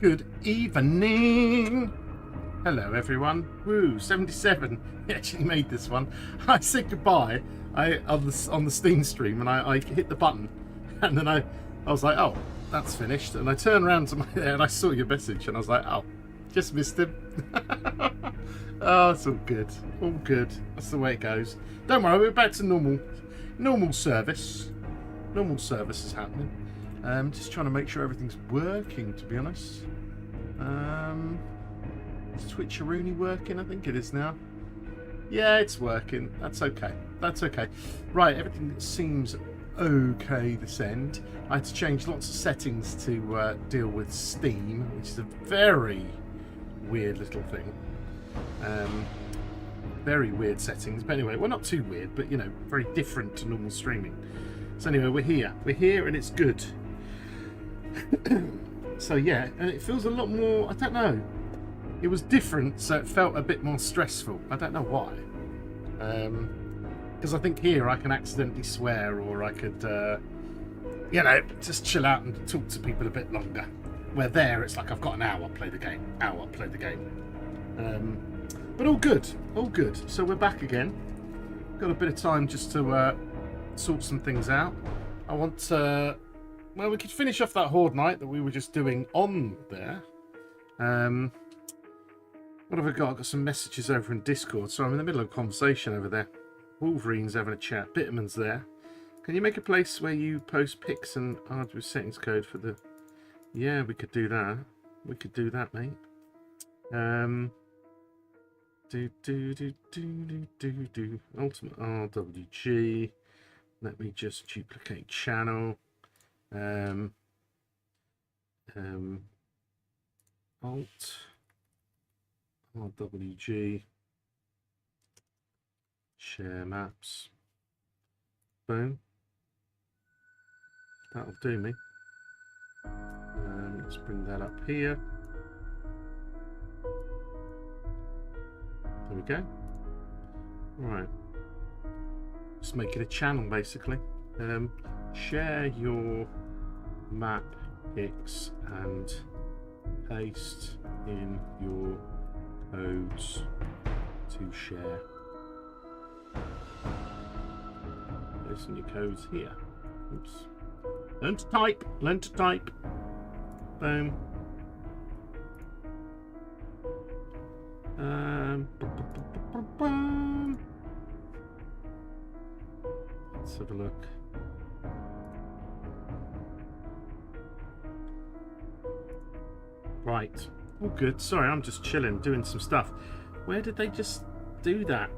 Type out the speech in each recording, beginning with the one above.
Good evening. Hello everyone. Woo, 77. He actually made this one. I said goodbye on the Steam stream, and I hit the button, and then I was like, oh, that's finished. And I turned around to and I saw your message, and I was like, oh, just missed him. Oh, it's all good. All good. That's the way it goes. Don't worry, we're back to normal service. Normal service is happening. Just trying to make sure everything's working, to be honest. Is Twitcheroonie working? I think it is now. Yeah, it's working. That's okay. That's okay. Right, everything seems okay this end. I had to change lots of settings to deal with Steam, which is a very weird little thing. Very weird settings. But anyway, well, not too weird, but, you know, very different to normal streaming. So anyway, we're here. We're here and it's good. So yeah, and it feels a lot more, I don't know. It was different, so it felt a bit more stressful. I don't know why. Because I think here I can accidentally swear, or I could, you know, just chill out and talk to people a bit longer. Where there, it's like I've got an hour, play the game. Hour, play the game. But all good, all good. So we're back again. Got a bit of time just to sort some things out. I want to... Well, we could finish off that horde night that we were just doing on there. What have I got? I've got some messages over in Discord. So I'm in the middle of a conversation over there. Wolverine's having a chat. Bitterman's there. Can you make a place where you post pics and hardware settings code for the... Yeah, we could do that. We could do that, mate. Ultimate RWG. Let me just duplicate channel. Alt RWG, share maps, boom, that'll do me. Let's bring that up here. There we go. Right, just make it a channel basically. Share your map pics and paste in your codes to share. Paste in your codes here. Oops. Learn to type. Learn to type. Boom. Let's have a look. Right, all good. Sorry, I'm just chilling, doing some stuff. Where did they just do that?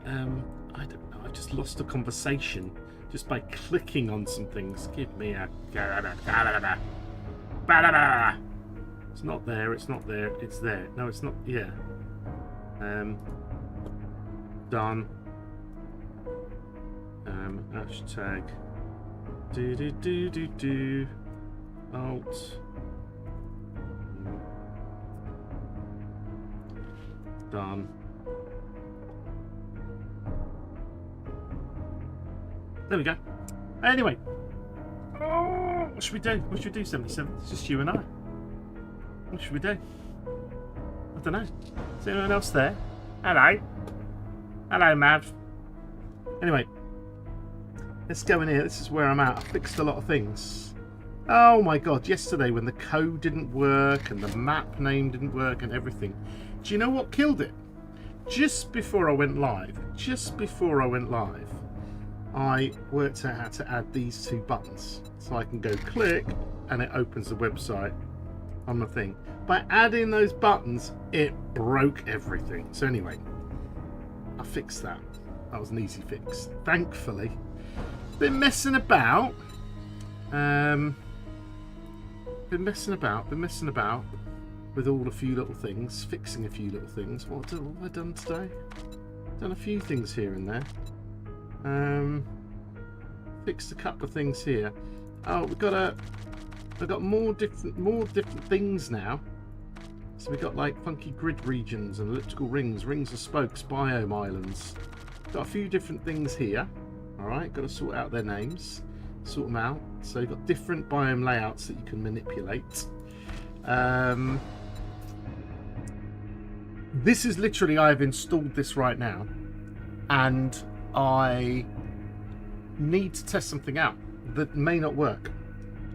I don't know. I just lost a conversation just by clicking on some things. Give me a... It's not there. It's not there. It's there. No, it's not. Yeah. Done. Hashtag. Alt. Done. There we go. Anyway, what should we do? What should we do, 77? It's just you and I. What should we do? I don't know. Is anyone else there? Hello. Hello, Mav. Anyway, let's go in here. This is where I'm at. I fixed a lot of things. Oh my god, yesterday when the code didn't work and the map name didn't work and everything. Do you know what killed it? Just before I went live, I worked out how to add these two buttons. So I can go click and it opens the website on the thing. By adding those buttons, it broke everything. So anyway, I fixed that. That was an easy fix, thankfully. Been messing about. Been messing about with all a few little things, fixing a few little things. What have I done today? Done a few things here and there. Fixed a couple of things here. Oh, we've got more different things now. So we've got like funky grid regions and elliptical rings, rings of spokes, biome islands. Got a few different things here. All right, got to sort out their names, sort them out. So you've got different biome layouts that you can manipulate. This is literally, I've installed this right now, and I need to test something out that may not work,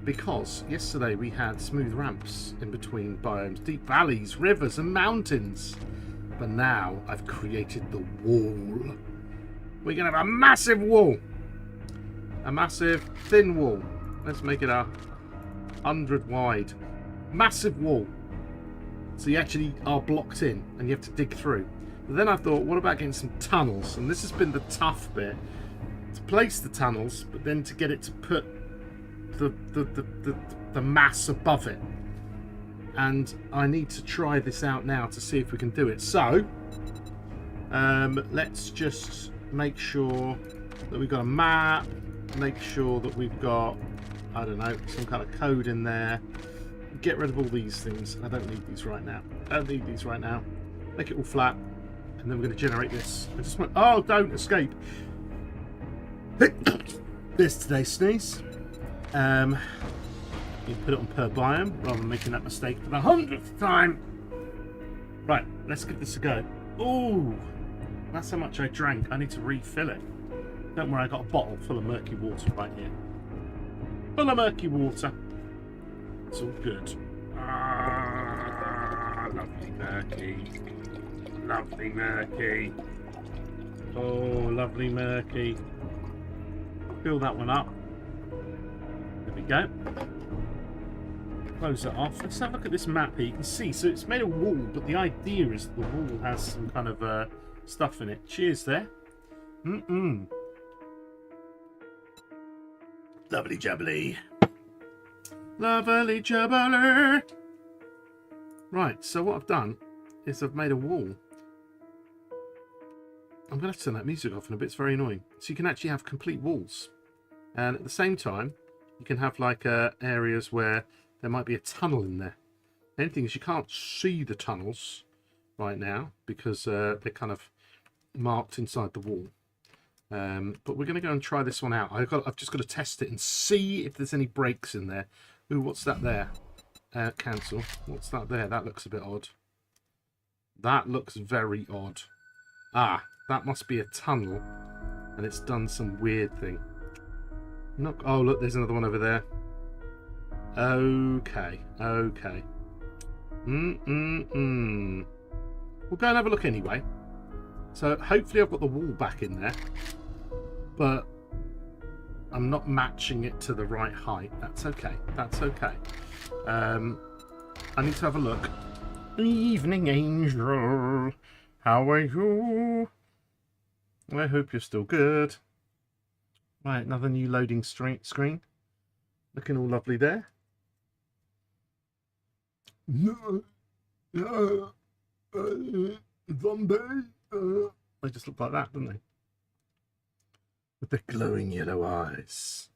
because yesterday we had smooth ramps in between biomes, deep valleys, rivers and mountains, but now I've created the wall. We're gonna have a massive wall, a massive thin wall. Let's make it 100 wide, massive wall, so you actually are blocked in and you have to dig through. But then I thought, what about getting some tunnels? And this has been the tough bit, to place the tunnels, but then to get it to put the mass above it. And I need to try this out now to see if we can do it. So let's just make sure that we've got a map, make sure that we've got, I don't know, some kind of code in there. Get rid of all these things. I don't need these right now. I don't need these right now. Make it all flat, and then we're going to generate this. I just went, oh, don't escape. This today's sneeze. You put it on per biome rather than making that mistake for the 100th time. Right, let's give this a go. Oh, that's how much I drank. I need to refill it. Don't worry, I got a bottle full of murky water right here. Full of murky water. It's all good. Ah, lovely murky. Lovely murky. Oh, lovely murky. Fill that one up. There we go. Close it off. Let's have a look at this map here. You can see, so it's made a wall, but the idea is the wall has some kind of stuff in it. Cheers there. Lovely jubbly. Lovely jubbly. Right, so what I've done is I've made a wall. I'm going to have to turn that music off in a bit. It's very annoying. So you can actually have complete walls. And at the same time, you can have like areas where there might be a tunnel in there. The only thing is you can't see the tunnels right now because they're kind of marked inside the wall. But we're going to go and try this one out. I've just got to test it and see if there's any breaks in there. Ooh, what's that there? Cancel. What's that there? That looks a bit odd. That looks very odd. Ah, that must be a tunnel, and it's done some weird thing. Not, oh, look, there's another one over there. Okay, okay. We'll go and have a look anyway. So hopefully I've got the wall back in there, but I'm not matching it to the right height. That's okay. That's okay. I need to have a look. Evening angel, how are you? I hope you're still good. Right, another new loading screen. Looking all lovely there. Zombie. They just look like that, don't they? With the glowing yellow eyes.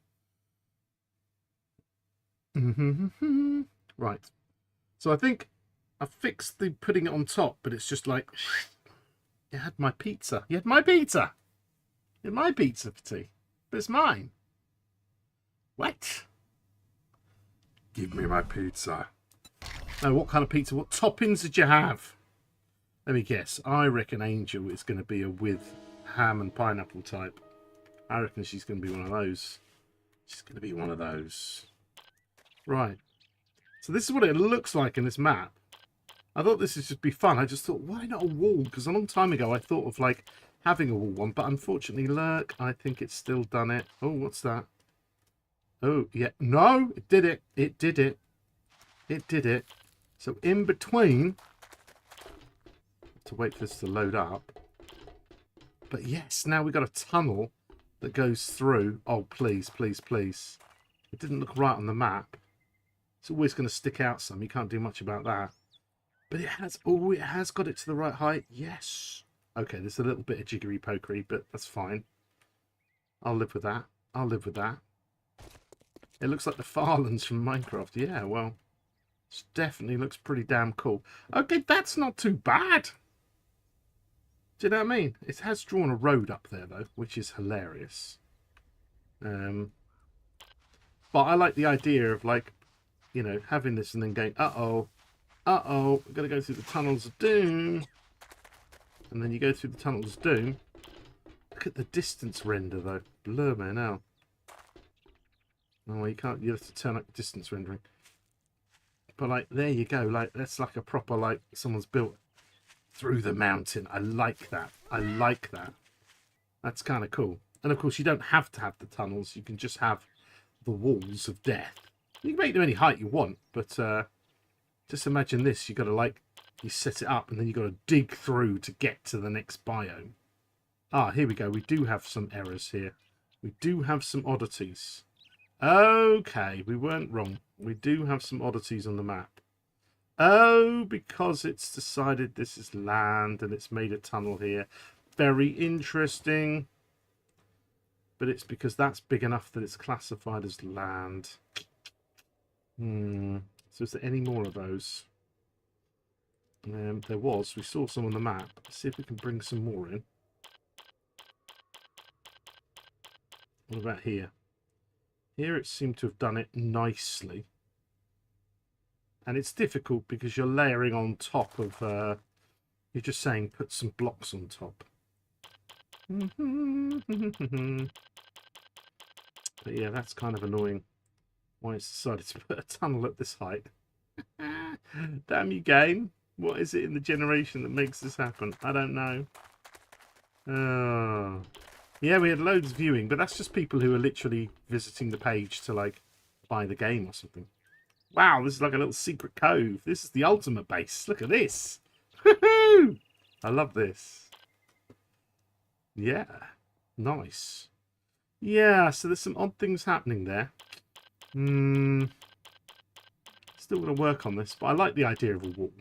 Right. So I think I fixed the putting it on top, but it's just like, you had my pizza. You had my pizza. You had my pizza for tea. But it's mine. What? Give me my pizza. Now, what kind of pizza? What toppings did you have? Let me guess. I reckon Angel is going to be a with ham and pineapple type. I reckon she's going to be one of those. She's going to be one of those. Right. So this is what it looks like in this map. I thought this would just be fun. I just thought, why not a wall? Because a long time ago I thought of like having a wall one. But unfortunately, look, I think it's still done it. Oh, what's that? Oh, yeah. No, it did it. It did it. It did it. So in between, to wait for this to load up. But yes, now we've got a tunnel that goes through. Oh, please, please, please. It didn't look right on the map. It's always going to stick out some. You can't do much about that. But it has, oh, it has got it to the right height. Yes. Okay, there's a little bit of jiggery pokery, but that's fine. I'll live with that. I'll live with that. It looks like the Farlands from Minecraft. Yeah, well, it definitely looks pretty damn cool. Okay, that's not too bad. Do you know what I mean? It has drawn a road up there, though, which is hilarious. But I like the idea of, like, you know, having this and then going, uh-oh, I've got to go through the tunnels of doom. And then you go through the tunnels of doom. Look at the distance render, though. Blur, man, now. Oh, you can't, you have to turn up distance rendering. But, like, there you go. Like, that's like a proper, like, someone's built through the mountain. I like that. I like that. That's kind of cool. And, of course, you don't have to have the tunnels. You can just have the walls of death. You can make them any height you want, but just imagine this. You've got to, like, you set it up, and then you've got to dig through to get to the next biome. Ah, here we go. We do have some errors here. We do have some oddities. Okay, we weren't wrong. We do have some oddities on the map. Oh, because it's decided this is land and it's made a tunnel here. Very interesting. But it's because that's big enough that it's classified as land. So is there any more of those? There was. We saw some on the map. Let's see if we can bring some more in. What about here? Here it seemed to have done it nicely. And it's difficult because you're layering on top of... you're just saying put some blocks on top. But yeah, that's kind of annoying. Why it's decided to put a tunnel at this height. Damn you, game. What is it in the generation that makes this happen? I don't know. Oh. Yeah, we had loads of viewing, but that's just people who are literally visiting the page to, like, buy the game or something. Wow, this is like a little secret cove. This is the ultimate base. Look at this. Woohoo! I love this. Yeah. Nice. Yeah, so there's some odd things happening there. Still going to work on this, but I like the idea of a wall.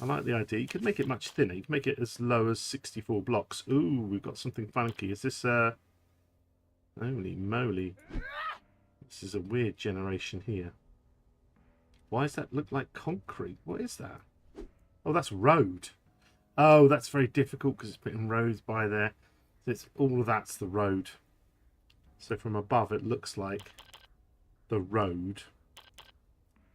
I like the idea. You could make it much thinner. You could make it as low as 64 blocks. Ooh, we've got something funky. Is this holy moly. This is a weird generation here. Why does that look like concrete? What is that? Oh, that's road. Oh, that's very difficult because it's putting roads by there. It's all of that's the road. So from above it looks like the road.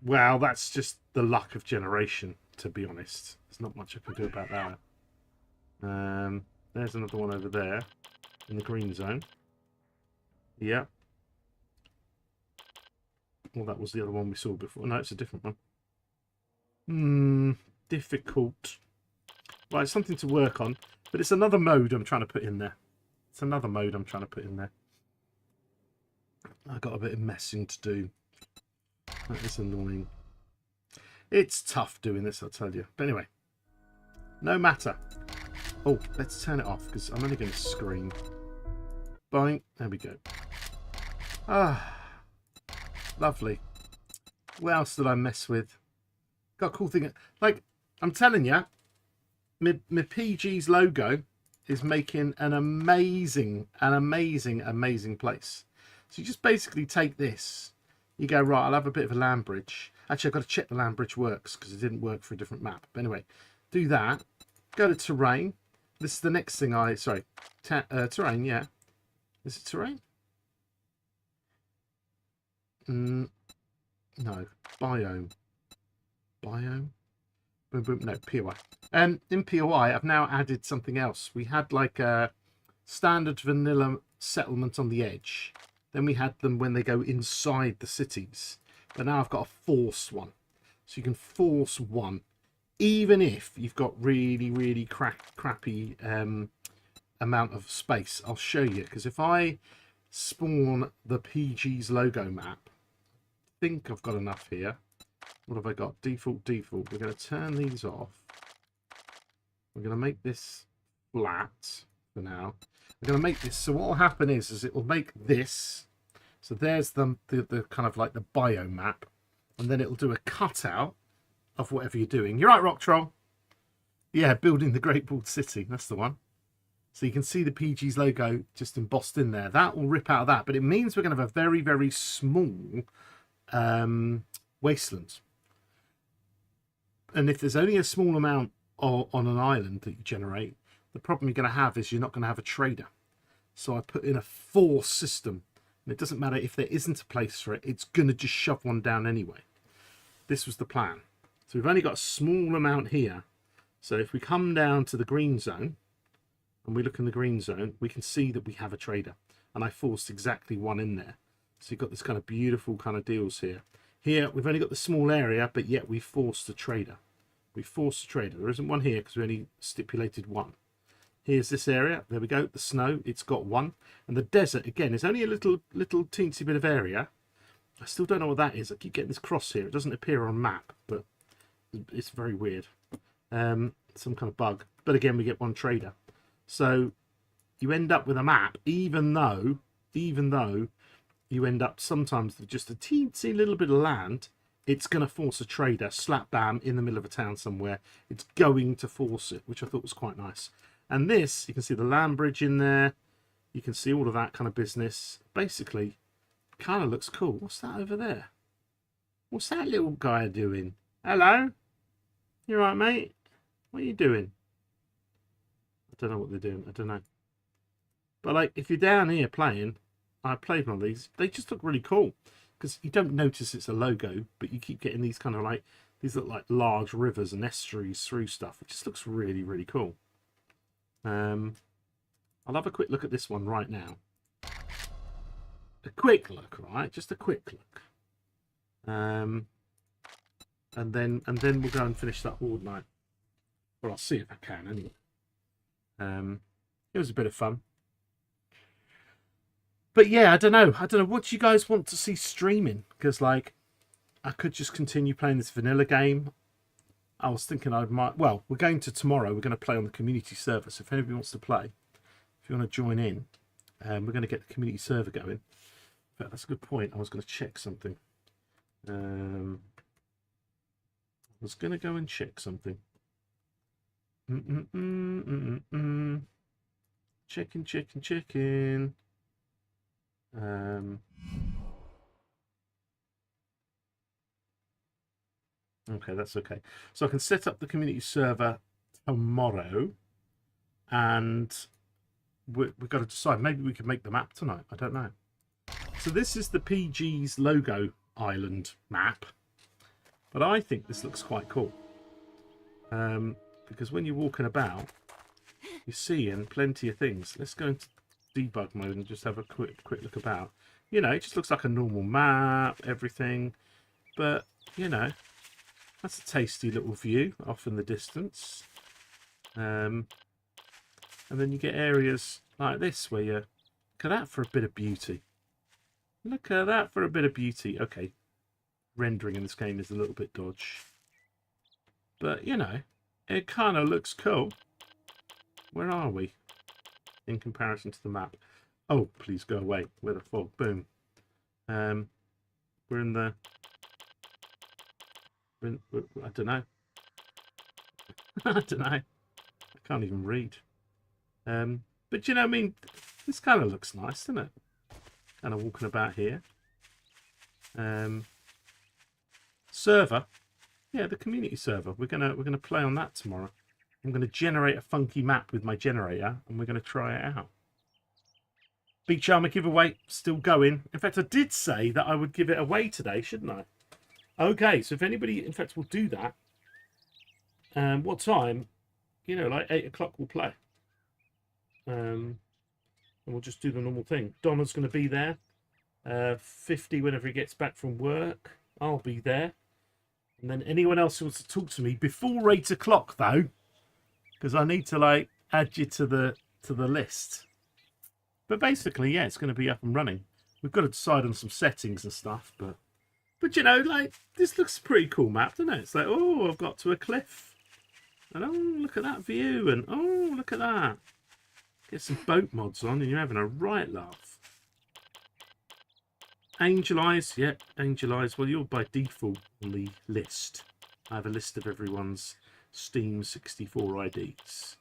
Wow, that's just the luck of generation, to be honest. There's not much I can do about that. There's another one over there in the green zone. Yeah. Well, that was the other one we saw before. No, it's a different one. Difficult. Right, something to work on. But it's another mode I'm trying to put in there. It's another mode I'm trying to put in there. I've got a bit of messing to do. That is annoying. It's tough doing this, I'll tell you. But anyway. No matter. Oh, let's turn it off because I'm only going to scream. Boing. There we go. Ah. Lovely. What else did I mess with? Got a cool thing. Like, I'm telling you, my PGz logo is making an amazing place. So you just basically take this. You go, right, I'll have a bit of a land bridge. Actually, I've got to check the land bridge works because it didn't work for a different map. But anyway, do that. Go to terrain. This is the next thing I... Sorry. Terrain, yeah. Is it terrain? No. Biome. Biome? Boom, boom. No, POI. In POI, I've now added something else. We had like a standard vanilla settlement on the edge. Then we had them when they go inside the cities. But now I've got a force one. So you can force one. Even if you've got really crappy amount of space. I'll show you. Because if I spawn the PGz logo map, I think I've got enough here. What have I got? Default. We're going to turn these off. We're going to make this flat for now. We're going to make this. So what will happen is it will make this. So there's the kind of like the bio map. And then it'll do a cutout of whatever you're doing. You're right, Rock Troll. Yeah, building the Great Walled City. That's the one. So you can see the PGz logo just embossed in there. That will rip out of that. But it means we're going to have a very small wasteland. And if there's only a small amount on an island that you generate, the problem you're going to have is you're not going to have a trader. So I put in a force system. And it doesn't matter if there isn't a place for it. It's going to just shove one down anyway. this was the plan. So we've only got a small amount here. So if we come down to the green zone and we look in the green zone, we can see that we have a trader. And I forced exactly one in there. So you've got this kind of beautiful kind of deals here. Here, we've only got the small area, but yet we forced a trader. We forced a trader. There isn't one here because we only stipulated one. Here's this area. There we go. The snow, it's got one. And the desert, again, is only a little teensy bit of area. I still don't know what that is. I keep getting this cross here. It doesn't appear on map, but it's very weird. Some kind of bug. But again, we get one trader. So you end up with a map, even though you end up sometimes with just a teensy little bit of land, it's going to force a trader slap bam in the middle of a town somewhere. It's going to force it, which I thought was quite nice. And this, you can see the land bridge in there. You can see all of that kind of business. Basically, kind of looks cool. What's that over there? What's that little guy doing? Hello? You all right, mate? What are you doing? I don't know what they're doing. I don't know. But like, if you're down here playing, I played one of these. They just look really cool because you don't notice it's a logo, but you keep getting these kind of like, these look like large rivers and estuaries through stuff. It just looks really, really cool. I'll have a quick look at this one right now. A quick look, right? Just a quick look. And then we'll go and finish that horde night. Well, I'll see if I can anyway. It was a bit of fun. But yeah, I don't know. What do you guys want to see streaming? Because like, I could just continue playing this vanilla game. I was thinking well, we're going to tomorrow. We're going to play on the community server. So if anybody wants to play, if you want to join in, we're going to get the community server going. In fact, that's a good point. I was going to check something. I was going to go and check something. Checking. Okay, that's okay. So I can set up the community server tomorrow, and we've got to decide. Maybe we can make the map tonight. I don't know. So this is the PGz logo island map, but I think this looks quite cool. Because when you're walking about, you're seeing plenty of things. Let's go into debug mode and just have a quick look about. You know, it just looks like a normal map, everything, but you know, that's a tasty little view off in the distance. And then you get areas like this where you look at that for a bit of beauty. Look at that for a bit of beauty. Okay, rendering in this game is a little bit dodgy, but you know, it kind of looks cool. Where are we in comparison to the map? Oh, please go away. Where the fog? Boom. We're in the... I don't know. I don't know. I can't even read. But you know, I mean, this kind of looks nice, doesn't it? Kind of walking about here. Server. Yeah, the community server. We're gonna play on that tomorrow. I'm gonna generate a funky map with my generator, and we're gonna try it out. Beach Armor giveaway still going. In fact, I did say that I would give it away today, shouldn't I? Okay, so if anybody, in fact, will do that, what time? You know, like 8 o'clock we'll play. And we'll just do the normal thing. Donna's going to be there. 50 whenever he gets back from work. I'll be there. And then anyone else who wants to talk to me before 8 o'clock, though, because I need to like add you to the list. But basically, yeah, it's going to be up and running. We've got to decide on some settings and stuff, but you know, like, this looks a pretty cool map, doesn't it? It's like, oh, I've got to a cliff, and oh, look at that view, and oh, look at that. Get some boat mods on, and you're having a right laugh. Angel Eyes, yeah, Angel Eyes. Well, you're by default on the list. I have a list of everyone's Steam 64 IDs.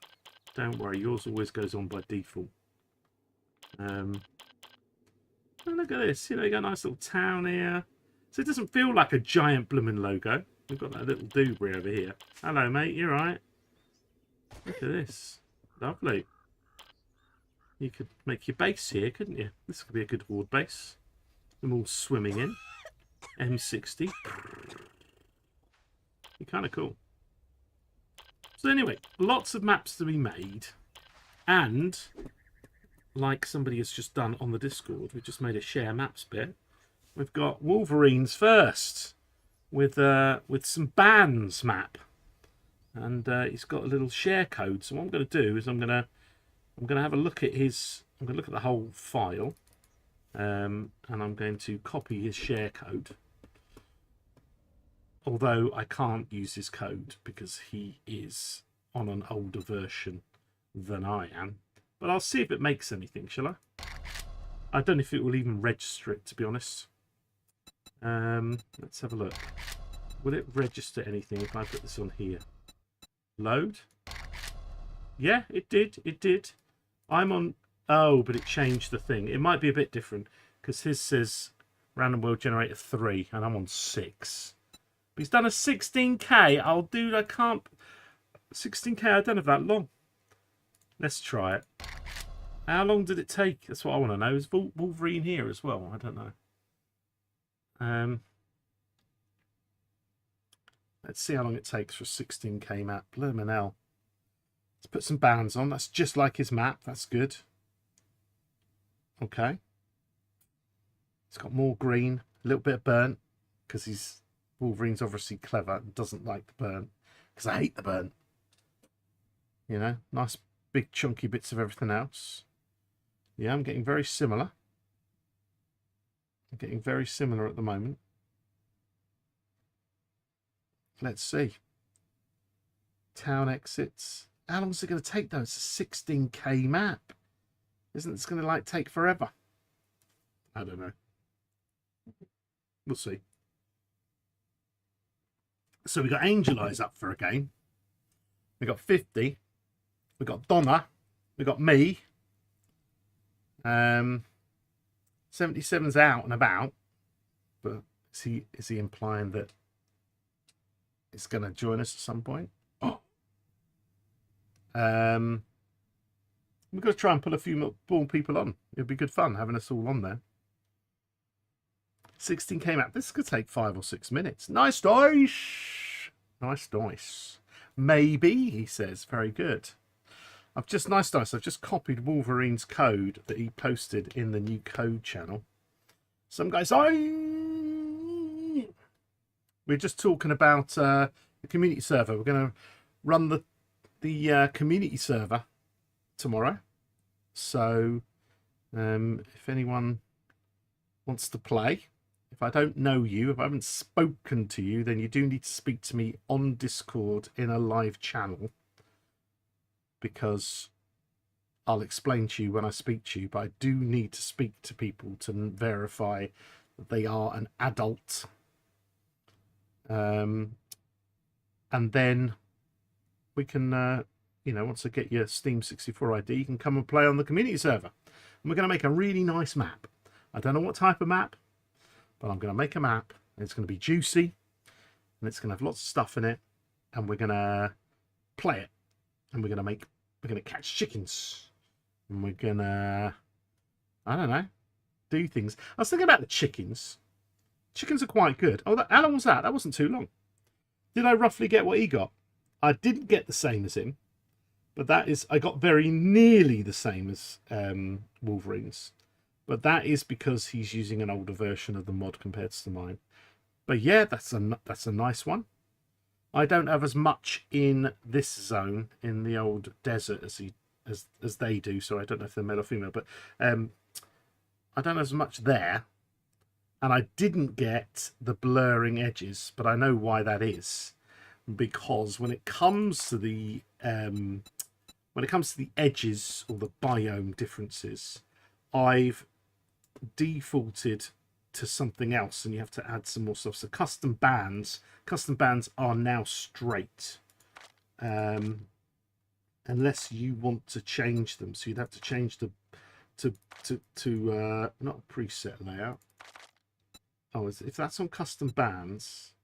Don't worry, yours always goes on by default. And look at this, you know, you got a nice little town here. So it doesn't feel like a giant blooming logo. We've got that little doobrey over here. Hello, mate, you alright? Look at this. Lovely. You could make your base here, couldn't you? This could be a good horde base. Them all swimming in. M60. Be kind of cool. So anyway, lots of maps to be made, and like somebody has just done on the Discord, we just made a share maps bit. We've got Wolverines first with some bands map, and he's got a little share code. So what I'm going to do is I'm going to have a look at his. I'm going to look at the whole file, and I'm going to copy his share code. Although I can't use his code because he is on an older version than I am. But I'll see if it makes anything, shall I? I don't know if it will even register it, to be honest. Let's have a look. Will it register anything if I put this on here? Load? Yeah, it did. It did. I'm on... Oh, but it changed the thing. It might be a bit different because his says random world generator 3 and I'm on 6. But he's done a 16k. Dude, I can't... 16k, I don't have that long. Let's try it. How long did it take? That's what I want to know. Is Wolverine here as well? I don't know. Let's see how long it takes for a 16k map. Bloomin' hell. Let's put some bands on. That's just like his map. That's good. Okay. It's got more green. A little bit of burnt. Because Wolverine's obviously clever and doesn't like the burnt. Because I hate the burnt. You know, nice big chunky bits of everything else. Yeah, I'm getting very similar. I'm getting very similar at the moment. Let's see. Town exits. How long is it going to take though? It's a 16k map. Isn't it going to like take forever? I don't know. We'll see. So we got Angel Eyes up for a game. We got 50. We got Donna. We got me. 77's out and about, but is he implying that it's going to join us at some point? Oh. We've got to try and pull a few more people on. It'd be good fun having us all on there. 16k map. This could take 5 or 6 minutes. Nice dice. Nice dice. Maybe, he says. Very good. I've just copied Wolverine's code that he posted in the new code channel. Some guys, we're just talking about the community server. We're going to run the community server tomorrow. So if anyone wants to play, if I don't know you, if I haven't spoken to you, then you do need to speak to me on Discord in a live channel. Because I'll explain to you when I speak to you, but I do need to speak to people to verify that they are an adult. And then we can, you know, once I get your Steam 64 ID, you can come and play on the community server. And we're going to make a really nice map. I don't know what type of map, but I'm going to make a map. And it's going to be juicy, and it's going to have lots of stuff in it, and we're going to play it. And we're gonna catch chickens, and we're gonna, I don't know, do things. I was thinking about the chickens. Chickens are quite good. Oh, how long was that? That wasn't too long. Did I roughly get what he got? I didn't get the same as him, but I got very nearly the same as Wolverine's. But that is because he's using an older version of the mod compared to mine. But yeah, that's a nice one. I don't have as much in this zone in the old desert as they do, so I don't know if they're male or female, but I don't have as much there. And I didn't get the blurring edges, but I know why that is, because when it comes to the edges or the biome differences, I've defaulted to something else, and you have to add some more stuff. So custom bands are now straight, unless you want to change them. So you'd have to change the to not a preset layout. Oh, if that's on custom bands,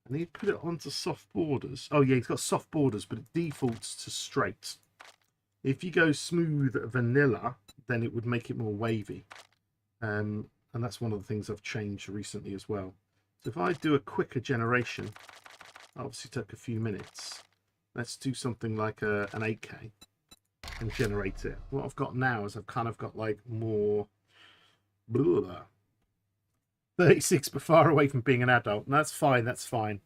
and you put it onto soft borders. Oh yeah, it's got soft borders, but it defaults to straight. If you go smooth vanilla, then it would make it more wavy. And that's one of the things I've changed recently as well. So if I do a quicker generation, Obviously took a few minutes. Let's do something like an 8K and generate it. What I've got now is I've kind of got like more 36 but far away from being an adult. And that's fine, that's fine.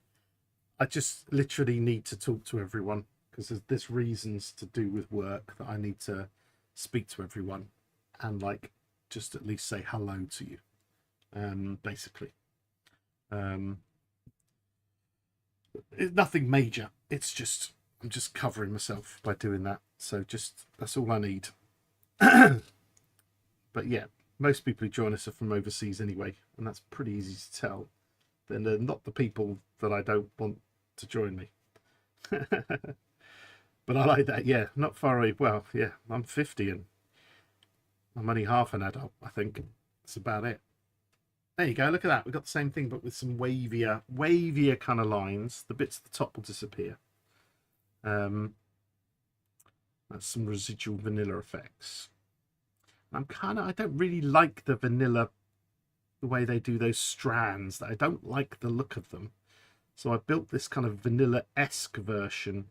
I just literally need to talk to everyone because there's reasons to do with work that I need to speak to everyone and like just at least say hello to you, basically. It's nothing major. It's just I'm just covering myself by doing that. So just that's all I need. But yeah, most people who join us are from overseas anyway, and that's pretty easy to tell. Then they're not the people that I don't want to join me. But I like that. Yeah, not far away. Well, yeah, I'm 50 and I'm only half an adult, I think. That's about it. There you go. Look at that. We've got the same thing, but with some wavier kind of lines. The bits at the top will disappear. That's some residual vanilla effects. I don't really like the vanilla, the way they do those strands. I don't like the look of them. So I built this kind of vanilla-esque version.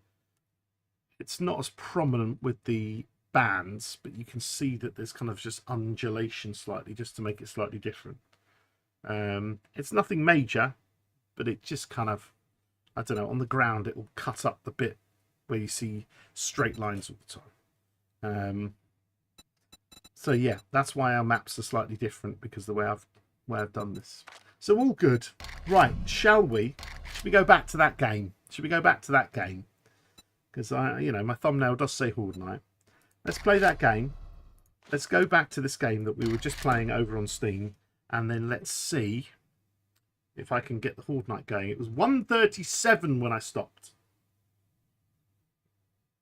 It's not as prominent with the bands, but you can see that there's kind of just undulation slightly, just to make it slightly different. It's nothing major, but it just kind of, I don't know, on the ground it will cut up the bit where you see straight lines all the time. So yeah, that's why our maps are slightly different, because the way I've done this. So all good. Right, shall we go back to that game? Should we go back to that game? Because my thumbnail does say Horde Night. Let's play that game. Let's go back to this game that we were just playing over on Steam, and then let's see if I can get the Horde Night going. It was 1:37 when I stopped.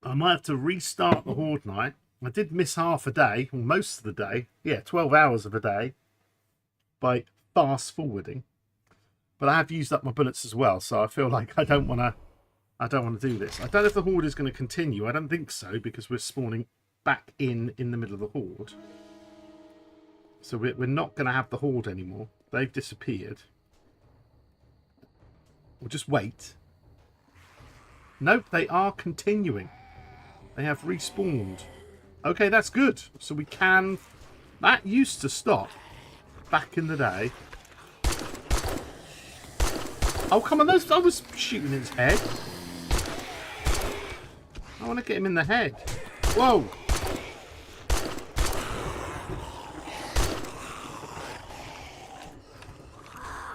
I might have to restart the Horde Night. I did miss half a day, or most of the day. Yeah, 12 hours of a day by fast forwarding. But I have used up my bullets as well, so I feel like I don't want to do this. I don't know if the Horde is going to continue. I don't think so, because we're spawning back in the middle of the Horde. So we're not going to have the Horde anymore. They've disappeared. We'll just wait. Nope, they are continuing. They have respawned. Okay, that's good. So we can... That used to stop back in the day. Oh, come on. I was shooting his head. I want to get him in the head. Whoa.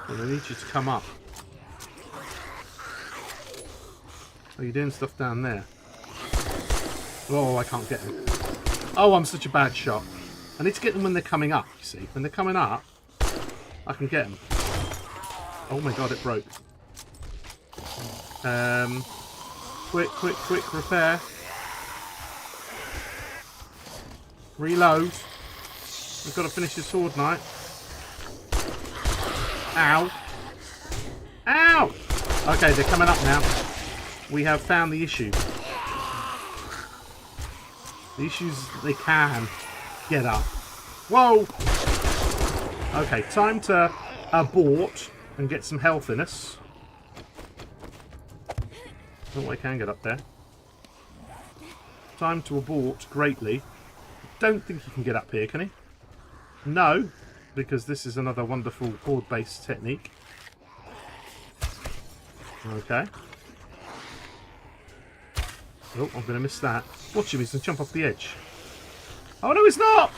Well, I need you to come up. Oh, you're doing stuff down there. Oh, I can't get them. Oh, I'm such a bad shot. I need to get them when they're coming up, you see. When they're coming up, I can get them. Oh my god, it broke. Quick, repair. Reload. We've got to finish this Horde Night. Ow. Ow! Okay, they're coming up now. We have found the issue. The issue is that they can get up. Whoa! Okay, time to abort and get some health in us. Oh, I can get up there. Time to abort greatly. Don't think he can get up here, can he? No, because this is another wonderful horde-based technique. Okay. Oh, I'm going to miss that. Watch him, he's going to jump off the edge. Oh, no, he's not!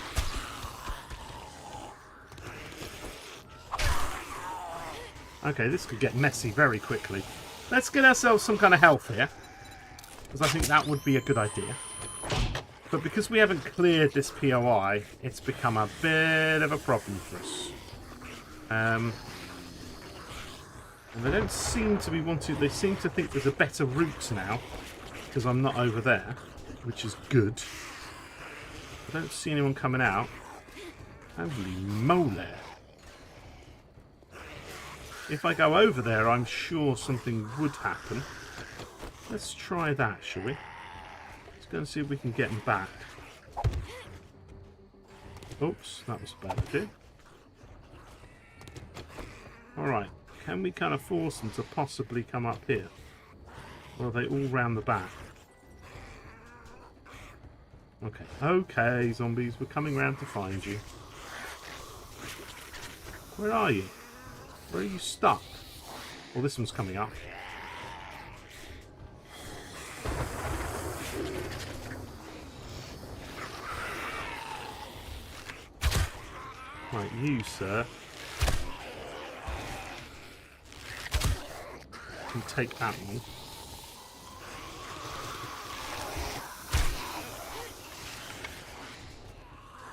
Okay, this could get messy very quickly. Let's get ourselves some kind of health here, because I think that would be a good idea. But because we haven't cleared this POI, it's become a bit of a problem for us. And they don't seem to be wanting... They seem to think there's a better route now, because I'm not over there, which is good. I don't see anyone coming out. Holy moly. If I go over there, I'm sure something would happen. Let's try that, shall we? Let's go and see if we can get him back. Oops, that was a bad idea. Alright, can we kind of force them to possibly come up here? Or are they all round the back? Okay. Okay, zombies. We're coming round to find you. Where are you? Where are you stuck? Well, this one's coming up. Right, you, sir. Can take that one.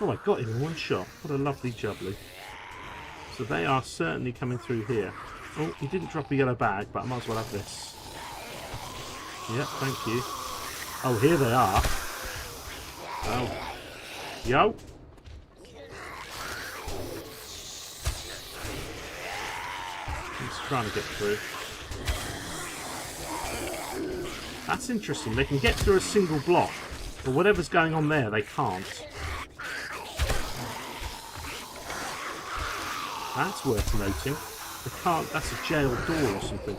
Oh, I got him in one shot. What a lovely jubbly. So they are certainly coming through here. Oh, he didn't drop a yellow bag, but I might as well have this. Yep, thank you. Oh, here they are. Oh. Yo. Just trying to get through. That's interesting. They can get through a single block, but whatever's going on there, they can't. That's worth noting. They can't. That's a jail door or something.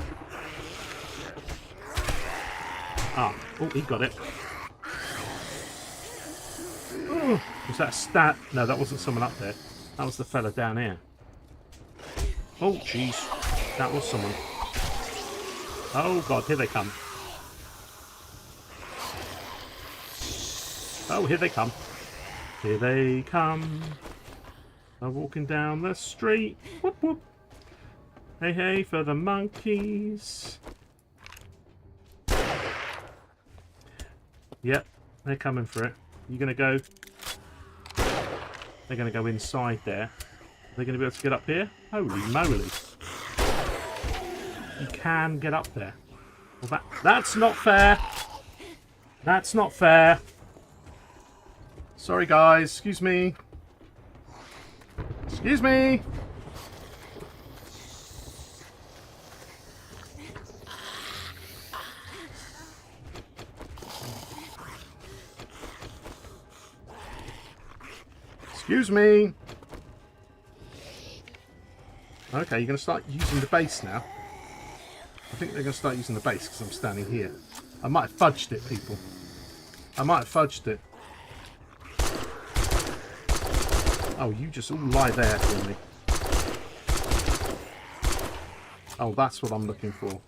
Ah, oh, he got it. Oh, was that a stat? No, that wasn't someone up there. That was the fella down here. Oh, jeez. That was someone. Oh, God, here they come. Oh, here they come. Here they come. They're walking down the street. Whoop, whoop. Hey, hey, for the monkeys. Yep, they're coming for it. You going to go? They're going to go inside there. Are they going to be able to get up here? Holy moly. You can get up there. Well, that's not fair. That's not fair. Sorry, guys. Excuse me. Excuse me. Excuse me. Okay, you're going to start using the base now. I think they're going to start using the base because I'm standing here. I might have fudged it, people. I might have fudged it. Oh, you just all lie there for me. Oh, that's what I'm looking for.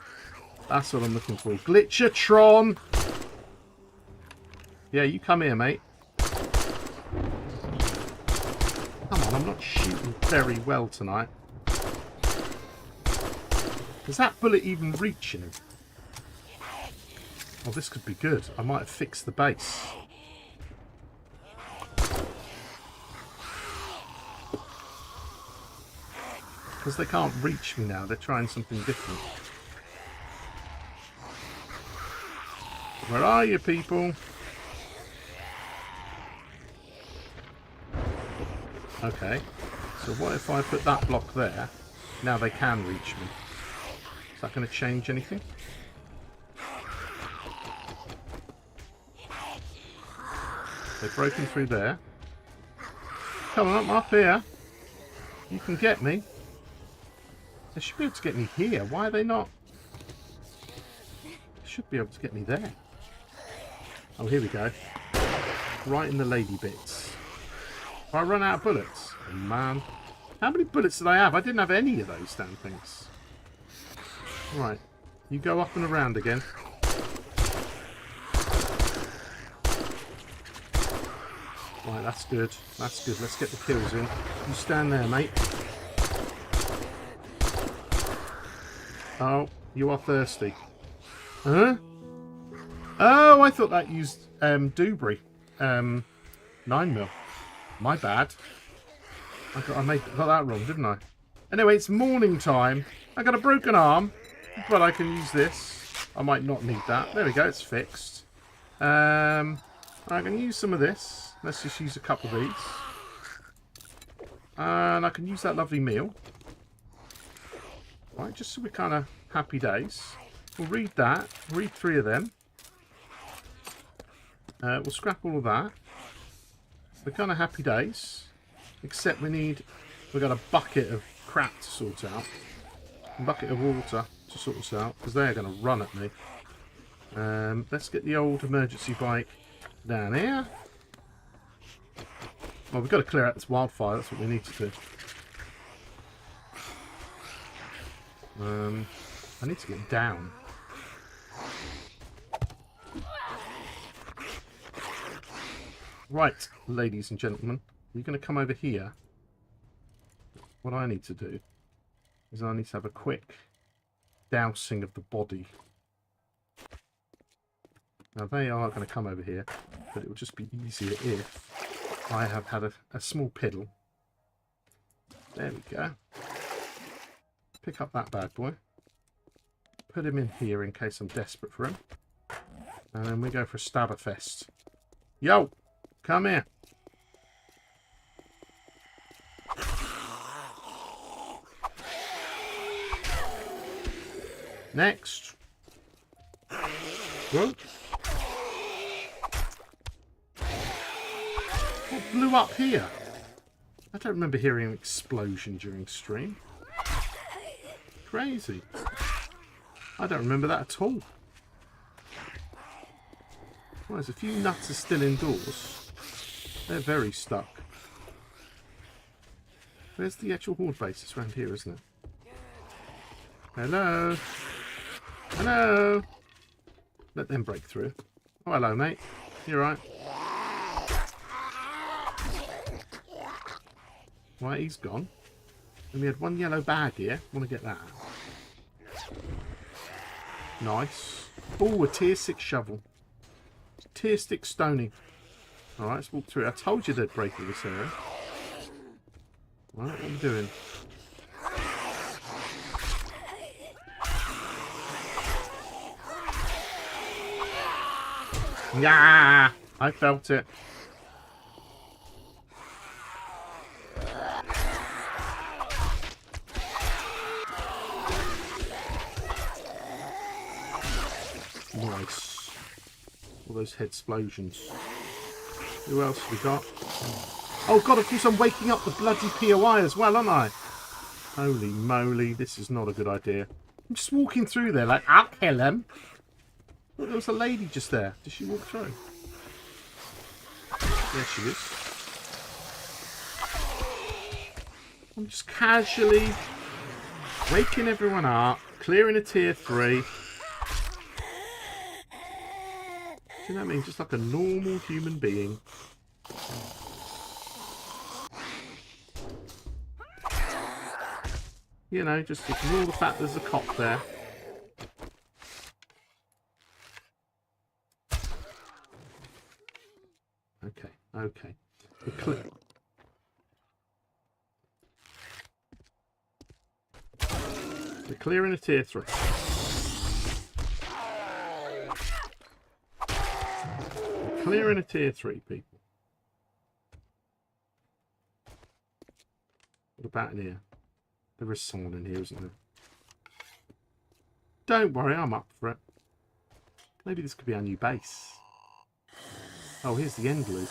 That's what I'm looking for. Glitchatron! Yeah, you come here, mate. Come on, I'm not shooting very well tonight. Does that bullet even reach him? Oh, this could be good. I might have fixed the base. Because they can't reach me now. They're trying something different. Where are you, people? Okay. So what if I put that block there? Now they can reach me. Is that going to change anything? They've broken through there. Come on, I'm up here. You can get me. They should be able to get me here. Why are they not? They should be able to get me there. Oh, here we go. Right in the lady bits. If I run out of bullets. Oh, man. How many bullets did I have? I didn't have any of those damn things. Right. You go up and around again. Right, that's good. That's good. Let's get the kills in. You stand there, mate. Oh, you are thirsty. Huh? Oh, I thought that used Dewberry. 9mm. My bad. I got that wrong, didn't I? Anyway, it's morning time. I got a broken arm, but I can use this. I might not need that. There we go, it's fixed. I can use some of this. Let's just use a couple of these. And I can use that lovely meal. Right, just so we're kind of happy days. We'll read that. Read 3 of them. We'll scrap all of that. We're kind of happy days. Except we've got a bucket of crap to sort out. A bucket of water to sort us out. Because they're going to run at me. Let's get the old emergency bike down here. Well, we've got to clear out this wildfire. That's what we need to do. I need to get down. Right, ladies and gentlemen. You're going to come over here. What I need to do is I need to have a quick dousing of the body. Now they are going to come over here, but it will just be easier if I have had a small piddle. There we go. Pick up that bad boy. Put him in here in case I'm desperate for him. And then we go for a stabber fest. Yo! Come here. Next. Whoa. What blew up here? I don't remember hearing an explosion during stream. Crazy. I don't remember that at all. Well, there's a few nuts are still indoors. They're very stuck. Where's the actual horde base? It's around here, isn't it? Hello? Hello? Let them break through. Oh, hello, mate. You alright? Right, he's gone. And we had one yellow bag here. Want to get that. Nice. Oh, a tier 6 shovel. Tier 6 stony. Alright, let's walk through. I told you they'd break through this area. Right, what are we doing? Yeah, I felt it. Nice. All those head explosions. Who else have we got? Oh god, of course I'm waking up the bloody POI as well, aren't I? Holy moly, this is not a good idea. I'm just walking through there like, I'll kill him. Look, there was a lady just there. Did she walk through? There she is. I'm just casually waking everyone up, clearing a tier 3. Do you know what I mean? Just like a normal human being. You know, just ignore the fact there's a cop there. Okay, okay. We're clearing a tier 3. We're clearing a tier 3, people. What about in here? There is someone in here, isn't there? Don't worry, I'm up for it. Maybe this could be our new base. Oh, here's the end loop.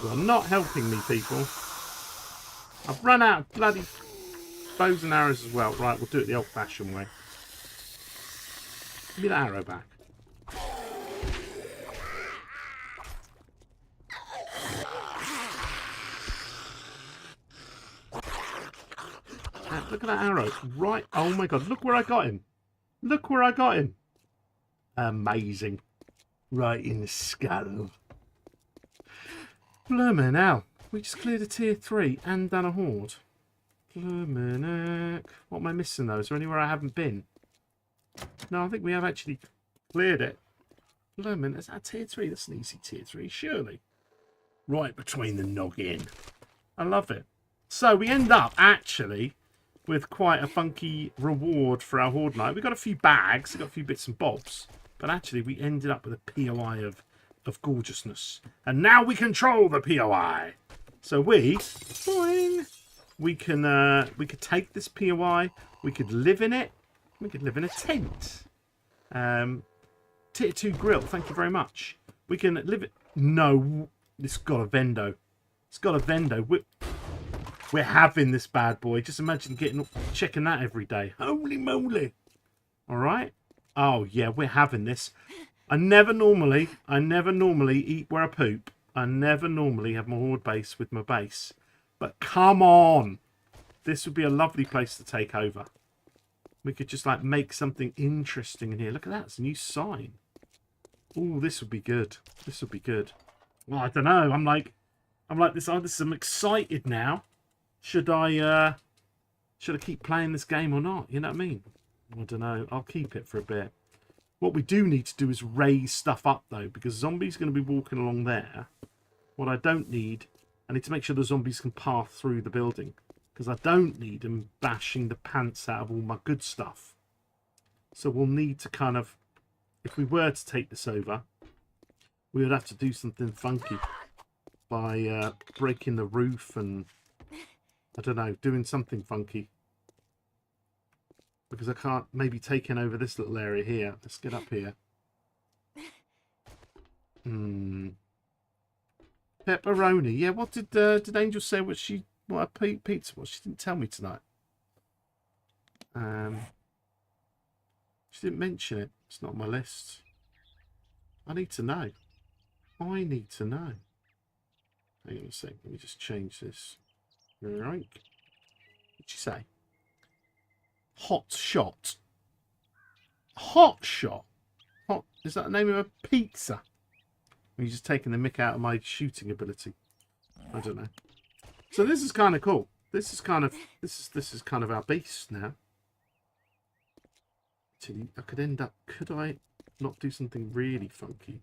You are not helping me, people. I've run out of bloody bows and arrows as well. Right, we'll do it the old-fashioned way. Give me that arrow back. Look at that arrow. Right. Oh my god. Look where I got him. Look where I got him. Amazing. Right in the skull. Bloomin' hell. We just cleared a tier 3 and done a horde. Bloomin' heck. What am I missing though? Is there anywhere I haven't been? No, I think we have actually cleared it. Bloomin', is that a tier 3? That's an easy tier 3, surely. Right between the noggin. I love it. So we end up actually with quite a funky reward for our horde night. We got a few bags, we got a few bits and bobs, but actually we ended up with a POI of gorgeousness. And now we control the POI. So boing, we could take this POI, we could live in it, We could live in a tent. Tier 2 grill, thank you very much. We can live it. No, it's got a vendo. It's got a vendo. We're having this bad boy. Just imagine checking that every day. Holy moly. All right. Oh, yeah, we're having this. I never normally eat where I poop. I never normally have my horde base with my base. But come on. This would be a lovely place to take over. We could just like make something interesting in here. Look at that. It's a new sign. Oh, this would be good. This would be good. Well, I don't know. I'm like this. I'm excited now. Should I keep playing this game or not? You know what I mean? I don't know. I'll keep it for a bit. What we do need to do is raise stuff up though, because zombies are going to be walking along there. What I don't need, I need to make sure the zombies can pass through the building, because I don't need them bashing the pants out of all my good stuff. So we'll need to kind of, if we were to take this over, we would have to do something funky by breaking the roof and, I don't know, doing something funky. Because I can't, maybe taking over this little area here. Let's get up here. Pepperoni. Yeah, what did Angel say what a pizza was? She didn't tell me tonight. She didn't mention it. It's not on my list. I need to know. I need to know. Hang on a sec. Let me just change this. Right. What'd she say? Hot shot. Hot shot. Hot. Is that the name of a pizza? Are you just taking the mick out of my shooting ability? I don't know. So this is kind of cool. This is kind of our base now. I could end up. Could I not do something really funky?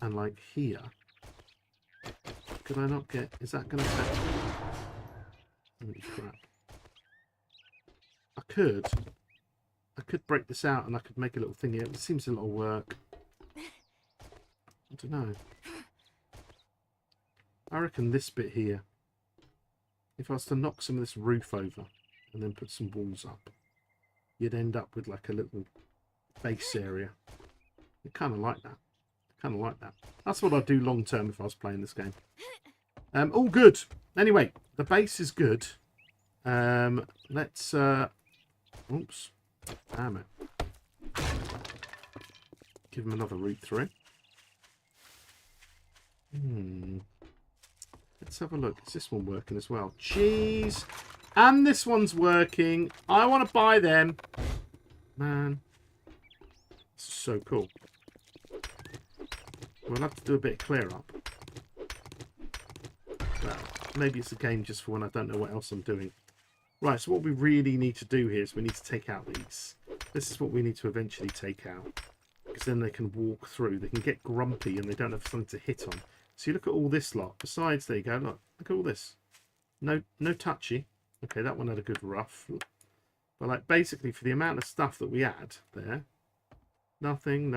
And like here. Could I not get? Is that going to affect? Holy crap. I could break this out and I could make a little thing here. It seems a lot of work. I don't know. I reckon this bit here, if I was to knock some of this roof over and then put some walls up, you'd end up with like a little base area. I kind of like that. Kind of like that. That's what I'd do long term if I was playing this game. All good. Anyway, the base is good. Let's... oops. Damn it. Give him another route through. Let's have a look. Is this one working as well? Jeez. And this one's working. I want to buy them. Man. This is so cool. We'll have to do a bit of clear up. Well, maybe it's a game just for when I don't know what else I'm doing. Right, so what we really need to do here is we need to take out these. This is what we need to eventually take out. Because then they can walk through. They can get grumpy and they don't have something to hit on. So you look at all this lot. Besides, there you go. Look at all this. No touchy. Okay, that one had a good rough. But like basically for the amount of stuff that we had there. Nothing.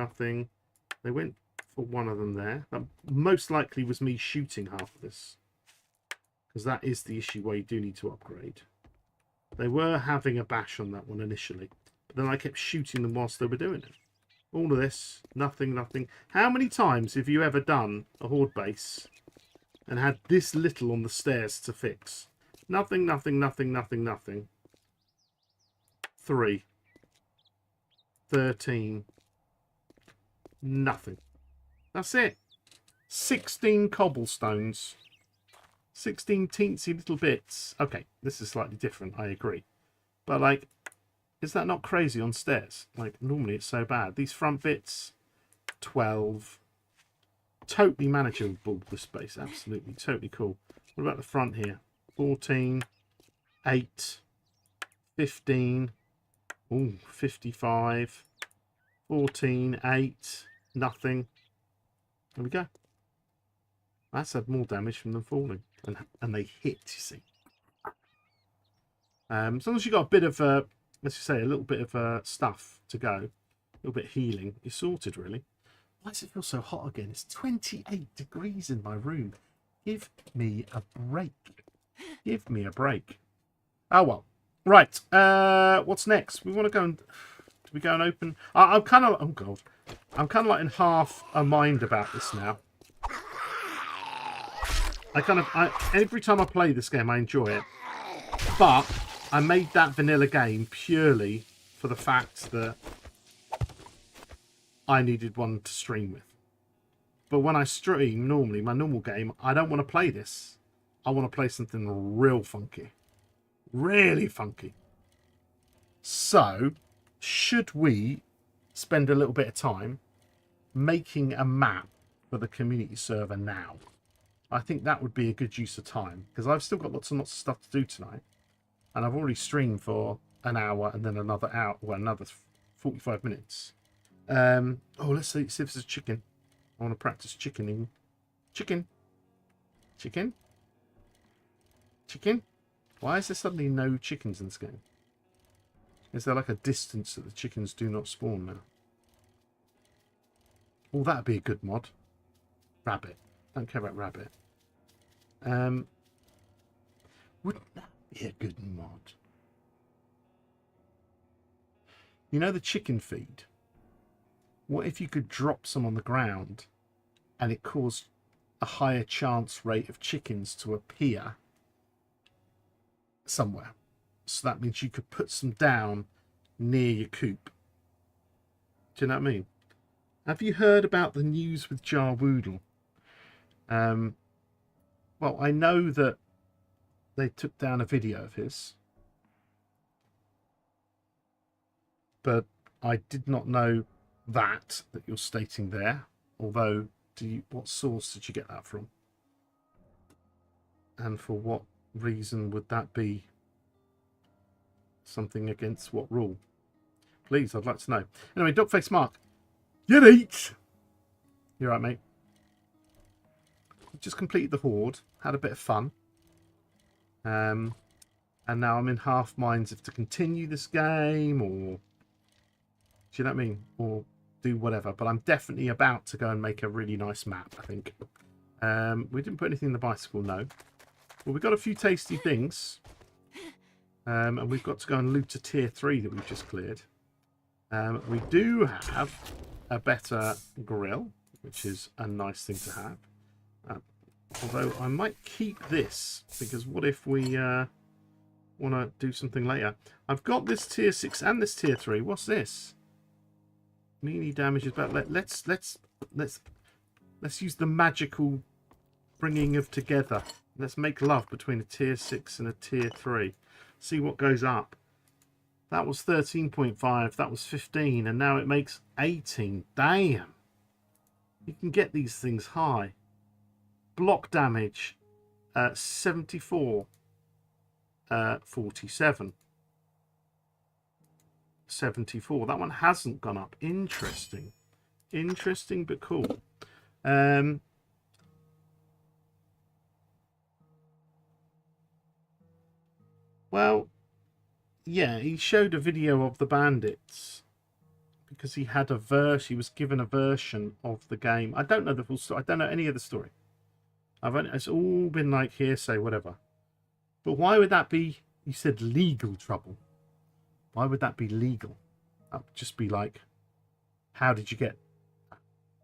They went for one of them there. That most likely was me shooting half of this. Because that is the issue where you do need to upgrade. They were having a bash on that one initially. But then I kept shooting them whilst they were doing it. All of this. Nothing. How many times have you ever done a horde base and had this little on the stairs to fix? Nothing. 3. 13. Nothing. That's it. 16 cobblestones. 16 teensy little bits. Okay, this is slightly different, I agree. But, like, is that not crazy on stairs? Like, normally it's so bad. These front bits, 12. Totally manageable, this space. Absolutely, totally cool. What about the front here? 14, 8, 15, ooh, 55, 14, 8, nothing. There we go. That's had more damage from them falling. And they hit, you see. As long as you've got a bit of, let's just say, a little bit of stuff to go, a little bit of healing, you're sorted, really. Why does it feel so hot again? It's 28 degrees in my room. Give me a break. Give me a break. Oh, well. Right. What's next? We want to go and... Do we go and open... I'm kind of... Oh, God. I'm kind of like in half a mind about this now. Every time I play this game, I enjoy it. But I made that vanilla game purely for the fact that I needed one to stream with. But when I stream, normally, my normal game, I don't want to play this. I want to play something real funky. Really funky. So, should we spend a little bit of time making a map for the community server now? I think that would be a good use of time, because I've still got lots and lots of stuff to do tonight. And I've already streamed for an hour and then another hour, well, another 45 minutes. Oh, let's see if there's a chicken. I want to practice chickening. Chicken. Chicken. Chicken. Why is there suddenly no chickens in this game? Is there like a distance that the chickens do not spawn now? Oh, that'd be a good mod. Rabbit. Don't care about rabbit. Wouldn't that be a good mod? You know the chicken feed? What if you could drop some on the ground and it caused a higher chance rate of chickens to appear somewhere? So that means you could put some down near your coop. Do you know what I mean? Have you heard about the news with Jarwoodle? Well, I know that they took down a video of his, but I did not know that you're stating there. Although, what source did you get that from? And for what reason would that be something against what rule? Please, I'd like to know. Anyway, Dogface Mark, you'd eat. You're right, mate. Just completed the horde, had a bit of fun. And now I'm in half minds if to continue this game or... Do you know what I mean? Or do whatever. But I'm definitely about to go and make a really nice map, I think. We didn't put anything in the bicycle, no. Well, we've got a few tasty things. And we've got to go and loot a tier 3 that we've just cleared. We do have a better grill, which is a nice thing to have. Although I might keep this, because what if we want to do something later? I've got this tier 6 and this tier 3. What's this? Melee damage is about... Let's use the magical bringing of together. Let's make love between a tier 6 and a tier 3. See what goes up. That was 13.5. That was 15. And now it makes 18. Damn. You can get these things high. Block damage, 74, 47, 74. That one hasn't gone up. Interesting. Interesting, but cool. Well, yeah, he showed a video of the bandits because he had he was given a version of the game. I don't know the full story. I don't know any of the story. It's all been like hearsay, whatever. But why would that be? You said legal trouble. Why would that be legal? That would just be like, how did you get?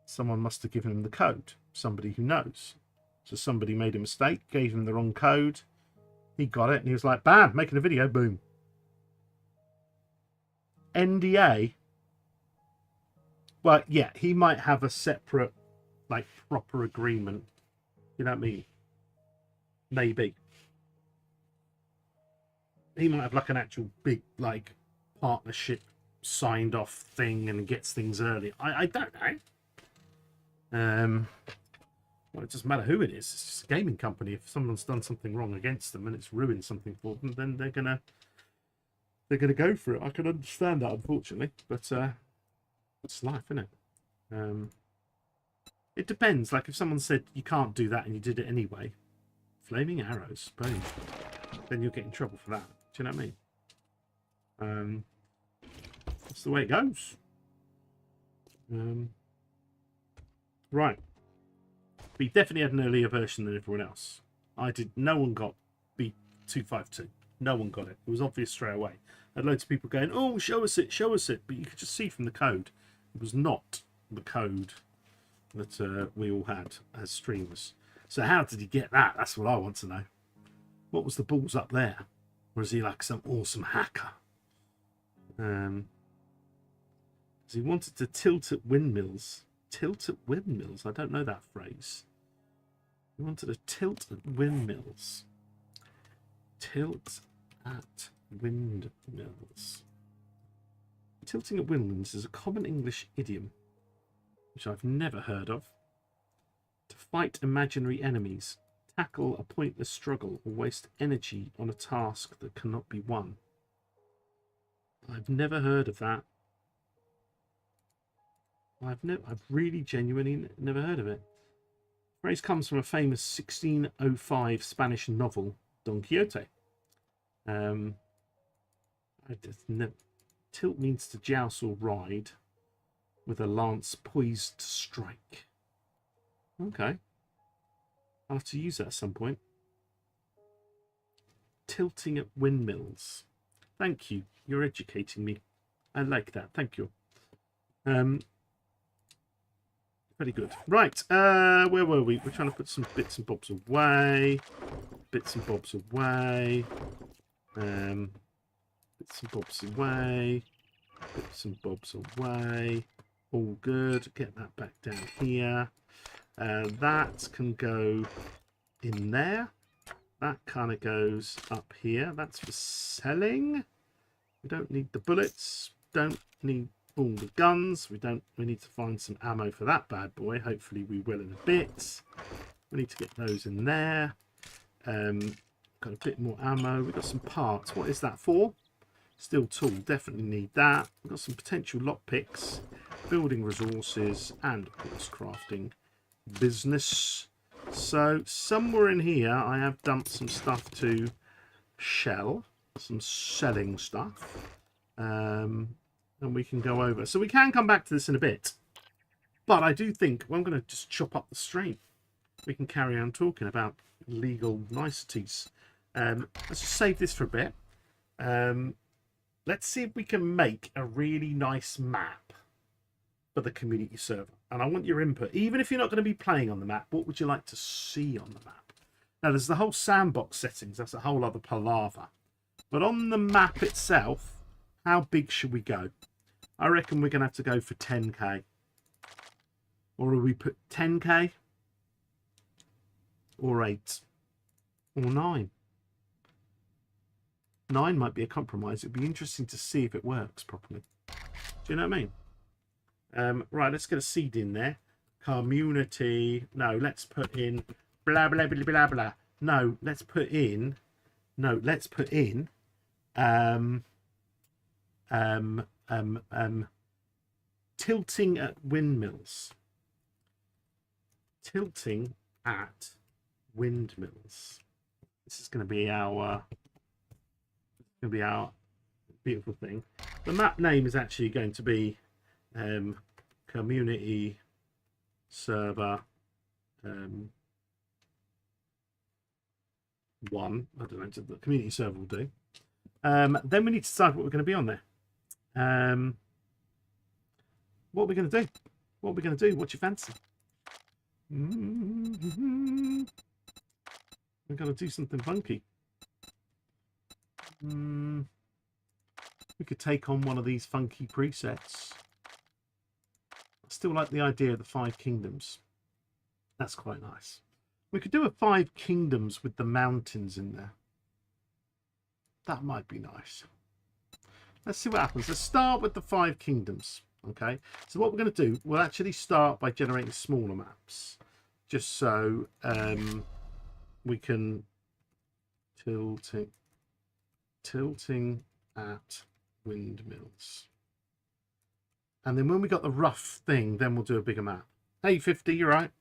Someone must have given him the code. Somebody who knows. So somebody made a mistake, gave him the wrong code. He got it, and he was like, bam, making a video, boom. NDA. Well, yeah, he might have a separate, like, proper agreement. You know what I mean? Maybe. He might have like an actual big like partnership signed off thing and gets things early. I don't know. Well, it doesn't matter who it is. It's just a gaming company. If someone's done something wrong against them and it's ruined something for them, then they're gonna go for it. I can understand that, unfortunately, but it's life, isn't it? It depends. Like if someone said you can't do that and you did it anyway, flaming arrows, boom, then you'll get in trouble for that. Do you know what I mean? That's the way it goes. Right. But he definitely had an earlier version than everyone else. No one got B252. No one got it. It was obvious straight away. I had loads of people going, "Oh, show us it, show us it," but you could just see from the code it was not the code that we all had as streamers. So how did he get that? That's what I want to know. What was the balls up there? Or is he like some awesome hacker? He wanted to tilt at windmills. Tilt at windmills? I don't know that phrase. He wanted to tilt at windmills. Tilt at windmills. Tilting at windmills is a common English idiom, which I've never heard of. To fight imaginary enemies, tackle a pointless struggle, or waste energy on a task that cannot be won. I've never heard of that. I've really genuinely never heard of it. The phrase comes from a famous 1605 Spanish novel, Don Quixote. Tilt means to joust or ride with a lance poised to strike. Okay. I'll have to use that at some point. Tilting at windmills. Thank you. You're educating me. I like that. Thank you. Very good. Right. Where were we? We're trying to put some bits and bobs away. Bits and bobs away. Bits and bobs away. Bits and bobs away. All good. Get that back down here. That can go in there. That kind of goes up here. That's for selling. We don't need the bullets. Don't need all the guns. We need to find some ammo for that bad boy. Hopefully we will in a bit. We need to get those in there. Got a bit more ammo. We've got some parts. What is that for? Steel tool. Definitely need that. We've got some potential lockpicks, building resources, and of course crafting business. So somewhere in here I have dumped some stuff to shell, some selling stuff, and we can go over. So we can come back to this in a bit, but I do think, well, I'm going to just chop up the stream. We can carry on talking about legal niceties. Let's just save this for a bit. Let's see if we can make a really nice map for the community server. And I want your input. Even if you're not going to be playing on the map, what would you like to see on the map? Now, there's the whole sandbox settings. That's a whole other palaver. But on the map itself, how big should we go? I reckon we're going to have to go for 10k. Or will we put 10k? Or 8? Or 9? 9 might be a compromise. It'd be interesting to see if it works properly. Do you know what I mean? Right, let's get a seed in there. Community. No, let's put in blah blah blah blah blah. No, let's put in. No, let's put in. Tilting at windmills. Tilting at windmills. This is going to be our. Going to be our beautiful thing. The map name is actually going to be community server 1. I don't know, the community server will do. Then we need to decide what we're going to be on there. What are we going to do? What are we going to do? What's your fancy? We're going to do something funky. We could take on one of these funky presets. I still like the idea of the 5 kingdoms. That's quite nice. We could do a 5 kingdoms with the mountains in there. That might be nice. Let's see what happens. Let's start with the 5 kingdoms. Okay. So what we're going to do, we'll actually start by generating smaller maps. Just so we can tilting at windmills. And then when we got the rough thing, then we'll do a bigger map. Hey, 50, you're right.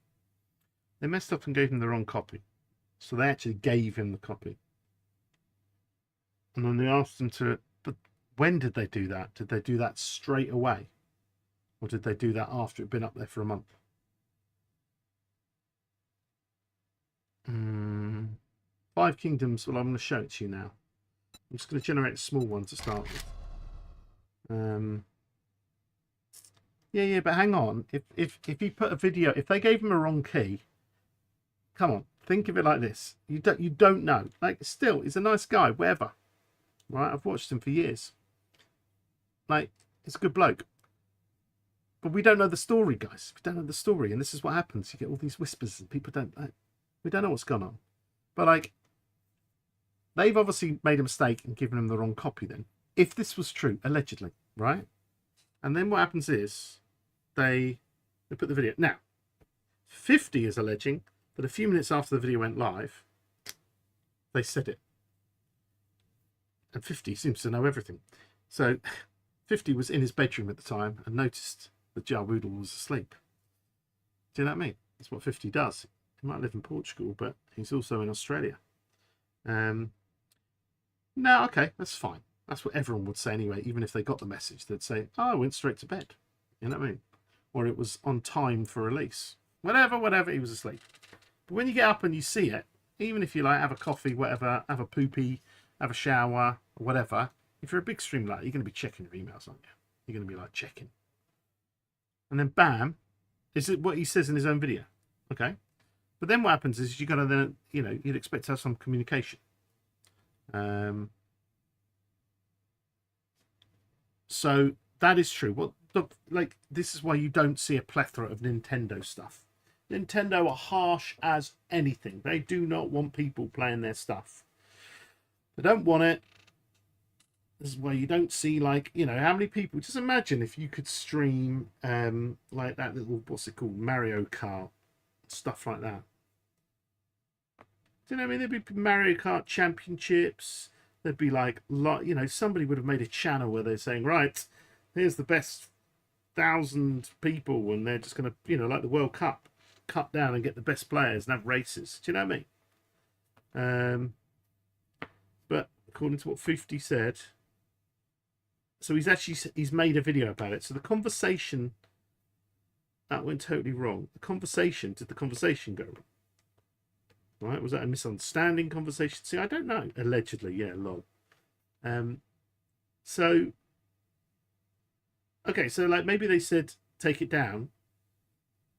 They messed up and gave him the wrong copy. So they actually gave him the copy. And then they asked him to... But when did they do that? Did they do that straight away? Or did they do that after it'd been up there for a month? 5 kingdoms. Well, I'm going to show it to you now. I'm just going to generate a small one to start with. Yeah, but hang on. If you put a video, if they gave him a wrong key, come on, think of it like this. You don't know. Like, still, he's a nice guy, whatever. Right? I've watched him for years. Like, he's a good bloke. But we don't know the story, guys. We don't know the story, and this is what happens. You get all these whispers, and people don't. We don't know what's gone on. But like, they've obviously made a mistake and given him the wrong copy. Then, if this was true, allegedly, right? And then what happens is they put the video. Now, 50 is alleging that a few minutes after the video went live, they said it, and 50 seems to know everything. So, 50 was in his bedroom at the time and noticed that Jarwoodle was asleep. Do you know what I mean? That's what 50 does. He might live in Portugal, but he's also in Australia. No, okay, that's fine. That's what everyone would say anyway, even if they got the message. They'd say, oh, I went straight to bed. You know what I mean? Or it was on time for release. Whatever, he was asleep. But when you get up and you see it, even if you like have a coffee, whatever, have a poopy, have a shower, or whatever, if you're a big streamer like that, you're going to be checking your emails, aren't you? You're going to be like checking. And then bam, is it what he says in his own video? Okay. But then what happens is you're going to then, you know, you'd expect to have some communication. So that is true. Well, look, like, this is why you don't see a plethora of Nintendo stuff. Nintendo are harsh as anything. They do not want people playing their stuff. They don't want it. This is why you don't see, like, you know, how many people. Just imagine if you could stream like that little, what's it called, Mario Kart, stuff like that. Do you know what I mean? There'd be Mario Kart championships. There'd be like, you know, somebody would have made a channel where they're saying, right, here's the best 1,000 people, and they're just going to, you know, like the World Cup, cut down and get the best players and have races. Do you know what I mean? But according to what 50 said, so he's made a video about it. So the conversation, that went totally wrong. Did the conversation go wrong? Right? Was that a misunderstanding conversation? See, I don't know. Allegedly, yeah, lol. So, okay, so like maybe they said take it down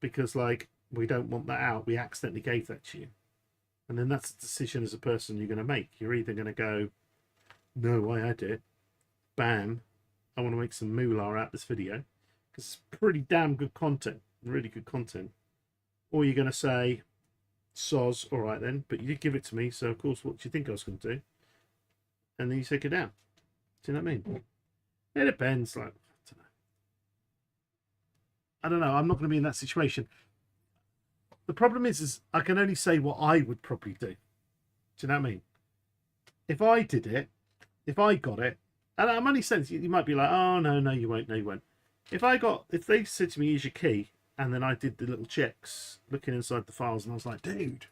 because like we don't want that out. We accidentally gave that to you, and then that's a decision as a person you're going to make. You're either going to go, no, I had it. Bam, I want to make some moolah out of this video because it's pretty damn good content, really good content. Or you're going to say, soz, all right then, but you did give it to me, so of course, what do you think I was going to do? And then you take it down. Do you know what I mean? It depends. Like, I don't know. I'm not going to be in that situation. The problem is I can only say what I would probably do. Do you know what I mean? If I did it, if I got it, and I'm only saying, you might be like, oh, no, you won't, no, you won't. If they said to me, here's your key, and then I did the little checks, looking inside the files, and I was like, dude,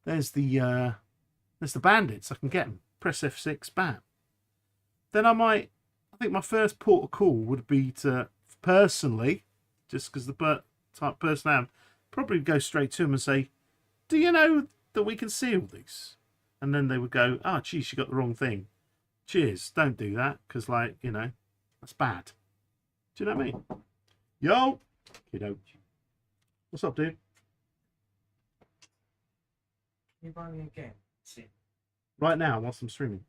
there's the bandits. I can get them. Press F6, bam. Then I think my first port of call would be to, personally, just because the type person I am, probably go straight to them and say, do you know that we can see all these? And then they would go, oh, geez, you got the wrong thing. Cheers, don't do that, because, like, you know, that's bad. Do you know what I mean? Yo! Kiddo. What's up, dude? Can you buy me a game? See. Right now, whilst I'm streaming.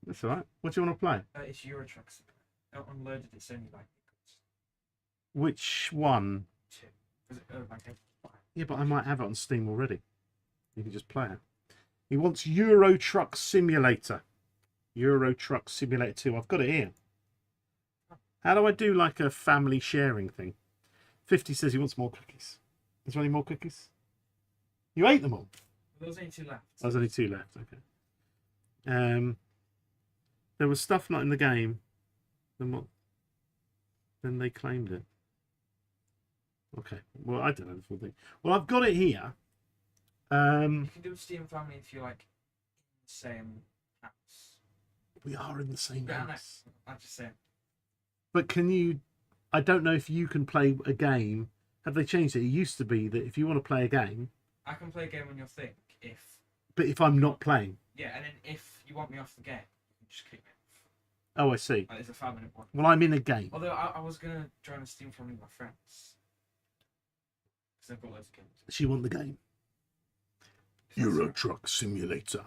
That's alright. What do you want to play? It's Euro Truck Simulator. I unloaded it, it's only like Which one? 2. Was it like a 5? Yeah, but I might have it on Steam already. You can just play it. He wants Euro Truck Simulator. Euro Truck Simulator 2. I've got it here. How do I do like a family sharing thing? 50 says he wants more cookies. Is there any more cookies? You ate them all? There was only 2 left. There's only 2 left, okay. There was stuff not in the game. Then they claimed it. Okay, well, I don't know the full thing. Well, I've got it here. You can do a Steam family if you're like in the same house. We are in the same house. I'm just saying. But can you... I don't know if you can play a game. Have they changed it? It used to be that if you want to play a game... I can play a game on your thing if... But if I'm not playing... Yeah, and then if you want me off the game, just kick me off. Oh, I see. Like, it's a 5-minute one. Well, I'm in a game. Although I was gonna join a Steam family with my friends. Because they've got loads of games. She want the game. Is that Euro so? Truck Simulator.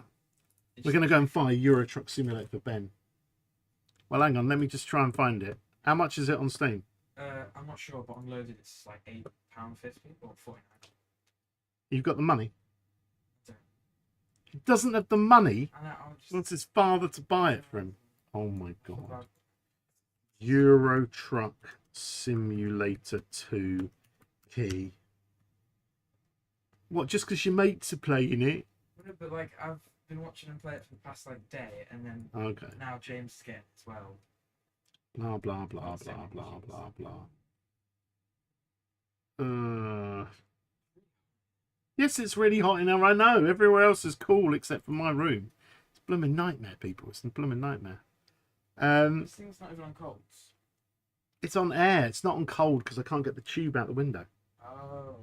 It's We're going to go and find Euro Truck Simulator for Ben. Well, hang on. Let me just try and find it. How much is it on Steam? I'm not sure, but unloaded it's like £8.50 or £49. You've got the money? Don't. He doesn't have the money. I know, I'll just... Wants his father to buy it for him. Oh my god. About... Euro Truck Simulator 2 key. What, just because your mates are playing it? No, but like, I've been watching him play it for the past like day, and then Okay. now James is getting it as well. Blah, blah, blah, blah, blah, blah, blah. Yes, it's really hot in here, I know. Everywhere else is cool except for my room. It's a blooming nightmare, people. It's a blooming nightmare. This thing's not even on colds. It's on air. It's not on cold because I can't get the tube out the window. Oh.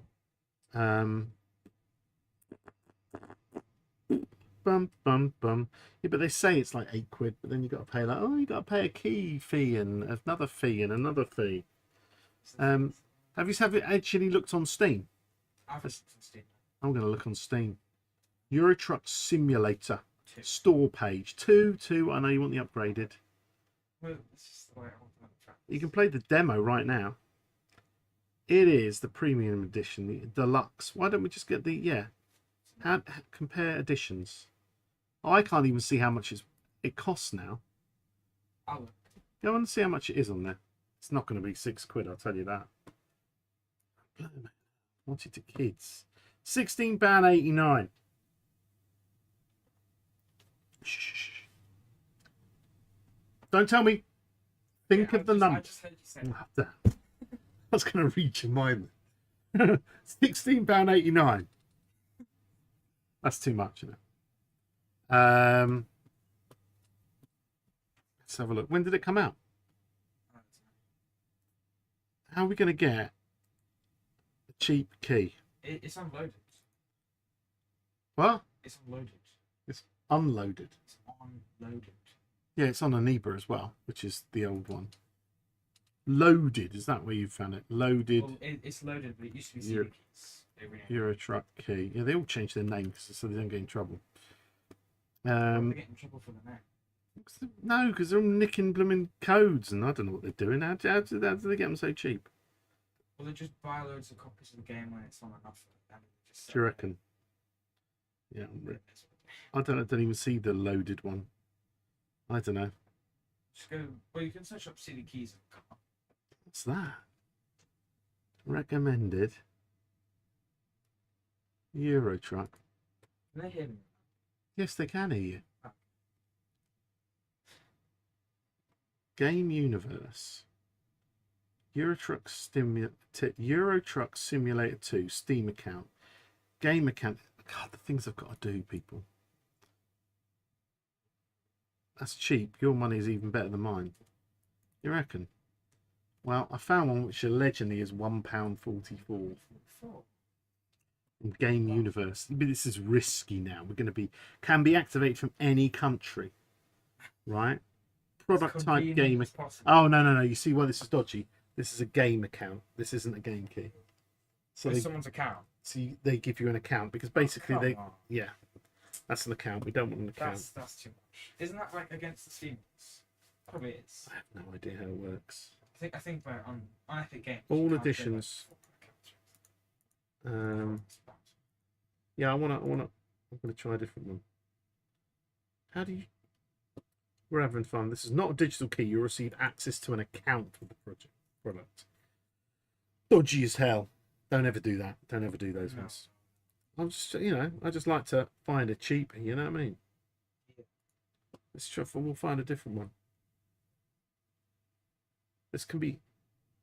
Bum, bum, bum. Yeah, but they say it's like £8, but then you got to pay like, oh, you got to pay a key fee and another fee and another fee. Have you actually looked on Steam? I've looked on Steam. I'm going to look on Steam. Euro Truck Simulator 2. store page 2. I know you want the upgraded. Well, it's just the way I want them to track. You can play the demo right now. It is the premium edition, the deluxe. Why don't we just get the compare editions? Oh, I can't even see how much it costs now. I'll look. Go and see how much it is on there. It's not going to be £6, I'll tell you that. Wanted to kids. £16.89. Shh. Don't tell me. Think of the number. I just heard you say it. Oh, damn. I was going to read your mind. £16.89. That's too much, isn't it? Let's have a look. When did it come out? How are we going to get a cheap key? It's unloaded. What? It's unloaded. It's unloaded. It's unloaded. Yeah, it's on Aniba as well, which is the old one. Loaded, is that where you found it? Loaded. Well, it's loaded, but it used to be Euro- CD keys. Euro Truck key. Yeah, they all changed their name so they don't get in trouble. They get in trouble for the name. No, because they're all nicking blooming codes and I don't know what they're doing. How do they get them so cheap? Well, they just buy loads of copies of the game when it's on an offer. And just Do you reckon? Yeah, I don't even see the loaded one. I don't know. Just go. Well, you can search up CD keys. What's that? Recommended. Euro Truck. Can they hear me? Yes, they can hear you. Game Universe. Euro Truck Simulator 2 Steam account. Game account. God, the things I've got to do, people. That's cheap. Your money is even better than mine. You reckon? Well, I found one which allegedly is £1.44. In Game Universe. But this is risky now. We're going to can be activated from any country. Right? Product type game. Oh, no. You see why this is dodgy? This is a game account. This isn't a game key. So it's someone's account. So they give you an account because basically that's an account. We don't want an account. That's too much. Isn't that like against the Steam rules? Probably is. I have no idea how it works. I think we're on Epic Games. All editions. Yeah, I'm gonna try a different one. How do you? We're having fun. This is not a digital key. You'll receive access to an account with the product. Dodgy as hell. Don't ever do that. Don't ever do those ones. I'm just, I just like to find a cheap. You know what I mean? Yeah. Let's try. We'll find a different one.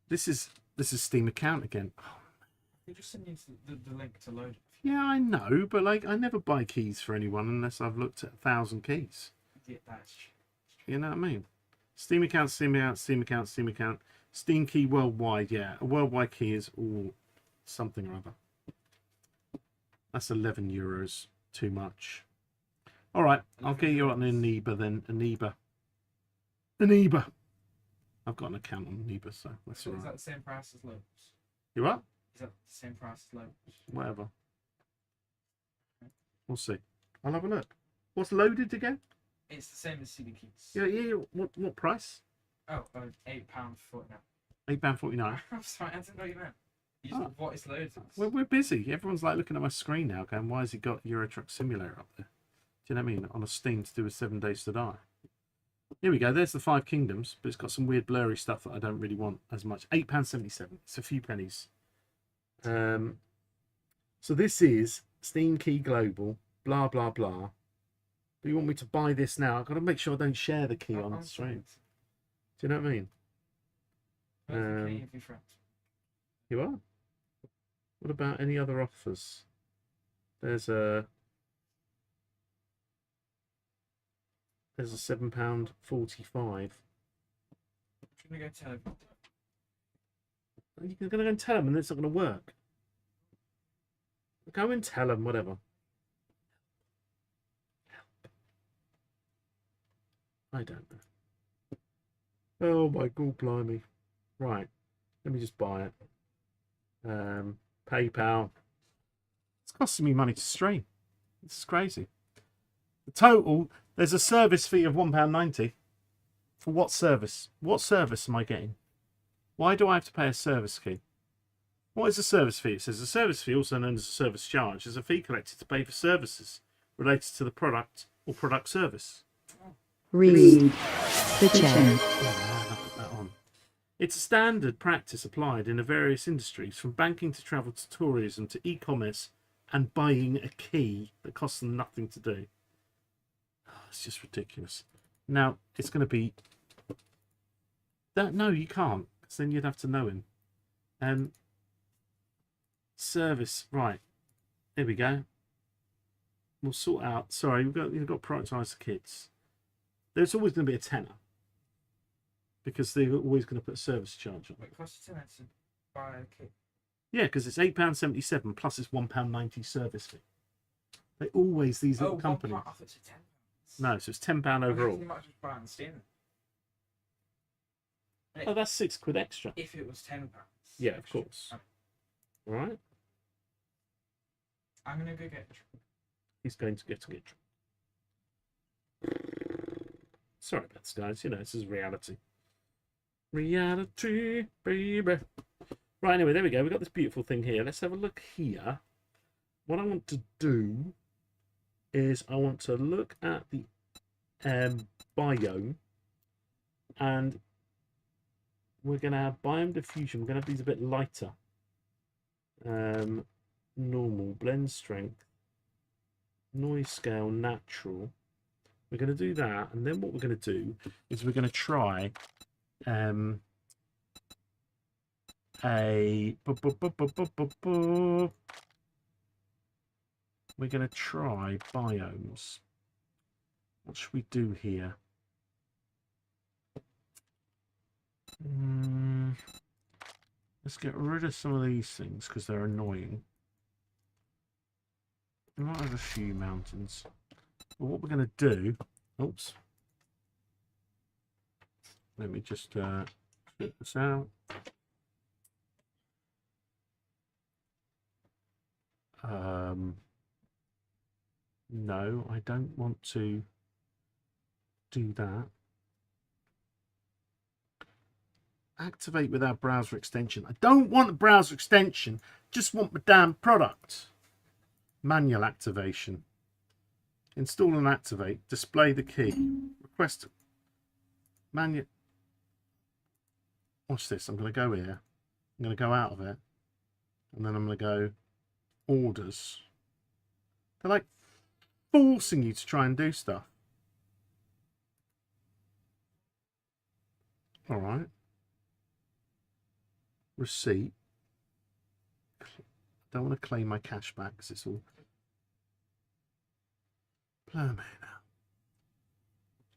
This is Steam account again. Oh, you just send you the link to load it. Yeah, I know, but like I never buy keys for anyone unless I've looked at 1,000 keys. Yeah, that's true. You know what I mean? Steam account, Steam account, Steam account, Steam account. Steam key worldwide, yeah. A worldwide key is all something or other. That's €11. Too much. All right, I'll get you on Aniba then. Aniba. Aniba. I've got an account on Aniba, so that's So all is right. that the same price as Lopes? You what? Is that the same price as Lopes? Whatever. We'll see. I'll have a look. What's loaded again? It's the same as CD Keys. Yeah. What price? Oh, £8.49. £8.49. I'm sorry, I didn't know what you meant. You just what is loaded as? We're busy. Everyone's like looking at my screen now, going, "Why has he got Euro Truck Simulator up there?" Do you know what I mean? On a Steam to do with 7 Days to Die. Here we go. There's the Five Kingdoms, but it's got some weird blurry stuff that I don't really want as much. £8.77. It's a few pennies. So this is Steam Key Global. Blah blah blah. But you want me to buy this now? I've got to make sure I don't share the key on the stream. Do you know what I mean? You are? What about any other offers? There's a £7.45. I'm gonna go tell him. You're gonna go and tell them, and it's not gonna work. Go and tell them, whatever. I don't know. Oh my god, blimey! Right, let me just buy it. PayPal. It's costing me money to stream. This is crazy. The total, there's a service fee of £1.90. For what service? What service am I getting? Why do I have to pay a service fee? What is a service fee? It says a service fee, also known as a service charge, is a fee collected to pay for services related to the product or product service. Read the chat. It's a standard practice applied in various industries, from banking to travel to tourism to e-commerce and buying a key that costs them nothing to do. Oh, it's just ridiculous. Now, it's going to be... No, you can't, because then you'd have to know him. Service, right. Here we go. We'll sort out... Sorry, you've got to prioritise the kids. There's always going to be a tenner, because they're always going to put a service charge on. It costs £10 to buy a kit. Yeah, because it's £8.77 plus it's £1.90 service fee. They always, these little companies. I thought it was £10. No, so it's £10 overall. You might just buy on Steam. Oh, that's £6 extra. If it was £10. Yeah, of course. All right. I'm gonna go get. He's going to get. Sorry about this, guys. You know, this is reality. Reality, baby. Right, anyway, there we go. We've got this beautiful thing here. Let's have a look here. What I want to do is I want to look at the biome, and we're going to have biome diffusion. We're going to have these a bit lighter. Normal, blend strength, noise scale, natural. We're going to do that, and then what we're going to do is we're going to try we're going to try biomes. What should we do here? Let's get rid of some of these things because they're annoying. We might have a few mountains. But what we're going to do... Oops. Let me just get this out. No, I don't want to do that. Activate with our browser extension. I don't want a browser extension. Just want the damn product. Manual activation. Install and activate. Display the key. Request manual. Watch this. I'm going to go here. I'm going to go out of it. And then I'm going to go orders. They're like forcing you to try and do stuff. All right. Receipt. Don't want to claim my cash back because it's all.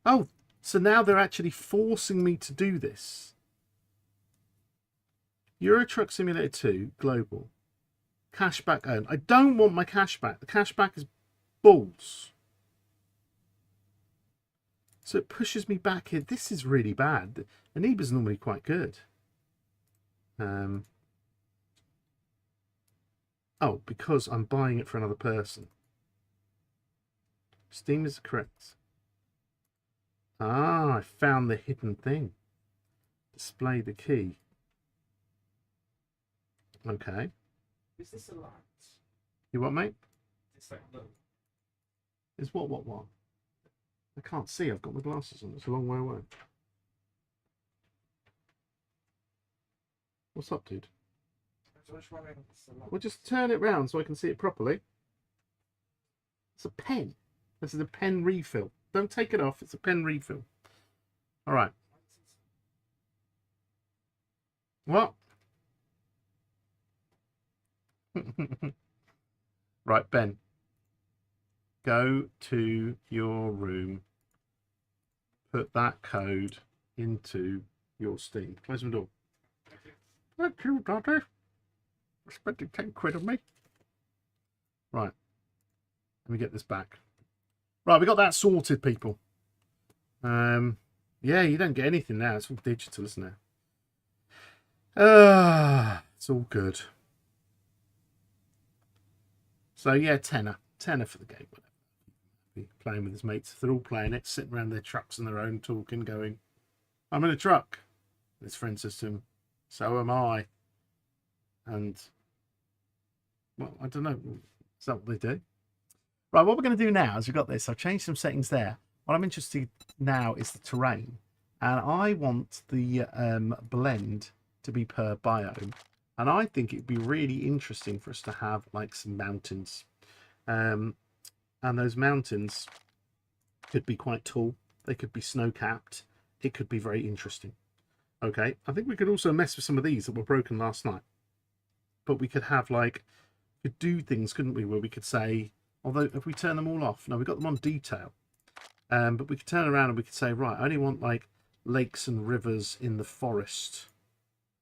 Oh, so now they're actually forcing me to do this. Euro Truck Simulator 2 Global. Cashback owned. I don't want my cashback. The cashback is balls. So it pushes me back here. This is really bad. Aniba's normally quite good. Oh, because I'm buying it for another person. Steam is correct. Ah, I found the hidden thing. Display the key. Okay. Is this a light? You what, mate? It's like look. Is what? I can't see. I've got my glasses on. It's a long way away. What's up, dude? I was just wondering if it's a light. Well, just turn it round so I can see it properly. It's a pen. This is a pen refill. Don't take it off. It's a pen refill. All right. What? Right, Ben. Go to your room. Put that code into your Steam. Close my door. Thank you, Daddy. Spending 10 quid on me. Right. Let me get this back. Right, we got that sorted, people. Yeah, you don't get anything now. It's all digital, isn't it? It's all good. So yeah, tenner for the game. Whatever. Be playing with his mates. They're all playing it, sitting around their trucks on their own, talking, going, "I'm in a truck." And his friend says to him, "So am I." And well, I don't know. Is that what they do? Right, what we're going to do now is we've got this. I've changed some settings there. What I'm interested now is the terrain. And I want the blend to be per biome. And I think it'd be really interesting for us to have like some mountains. And those mountains could be quite tall. They could be snow-capped. It could be very interesting. Okay, I think we could also mess with some of these that were broken last night. But we could have like, could do things, couldn't we, where we could say, although if we turn them all off, no, we got them on detail. But we could turn around and we could say, right, I only want like lakes and rivers in the forest.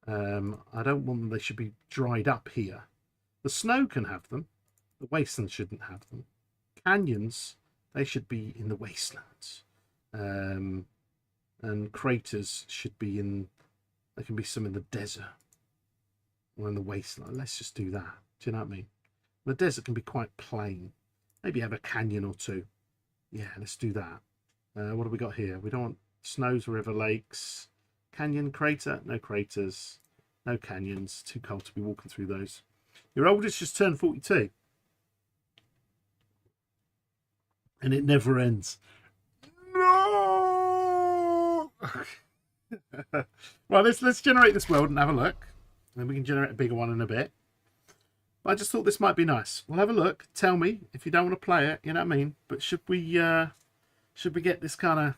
I don't want them, they should be dried up here. The snow can have them. The wastelands shouldn't have them. Canyons, they should be in the wastelands. And craters should be in, there can be some in the desert or in the wasteland. Let's just do that. Do you know what I mean? The desert can be quite plain. Maybe have a canyon or two. Yeah, let's do that. What have we got here? We don't want snows, river, lakes. Canyon, crater, no craters, no canyons. Too cold to be walking through those. Your oldest just turned 42. And it never ends. No! Right, let's generate this world and have a look. And we can generate a bigger one in a bit. But I just thought this might be nice. We'll have a look. Tell me if you don't want to play it. You know what I mean? But should we get this kind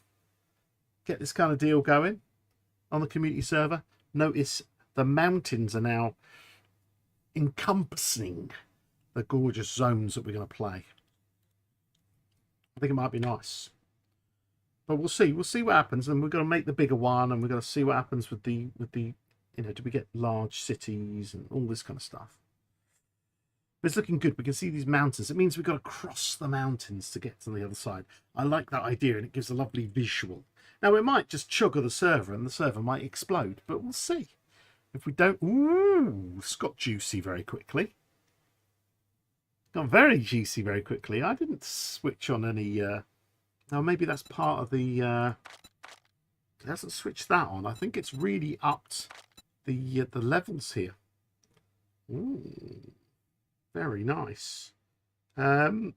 of deal going on the community server? Notice the mountains are now encompassing the gorgeous zones that we're going to play. I think it might be nice. But we'll see. We'll see what happens, and we're going to make the bigger one, and we're going to see what happens with the you know, do we get large cities and all this kind of stuff. But it's looking good. We can see these mountains. It means we've got to cross the mountains to get to the other side. I like that idea, and it gives a lovely visual. Now, it might just chugger the server, and the server might explode, but we'll see. If we don't... Ooh, it's got juicy very quickly. Got very juicy very quickly. I didn't switch on any... Now, maybe that's part of the... It hasn't switched that on. I think it's really upped the levels here. Ooh. Very nice. But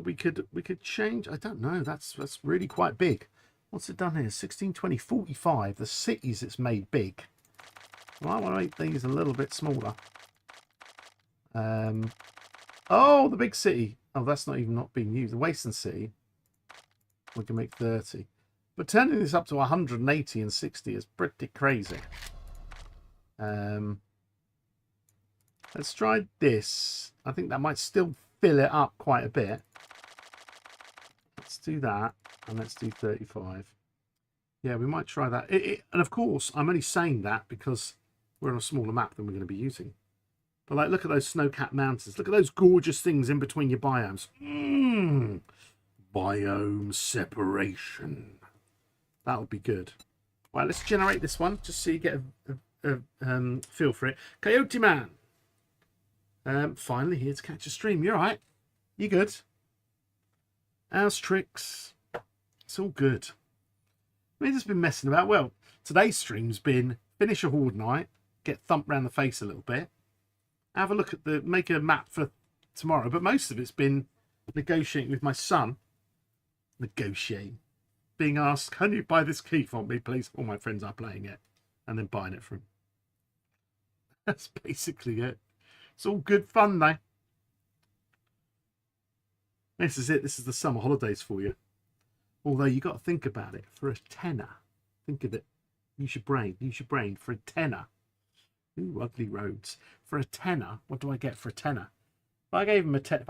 we could change. I don't know. That's really quite big. What's it done here? 16, 20, 45. The cities it's made big. Well, I want to make these a little bit smaller. Oh, the big city. Oh, that's not even not being used. The Wasteland City. We can make 30. But turning this up to 180 and 60 is pretty crazy. Let's try this. I think that might still fill it up quite a bit. Let's do that. And let's do 35. Yeah, we might try that. And of course, I'm only saying that because we're on a smaller map than we're going to be using. But like, look at those snow-capped mountains. Look at those gorgeous things in between your biomes. biome separation. That would be good. Right, let's generate this one just so you get a feel for it. Coyote Man. Finally here to catch a stream. You all right? You good? How's tricks? It's all good. We've just been messing about. Well, today's stream's been finish a horde night, get thumped round the face a little bit, have a look at make a map for tomorrow. But most of it's been negotiating with my son. Negotiating. Being asked, can you buy this key for me, please? All my friends are playing it. And then buying it for him. That's basically it. It's all good fun, though. This is it. This is the summer holidays for you. Although you got to think about it. For a tenner. Think of it. Use your brain. Use your brain. For a tenner. Ooh, ugly roads. For a tenner, what do I get for a tenner? If I gave him a tenner,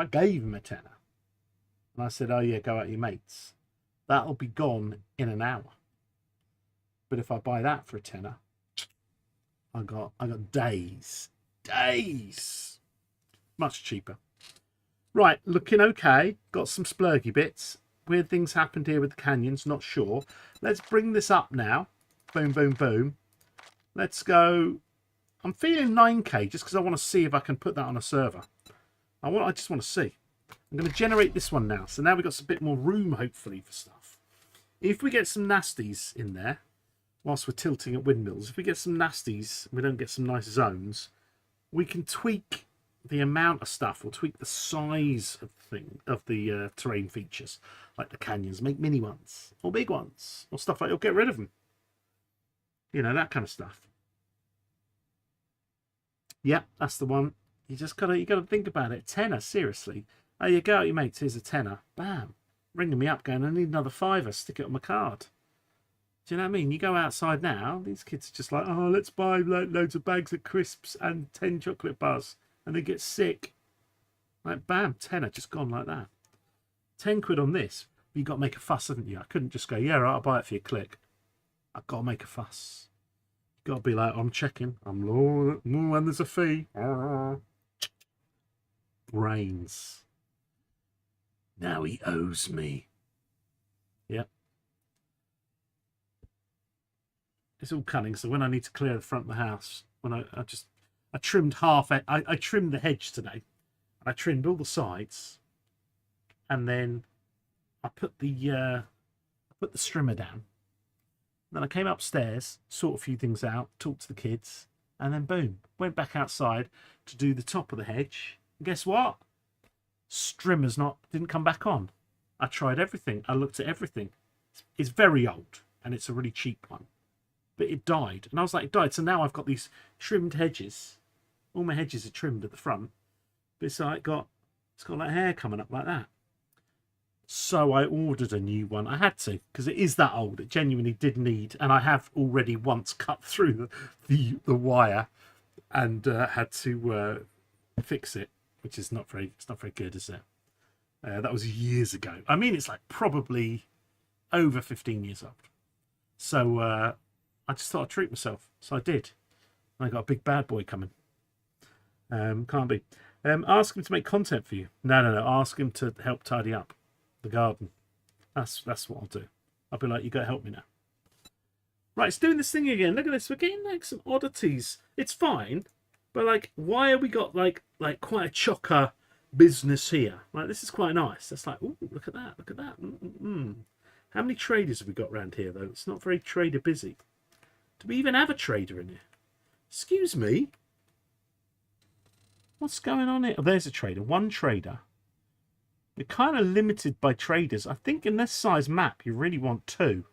and I said, oh yeah, go out with your mates, that'll be gone in an hour. But if I buy that for a tenner, I got days. Days. Much cheaper. Right, looking okay. Got some splurgy bits. Weird things happened here with the canyons, not sure. Let's bring this up now. Boom, boom, boom. Let's go. I'm feeling 9K just because I want to see if I can put that on a server. I just want to see. I'm going to generate this one now. So now we've got a bit more room, hopefully, for stuff. If we get some nasties in there, whilst we're tilting at windmills, if we get some nasties, we don't get some nice zones, we can tweak the amount of stuff, or tweak the size of the terrain features, like the canyons, make mini ones, or big ones, or stuff like that, or get rid of them. You know, that kind of stuff. Yeah, that's the one. You gotta think about it. Tenner, seriously. Oh, you go out, your mates. Here's a tenner. Bam, ringing me up, going, I need another £5. Stick it on my card. Do you know what I mean? You go outside now. These kids are just like, oh, let's buy loads of bags of crisps and 10 chocolate bars, and they get sick. Like, bam, tenner just gone like that. 10 quid on this. But you got to make a fuss, haven't you? I couldn't just go, yeah, right, I'll buy it for you. Click. I've got to make a fuss. Got to be like, I'm checking. I'm low, and there's a fee. Brains. Now he owes me. Yep. It's all cunning. So when I need to clear the front of the house, when I trimmed half. I trimmed the hedge today. I trimmed all the sides, and then I put the strimmer down. Then I came upstairs, sort a few things out, talked to the kids, and then boom, went back outside to do the top of the hedge. And guess what? Strimmer's didn't come back on. I tried everything. I looked at everything. It's very old, and it's a really cheap one. But it died. And I was like, it died. So now I've got these trimmed hedges. All my hedges are trimmed at the front. But it's got like hair coming up like that. So I ordered a new one. I had to, because it is that old. It genuinely did need, and I have already once cut through the wire and had to fix it, which is it's not very good, is it? That was years ago. I mean, it's like probably over 15 years old. So I just thought I'd treat myself. So I did. And I got a big bad boy coming. Can't be. Ask him to make content for you. No. Ask him to help tidy up the garden. That's what I'll do. I'll be like, you got to help me now. Right, it's doing this thing again. Look at this. We're getting like some oddities. It's fine, but like, why have we got like quite a chocker business here? Like, this is quite nice. That's like, ooh, look at that. Look at that. How many traders have we got around here though? It's not very trader busy. Do we even have a trader in here? Excuse me. What's going on here? Oh, there's a trader. One trader. We're kind of limited by traders. I think in this size map, you really want 2.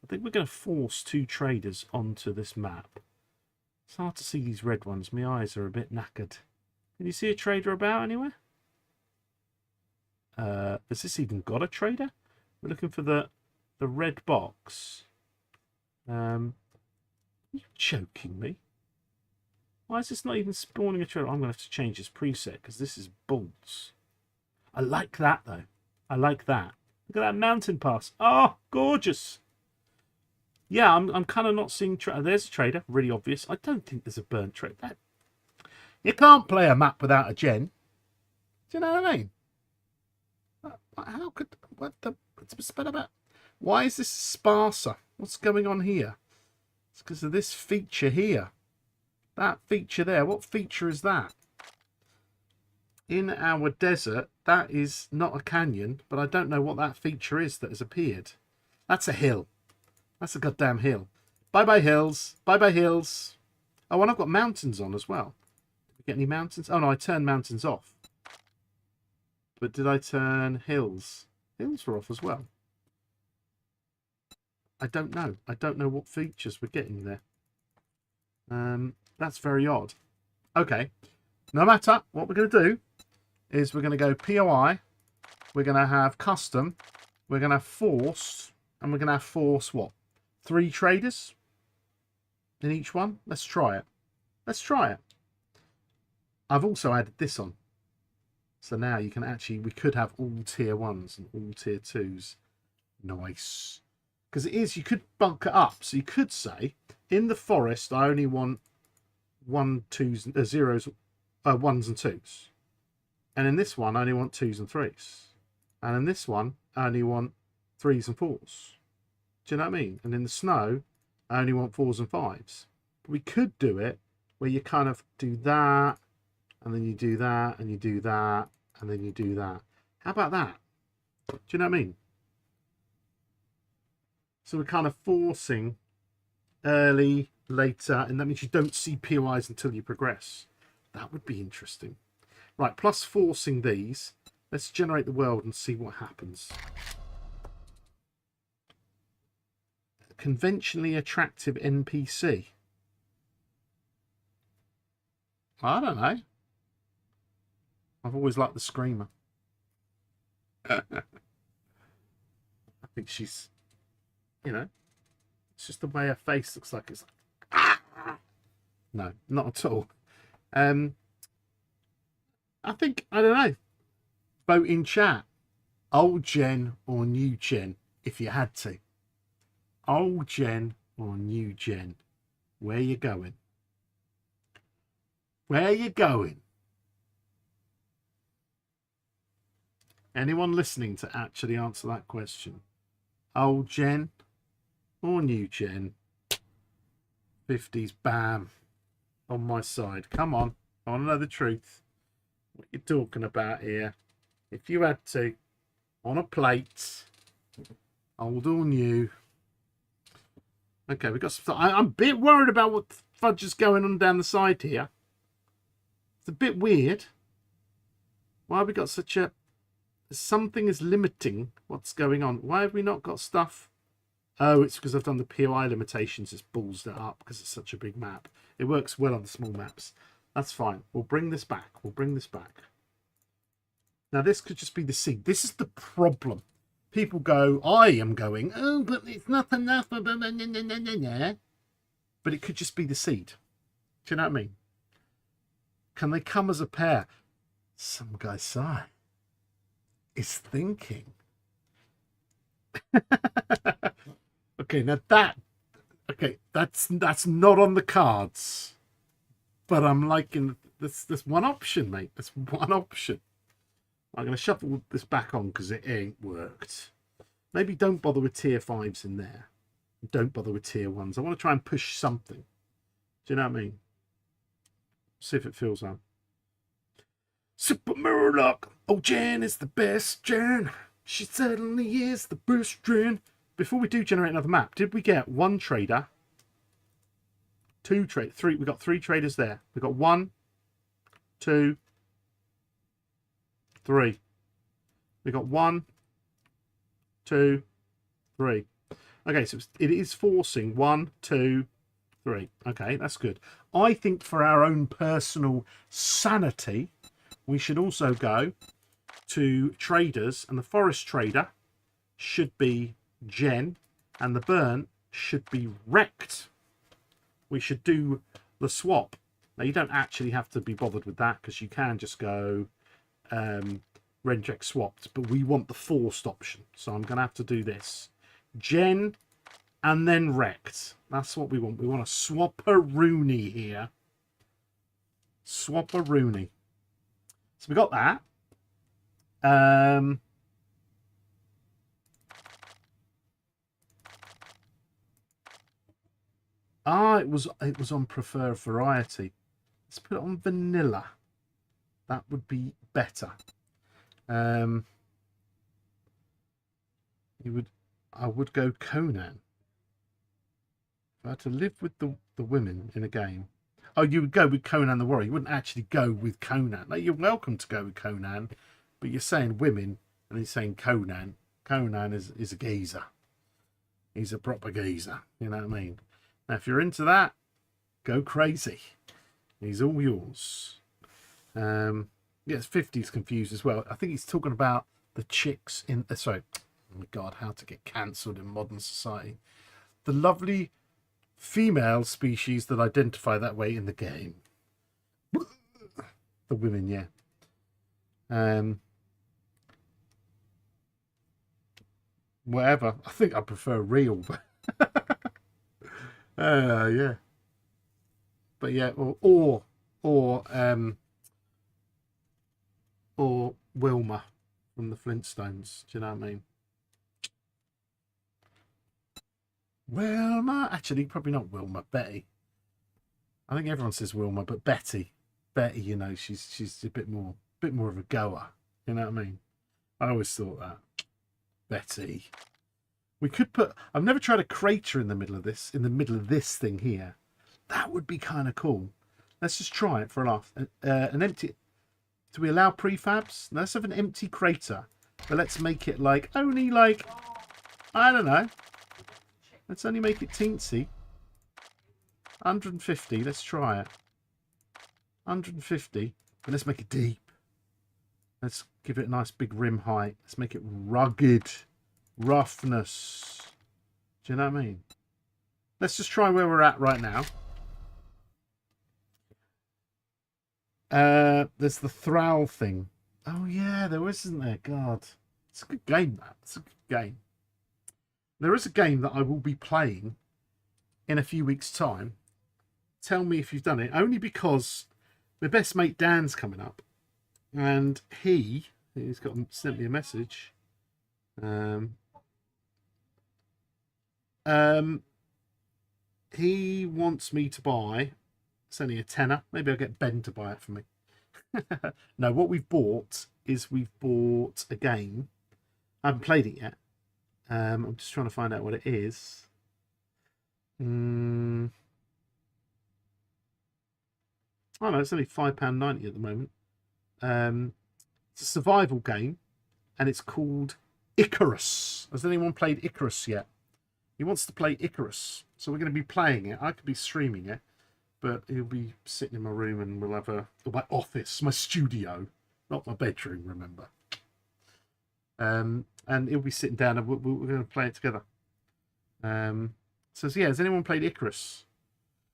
I think we're going to force 2 traders onto this map. It's hard to see these red ones. My eyes are a bit knackered. Can you see a trader about anywhere? Has this even got a trader? We're looking for the red box. Are you joking me? Why is this not even spawning a trader? I'm going to have to change this preset because this is balls. I like that though. I like that. Look at that mountain pass. Oh, gorgeous. Yeah, I'm kind of not seeing... There's a trader, really obvious. I don't think there's a burnt trader. You can't play a map without a gen. Do you know what I mean? How could... What the? Why is this sparser? What's going on here? It's because of this feature here. That feature there. What feature is that? In our desert, that is not a canyon, but I don't know what that feature is that has appeared. That's a hill. That's a goddamn hill. Bye-bye hills. Bye-bye hills. Oh, and I've got mountains on as well. Did we get any mountains? Oh, no, I turned mountains off. But did I turn hills? Hills were off as well. I don't know. I don't know what features we're getting there. That's very odd. Okay. No matter. What we're going to do is we're going to go POI. We're going to have custom. We're going to have force. And we're going to have force what? 3 traders in each one? Let's try it. Let's try it. I've also added this on. So now you can actually, we could have all tier 1s and all tier 2s. Nice. Because it is, you could bulk it up. So you could say, in the forest, I only want 1s and 2s. And in this one, I only want 2s and 3s. And in this one, I only want 3s and 4s. Do you know what I mean? And in the snow, I only want 4s and 5s. But we could do it where you kind of do that, and then you do that, and you do that, and then you do that. How about that? Do you know what I mean? So we're kind of forcing early, later, and that means you don't see POIs until you progress. That would be interesting. Right, plus forcing these. Let's generate the world and see what happens. Conventionally attractive NPC. I don't know. I've always liked the screamer. I think she's, you know, it's just the way her face looks like. It's like, ah! No, not at all. I think, I don't know. Vote in chat. Old gen or new gen, if you had to. Old gen or new gen. Where you going? Where you going? Anyone listening to actually answer that question? Old gen or new gen? 50s, bam. On my side. Come on. I want to know the truth. What you're talking about here. If you had to, on a plate, old or new. Okay, we got some. I'm a bit worried about what the fudge is going on down the side here. It's a bit weird. Why have we got such a... Something is limiting what's going on. Why have we not got stuff? Oh, it's because I've done the POI limitations. It's ballsed it up because it's such a big map. It works well on the small maps. That's fine. We'll bring this back. We'll bring this back. Now, this could just be the seed. This is the problem. People go, I am going, oh, but it's not enough. But it could just be the seed. Do you know what I mean? Can they come as a pair? Some guy side is thinking. Okay, now that, okay, that's not on the cards. But I'm liking this one option, mate. That's one option. I'm going to shuffle this back on because it ain't worked. Maybe don't bother with tier 5s in there. Don't bother with tier 1s. I want to try and push something. Do you know what I mean? See if it feels out. Super Murloc. Oh, Jen is the best Jen. She certainly is the best Jen. Before we do generate another map, did we get 1 trader? 2 trade, 3. We got 3 traders there. We got 1, 2, 3. We got 1, 2, 3. Okay, so it is forcing 1, 2, 3. Okay, that's good. I think for our own personal sanity, we should also go to traders, and the forest trader should be Jen, and the burnt should be wrecked. We should do the swap. Now, you don't actually have to be bothered with that because you can just go Renjek swapped, but we want the forced option. So I'm going to have to do this. Jen and then wrecked. That's what we want. We want a swap-a-rooney here. Swap-a-rooney. So we got that. Ah, it was on preferred variety. Let's put it on vanilla. That would be better. I would go Conan. If I had to live with the women in a game. Oh, you would go with Conan the Warrior. You wouldn't actually go with Conan. Like, you're welcome to go with Conan, but you're saying women and he's saying Conan. Conan is a geezer. He's a proper geezer. You know what I mean? Now, if you're into that, go crazy. He's all yours. Yes, 50's confused as well. I think he's talking about the chicks in... sorry. Oh, my God, how to get cancelled in modern society. The lovely female species that identify that way in the game. The women, yeah. Whatever. I think I prefer real, but yeah. But yeah, or Wilma from the Flintstones. Do you know what I mean? Wilma, actually, probably not Wilma. Betty. I think everyone says Wilma, but Betty. Betty, you know, she's a bit more of a goer. You know what I mean? I always thought that. Betty. We could put... I've never tried a crater in the middle of this thing here. That would be kind of cool. Let's just try it for a laugh. An empty... Do we allow prefabs? Let's have an empty crater. But let's make it like... Only like... I don't know. Let's only make it teensy. 150. Let's try it. 150. But let's make it deep. Let's give it a nice big rim height. Let's make it rugged. Roughness. Do you know what I mean? Let's just try where we're at right now. There's the Thrall thing. Oh yeah, there isn't there? God. It's a good game, that. It's a good game. There is a game that I will be playing in a few weeks' time. Tell me if you've done it. Only because my best mate Dan's coming up. And he's sent me a message. He wants me to buy... It's only a tenner. Maybe I'll get Ben to buy it for me. No, what we've bought is we've bought a game. I haven't played it yet. I'm just trying to find out what it is. Oh no, it's only £5.90 at the moment. It's a survival game, and it's called Icarus. Has anyone played Icarus yet? He wants to play Icarus, so we're going to be playing it. I could be streaming it, but he'll be sitting in my room, and we'll have my office, my studio, not my bedroom. Remember. And he'll be sitting down, and we're going to play it together. So yeah, has anyone played Icarus?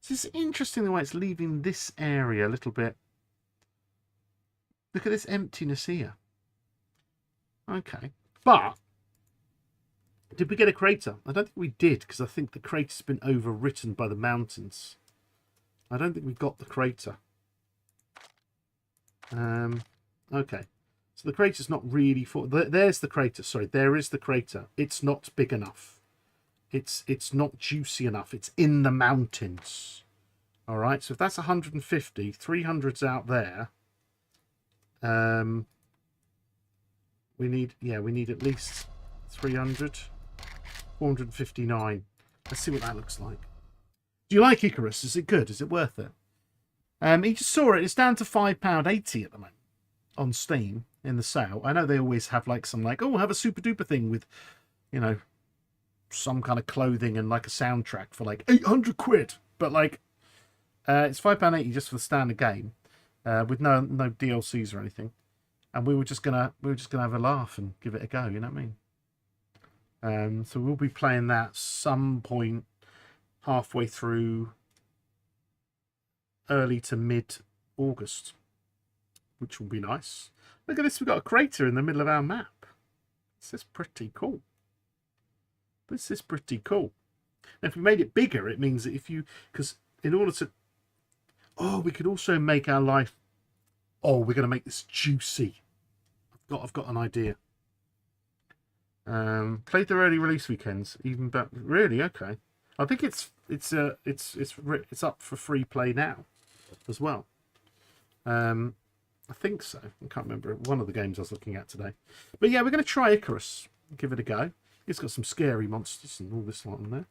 This is interesting the way it's leaving this area a little bit. Look at this emptiness here. Okay, but did we get a crater? I don't think we did, because I think the crater's been overwritten by the mountains. I don't think we got the crater. Okay. So the crater's not really for... There's the crater. Sorry, there is the crater. It's not big enough. It's not juicy enough. It's in the mountains. All right. So if that's 150, 300's out there. We need at least 300. 459. Let's see what that looks like. Do you like Icarus? Is it good? Is it worth it? You just saw it. It's down to £5.80 at the moment on Steam in the sale. I know they always have like some like, oh, have a super duper thing with, you know, some kind of clothing and like a soundtrack for like 800 quid. But like, it's £5.80 just for the standard game, with no DLCs or anything. And we were just gonna have a laugh and give it a go. You know what I mean? So we'll be playing that some point halfway through, early to mid August, which will be nice. Look at this, we've got a crater in the middle of our map. This is pretty cool. This is pretty cool. Now, if we made it bigger, it means that because in order to, we could also make our life, we're going to make this juicy. I've got an idea. Played their early release weekends, even back, really? Okay. I think it's up for free play now as well. I think so. I can't remember one of the games I was looking at today. But yeah, we're going to try Icarus. Give it a go. It's got some scary monsters and all this lot on there.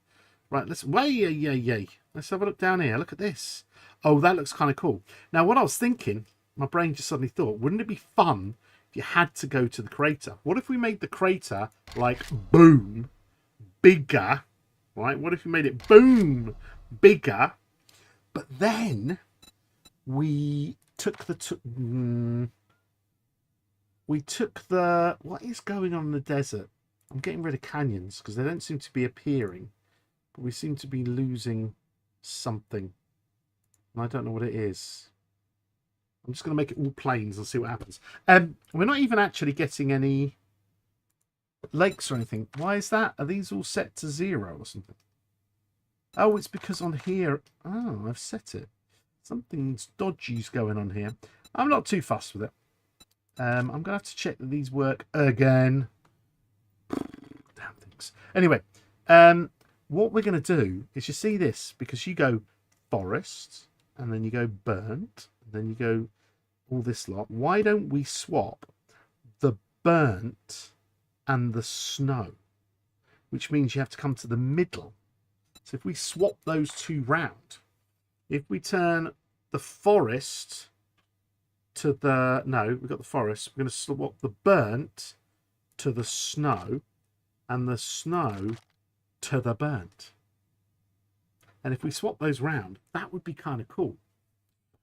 Right, let's Let's have a look down here. Look at this. Oh, that looks kind of cool. Now, what I was thinking, my brain just suddenly thought, wouldn't it be fun if you had to go to the crater? What if we made the crater like boom bigger? Right? What if we made it boom bigger, but then we took the what is going on in the desert? I'm getting rid of canyons because they don't seem to be appearing, but we seem to be losing something, and I don't know what it is. I'm just going to make it all plains and see what happens. We're not even actually getting any lakes or anything. Why is that? Are these all set to 0 or something? Oh, it's because on here, oh, I've set it. Something's dodgy's going on here. I'm not too fussed with it. I'm going to have to check that these work again. Damn things. Anyway, what we're going to do is, you see this, because you go forest, and then you go burnt, and then you go all this lot. Why don't we swap the burnt and the snow? Which means you have to come to the middle. So if we swap those two round, if we turn the forest to the... No, we've got the forest. We're going to swap the burnt to the snow and the snow to the burnt. And if we swap those round, that would be kind of cool.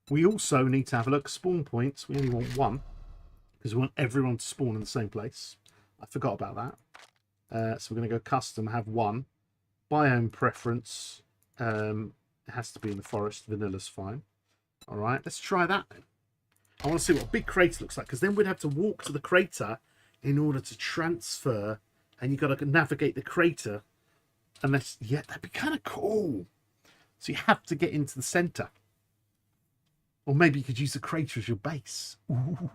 We also need to have a look at spawn points. We only want 1 because we want everyone to spawn in the same place. I forgot about that. So we're going to go custom, have 1. Biome preference, it has to be in the forest. Vanilla's fine. All right, let's try that then. I want to see what a big crater looks like, because then we'd have to walk to the crater in order to transfer, and you've got to navigate the crater. Unless, yeah, that'd be kind of cool. So you have to get into the center, or maybe you could use the crater as your base. Ooh.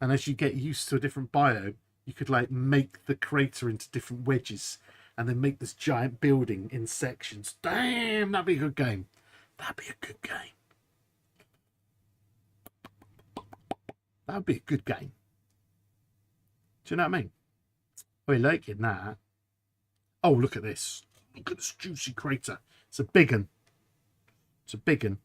And as you get used to a different biome, you could like make the crater into different wedges, and then make this giant building in sections. Damn, that'd be a good game. That'd be a good game. That'd be a good game. Do you know what I mean? We're liking that. Oh, look at this. Look at this juicy crater. It's a big one. It's a big one.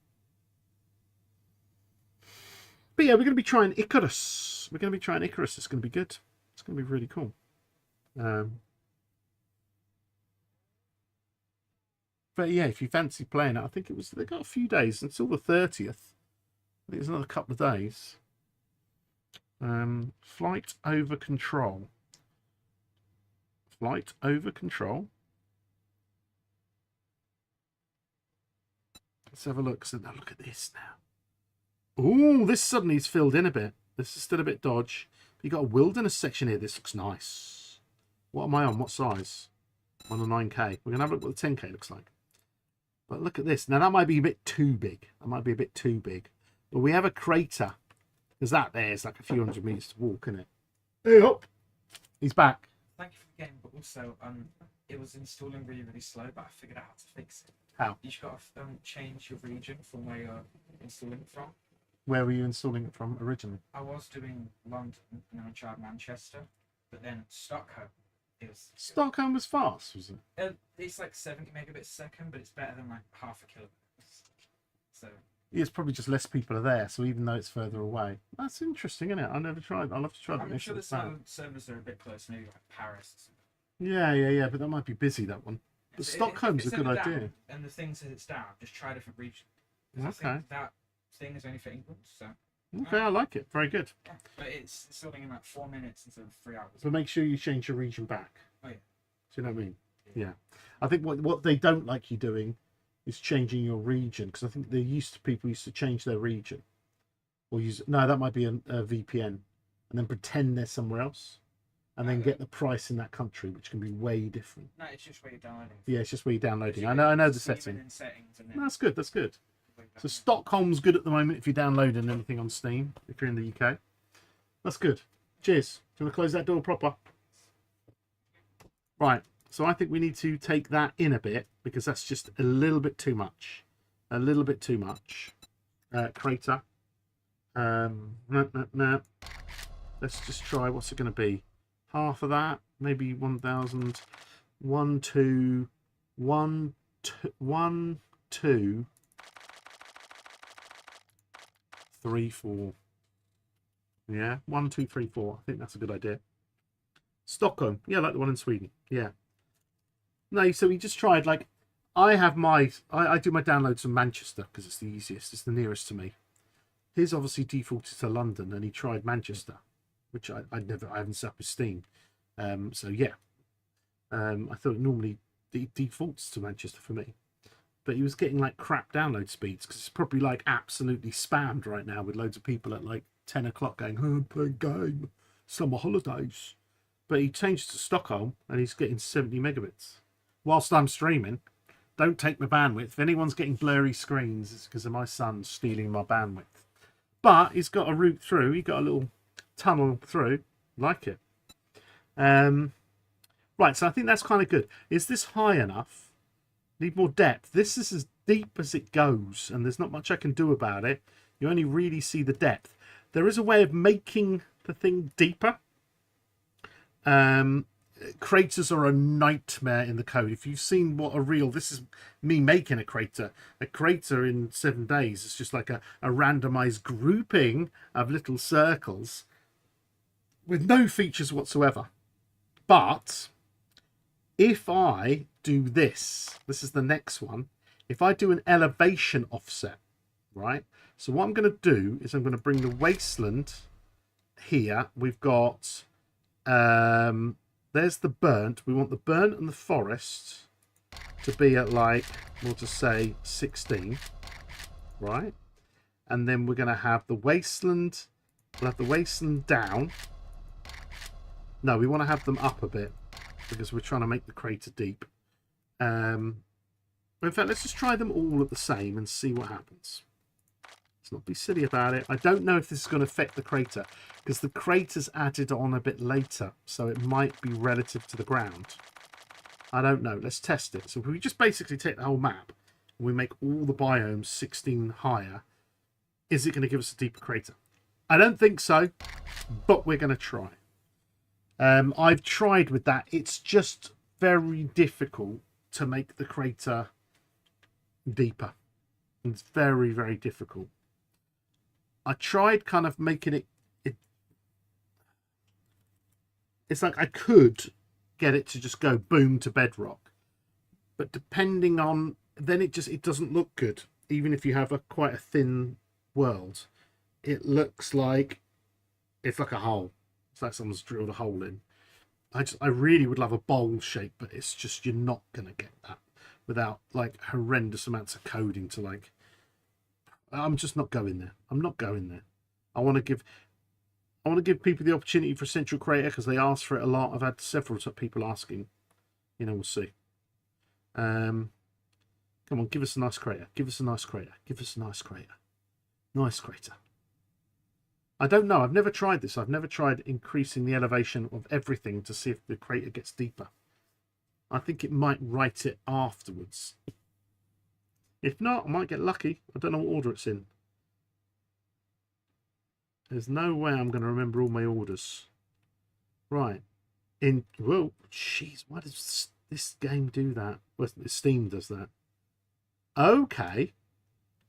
But yeah, we're going to be trying Icarus. We're going to be trying Icarus. It's going to be good. It's going to be really cool. But yeah, if you fancy playing it, I think they got a few days until the 30th. I think it's another couple of days. Flight over control. Flight over control. Let's have a look. So now look at this now. Ooh, this suddenly is filled in a bit. This is still a bit dodge. But you got a wilderness section here. This looks nice. What am I on? What size? I'm on a 9K. We're gonna have a look what the 10K looks like. But look at this. Now that might be a bit too big. That might be a bit too big. But we have a crater. Because that there's like a few hundred meters to walk, isn't it? Hey up. He's back. Thank you for the game, but also it was installing really, really slow, but I figured out how to fix it. How? You just got to change your region from where you're installing it from. Where were you installing it from originally? I was doing London and then I tried Manchester, but then Stockholm. Stockholm was fast, was it? It's like 70 megabits a second, but it's better than like half a kilobit. So yeah, it's probably just less people are there, so even though it's further away. That's interesting, isn't it? I never tried. I'll have to try that. I'm sure the servers are a bit close, maybe like Paris. Yeah, but that might be busy, that one. But Stockholm's a good idea. Down, and the thing says it's down, just try a different region. Okay. I think that thing is only for England, so. Okay, I like it. Very good. Yeah, but it's sorting in like 4 minutes instead of 3 hours. But make sure you change your region back. Oh yeah. Do you know what I mean? Yeah. I think what they don't like you doing is changing your region, because I think people used to change their region, or that might be a VPN, and then pretend they're somewhere else, and then get the price in that country, which can be way different. No, it's just where you're downloading. Yeah, it's just where you're downloading. I know the setting. That's good. That's good. So Stockholm's good at the moment if you're downloading anything on Steam, if you're in the UK. That's good. Cheers. Do you want to close that door proper? Right. So I think we need to take that in a bit because that's just a little bit too much. A little bit too much. Crater. No. Let's just try. What's it going to be? Half of that? Maybe 1,000. 1, 2, 1, 2, 3, 4. Yeah, 1, 2, 3, 4. I think that's a good idea. Stockholm. Yeah, like the one in Sweden. Yeah. No, so we just tried, like, I have my, I do my downloads from Manchester because it's the easiest. It's the nearest to me. His obviously defaulted to London and he tried Manchester, which I haven't set up with Steam. So yeah. I thought normally it defaults to Manchester for me. But he was getting like crap download speeds because it's probably like absolutely spammed right now with loads of people at like 10 o'clock going, oh, play game, summer holidays. But he changed to Stockholm and he's getting 70 megabits. Whilst I'm streaming, don't take my bandwidth. If anyone's getting blurry screens, it's because of my son stealing my bandwidth. But he's got a route through. He got a little tunnel through. Like it. Right, so I think that's kind of good. Is this high enough? Need more depth. This is as deep as it goes, and there's not much I can do about it. You only really see the depth. There is a way of making the thing deeper. Craters are a nightmare in the code. If you've seen what a real... This is me making a crater. A crater in 7 days is just like a randomized grouping of little circles with no features whatsoever. But if I do this is the next one. If I do an elevation offset, right? So what I'm going to do is I'm going to bring the wasteland here. We've got... there's the burnt. We want the burnt and the forest to be at like, we'll just say 16, right? And then we're going to have the wasteland. We'll have the wasteland down. No, we want to have them up a bit because we're trying to make the crater deep. In fact, let's just try them all at the same and see what happens. Let's not be silly about it. I don't know if this is going to affect the crater because the crater's added on a bit later, so it might be relative to the ground. I don't know. Let's test it. So if we just basically take the whole map and we make all the biomes 16 higher, is it going to give us a deeper crater? I don't think so, but we're going to try. I've tried with that. It's just very difficult to make the crater deeper. It's very, very difficult. I tried kind of making it it's like I could get it to just go boom to bedrock, but depending on, then it doesn't look good. Even if you have quite a thin world, it looks like it's like a hole. It's like someone's drilled a hole in. I really would love a bowl shape, but it's just, you're not gonna get that without like horrendous amounts of coding to like. I'm just not going there. I'm not going there. I want to give people the opportunity for a central crater because they asked for it a lot. I've had several people asking. You know, we'll see. Come on, give us a nice crater. Give us a nice crater. Give us a nice crater. Nice crater. I don't know. I've never tried this. I've never tried increasing the elevation of everything to see if the crater gets deeper. I think it might write it afterwards. If not, I might get lucky. I don't know what order it's in. There's no way I'm going to remember all my orders. Right. Whoa, jeez, why does this game do that? Well, Steam does that. Okay.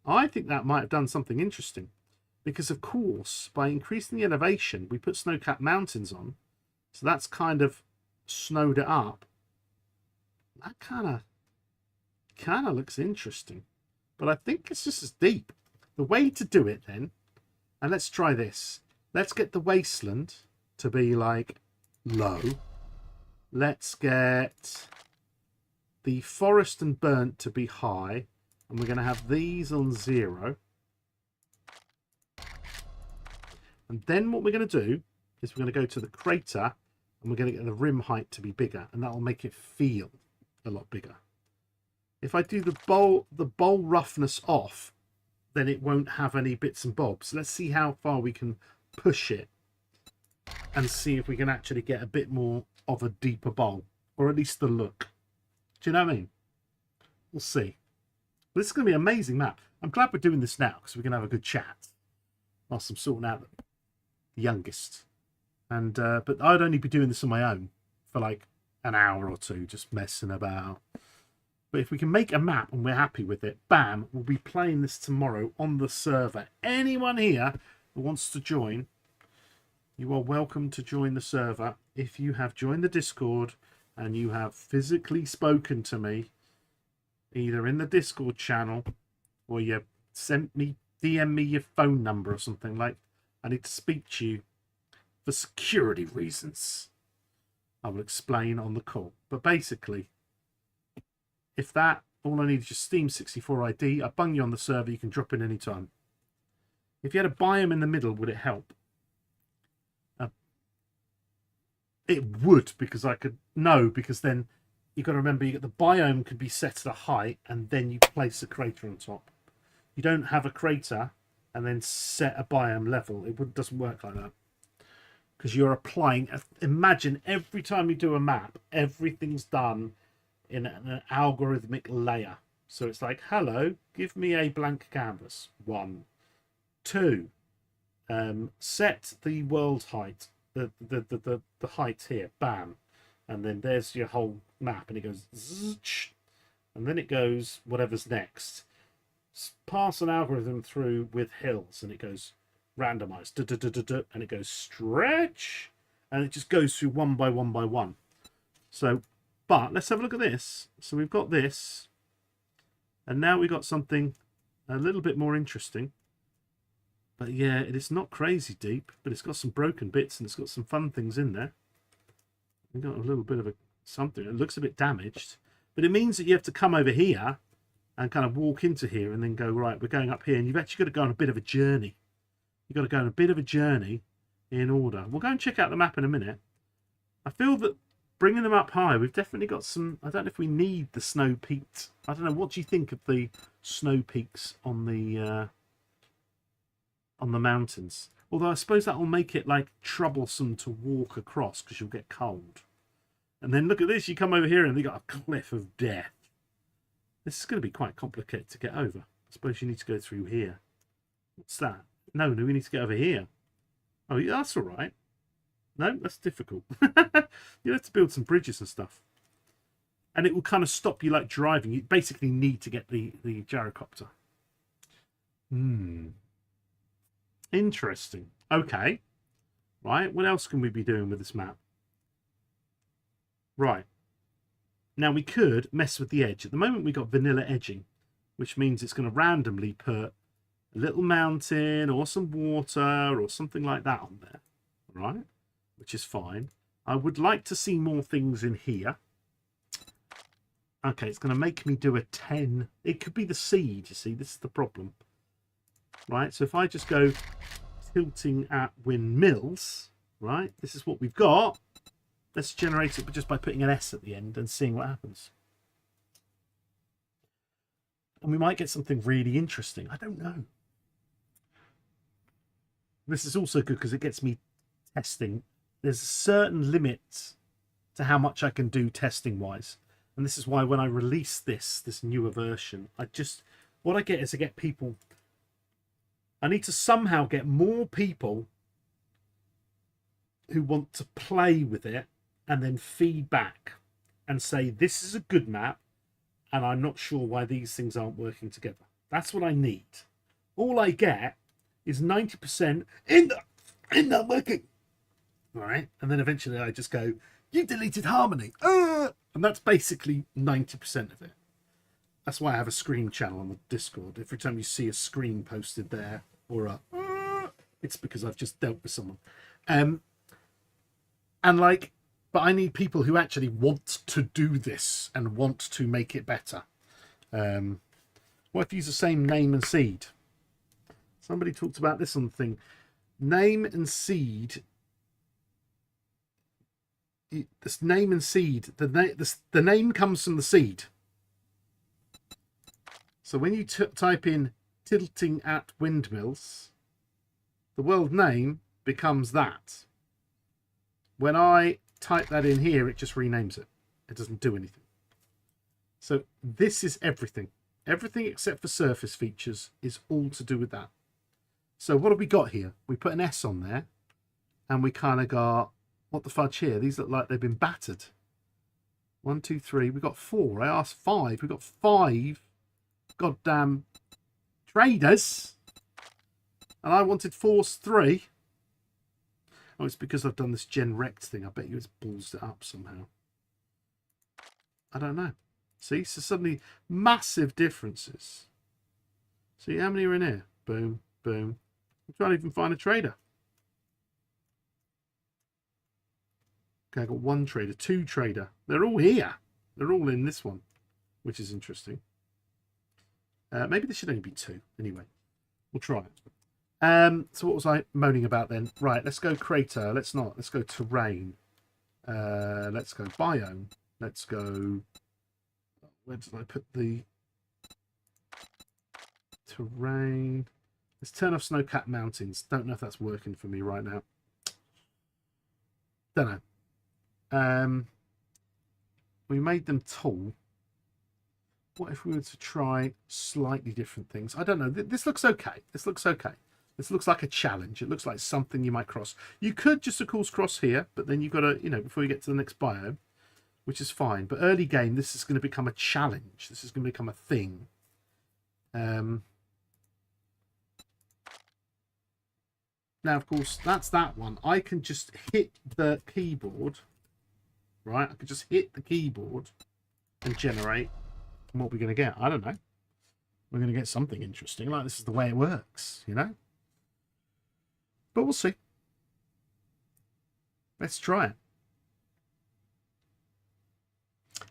I think that might have done something interesting. Because, of course, by increasing the elevation, we put snow-capped mountains on. So that's kind of snowed it up. That kind of looks interesting. But I think it's just as deep. The way to do it, then, and let's try this. Let's get the wasteland to be, like, low. Let's get the forest and burnt to be high. And we're going to have these on 0. And then what we're going to do is we're going to go to the crater and we're going to get the rim height to be bigger. And that will make it feel a lot bigger. If I do the bowl roughness off, then it won't have any bits and bobs. Let's see how far we can push it and see if we can actually get a bit more of a deeper bowl. or at least the look. Do you know what I mean? We'll see. But this is going to be an amazing map. I'm glad we're doing this now because we can have a good chat whilst I'm sorting out the youngest. And but I'd only be doing this on my own for like an hour or two, just messing about. But if we can make a map and we're happy with it, bam, we'll be playing this tomorrow on the server. Anyone here who wants to join, you are welcome to join the server. If you have joined the Discord and you have physically spoken to me, either in the Discord channel or you sent me, DM me your phone number or something, like, I need to speak to you for security reasons, I will explain on the call. But basically, if that, all I need is your Steam 64 ID, I bung you on the server, you can drop in any time. If you had a biome in the middle, would it help? It would, because I could know, because then you've got to remember the biome could be set at a height and then you place a crater on top. You don't have a crater and then set a biome level. It doesn't work like that. Because you're applying, imagine every time you do a map, everything's done in an algorithmic layer. So it's like, hello, give me a blank canvas. 1, 2, set the world height, the height here, bam. And then there's your whole map, and it goes zzz, and then it goes whatever's next. Pass an algorithm through with hills, and it goes randomized, and it goes stretch, and it just goes through one by one by one. So, but let's have a look at this. So we've got this, and now we've got something a little bit more interesting. But yeah, it is not crazy deep, but it's got some broken bits and it's got some fun things in there. We've got a little bit of something. It looks a bit damaged, but it means that you have to come over here and kind of walk into here and then go, right, we're going up here. And you've actually got to go on a bit of a journey. You've got to go on a bit of a journey in order. We'll go and check out the map in a minute. I feel that bringing them up high, we've definitely got some, I don't know if we need the snow peaks. I don't know, what do you think of the snow peaks on the mountains? Although I suppose that will make it like troublesome to walk across because you'll get cold. And then look at this, you come over here and they've got a cliff of death. This is going to be quite complicated to get over. I suppose you need to go through here. What's that? No, we need to get over here. Oh, yeah, that's all right. No, that's difficult. You have to build some bridges and stuff. And it will kind of stop you like driving. You basically need to get the gyrocopter. Interesting. Okay. Right, what else can we be doing with this map? Right. Now we could mess with the edge. At the moment we've got vanilla edging, which means it's going to randomly put a little mountain or some water or something like that on there. Right? Which is fine. I would like to see more things in here. Okay, it's going to make me do a 10. It could be the seed, you see. This is the problem. Right, so if I just go tilting at windmills, right, this is what we've got. Let's generate it just by putting an S at the end and seeing what happens. And we might get something really interesting. I don't know. This is also good because it gets me testing. There's a certain limit to how much I can do testing-wise. And this is why when I release this newer version, what I get is I get people... I need to somehow get more people who want to play with it and then feedback and say, this is a good map and I'm not sure why these things aren't working together. That's what I need. All I get is 90% in not working. All right. And then eventually I just go, you deleted Harmony. And that's basically 90% of it. That's why I have a scream channel on the Discord. Every time you see a scream posted there, or it's because I've just dealt with someone. But I need people who actually want to do this and want to make it better. What if you use the same name and seed? Somebody talked about this on the thing. Name and seed. This name and seed. The name comes from the seed. So when you type in tilting at windmills, the world name becomes that. When I type that in here, it just renames it. It doesn't do anything. So this is everything. Everything except for surface features is all to do with that. So what have we got here? We put an S on there, and we kind of got, what the fudge here? These look like they've been battered. 1, 2, 3. We got 4. I asked 5. We got 5 goddamn traders, and I wanted force 3. Oh, it's because I've done this gen rect thing. I bet you it's ballsed it up somehow. I don't know. See, so suddenly massive differences. See how many are in here? Boom, boom. I'm trying to even find a trader. Okay, I got 1 trader, 2 trader. They're all here. They're all in this one, which is interesting. Maybe there should only be 2. Anyway, we'll try it. So what was I moaning about then? Right, let's go crater. Let's not. Let's go terrain. Let's go biome. Let's go... Where did I put the terrain? Let's turn off snow-capped mountains. Don't know if that's working for me right now. Don't know. We made them tall. What if we were to try slightly different things? I don't know. This looks okay. This looks okay. This looks like a challenge. It looks like something you might cross. You could just, of course, cross here, but then you've got to, you know, before you get to the next biome, which is fine. But early game, this is going to become a challenge. This is going to become a thing. Now, of course, that's that one. I can just hit the keyboard, right? I can just hit the keyboard and generate. And what we're going to get, I don't know. We're going to get something interesting. Like, this is the way it works, you know? But we'll see. Let's try it.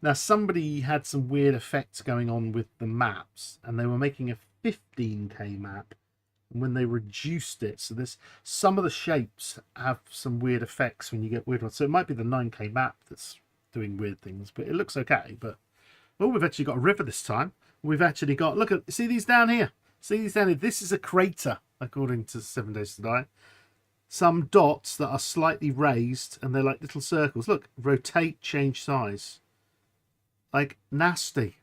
Now, somebody had some weird effects going on with the maps, and they were making a 15K map. And when they reduced it, so this, some of the shapes have some weird effects when you get weird ones. So it might be the 9K map that's doing weird things, but it looks okay. But, well, we've actually got a river this time. We've actually got, look at, see these down here? See these down here? This is a crater, according to 7 Days to Die. Some dots that are slightly raised, and they're like little circles. Look, rotate, change size. Like, nasty.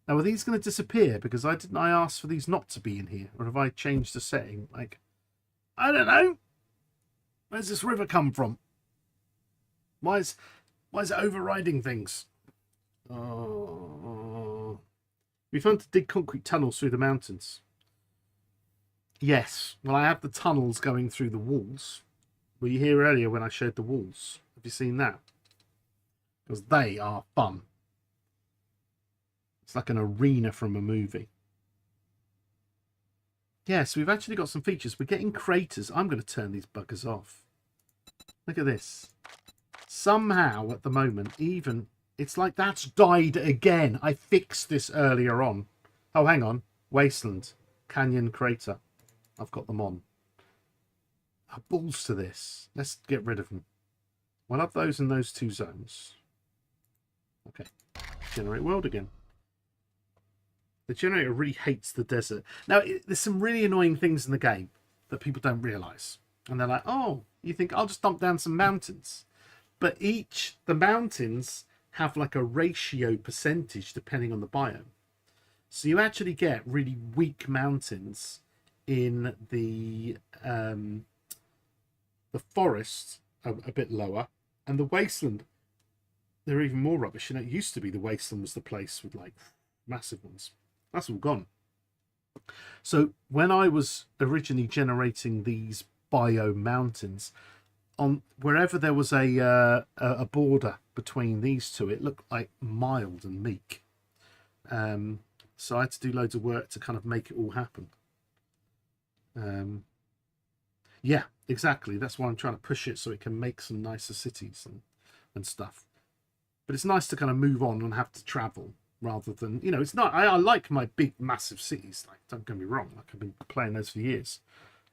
Now, are these going to disappear? Because I ask for these not to be in here? Or have I changed the setting? Like, I don't know. Where's this river come from? Why is it overriding things? Oh. We found to dig concrete tunnels through the mountains. Yes. Well, I have the tunnels going through the walls. Were you here earlier when I showed the walls? Have you seen that? Because they are fun. It's like an arena from a movie. Yes, we've actually got some features. We're getting craters. I'm going to turn these buggers off. Look at this. Somehow, at the moment, even... It's like that's died again. I fixed this earlier on. Oh, hang on. Wasteland. Canyon crater. I've got them on. Balls to this. Let's get rid of them. We'll have those in those 2 zones. Okay. Generate world again. The generator really hates the desert. Now, there's some really annoying things in the game that people don't realise. And they're like, oh, you think I'll just dump down some mountains. But the mountains have like a ratio percentage depending on the biome. So you actually get really weak mountains in the forest a bit lower, and the wasteland, they're even more rubbish. You know, it used to be the wasteland was the place with like massive ones. That's all gone. So when I was originally generating these biome mountains, on wherever there was a border between these two, it looked like mild and meek. So I had to do loads of work to kind of make it all happen. Yeah, exactly. That's why I'm trying to push it so it can make some nicer cities and stuff. But it's nice to kind of move on and have to travel rather than, you know, it's not, I like my big massive cities, like, don't get me wrong, like I've been playing those for years.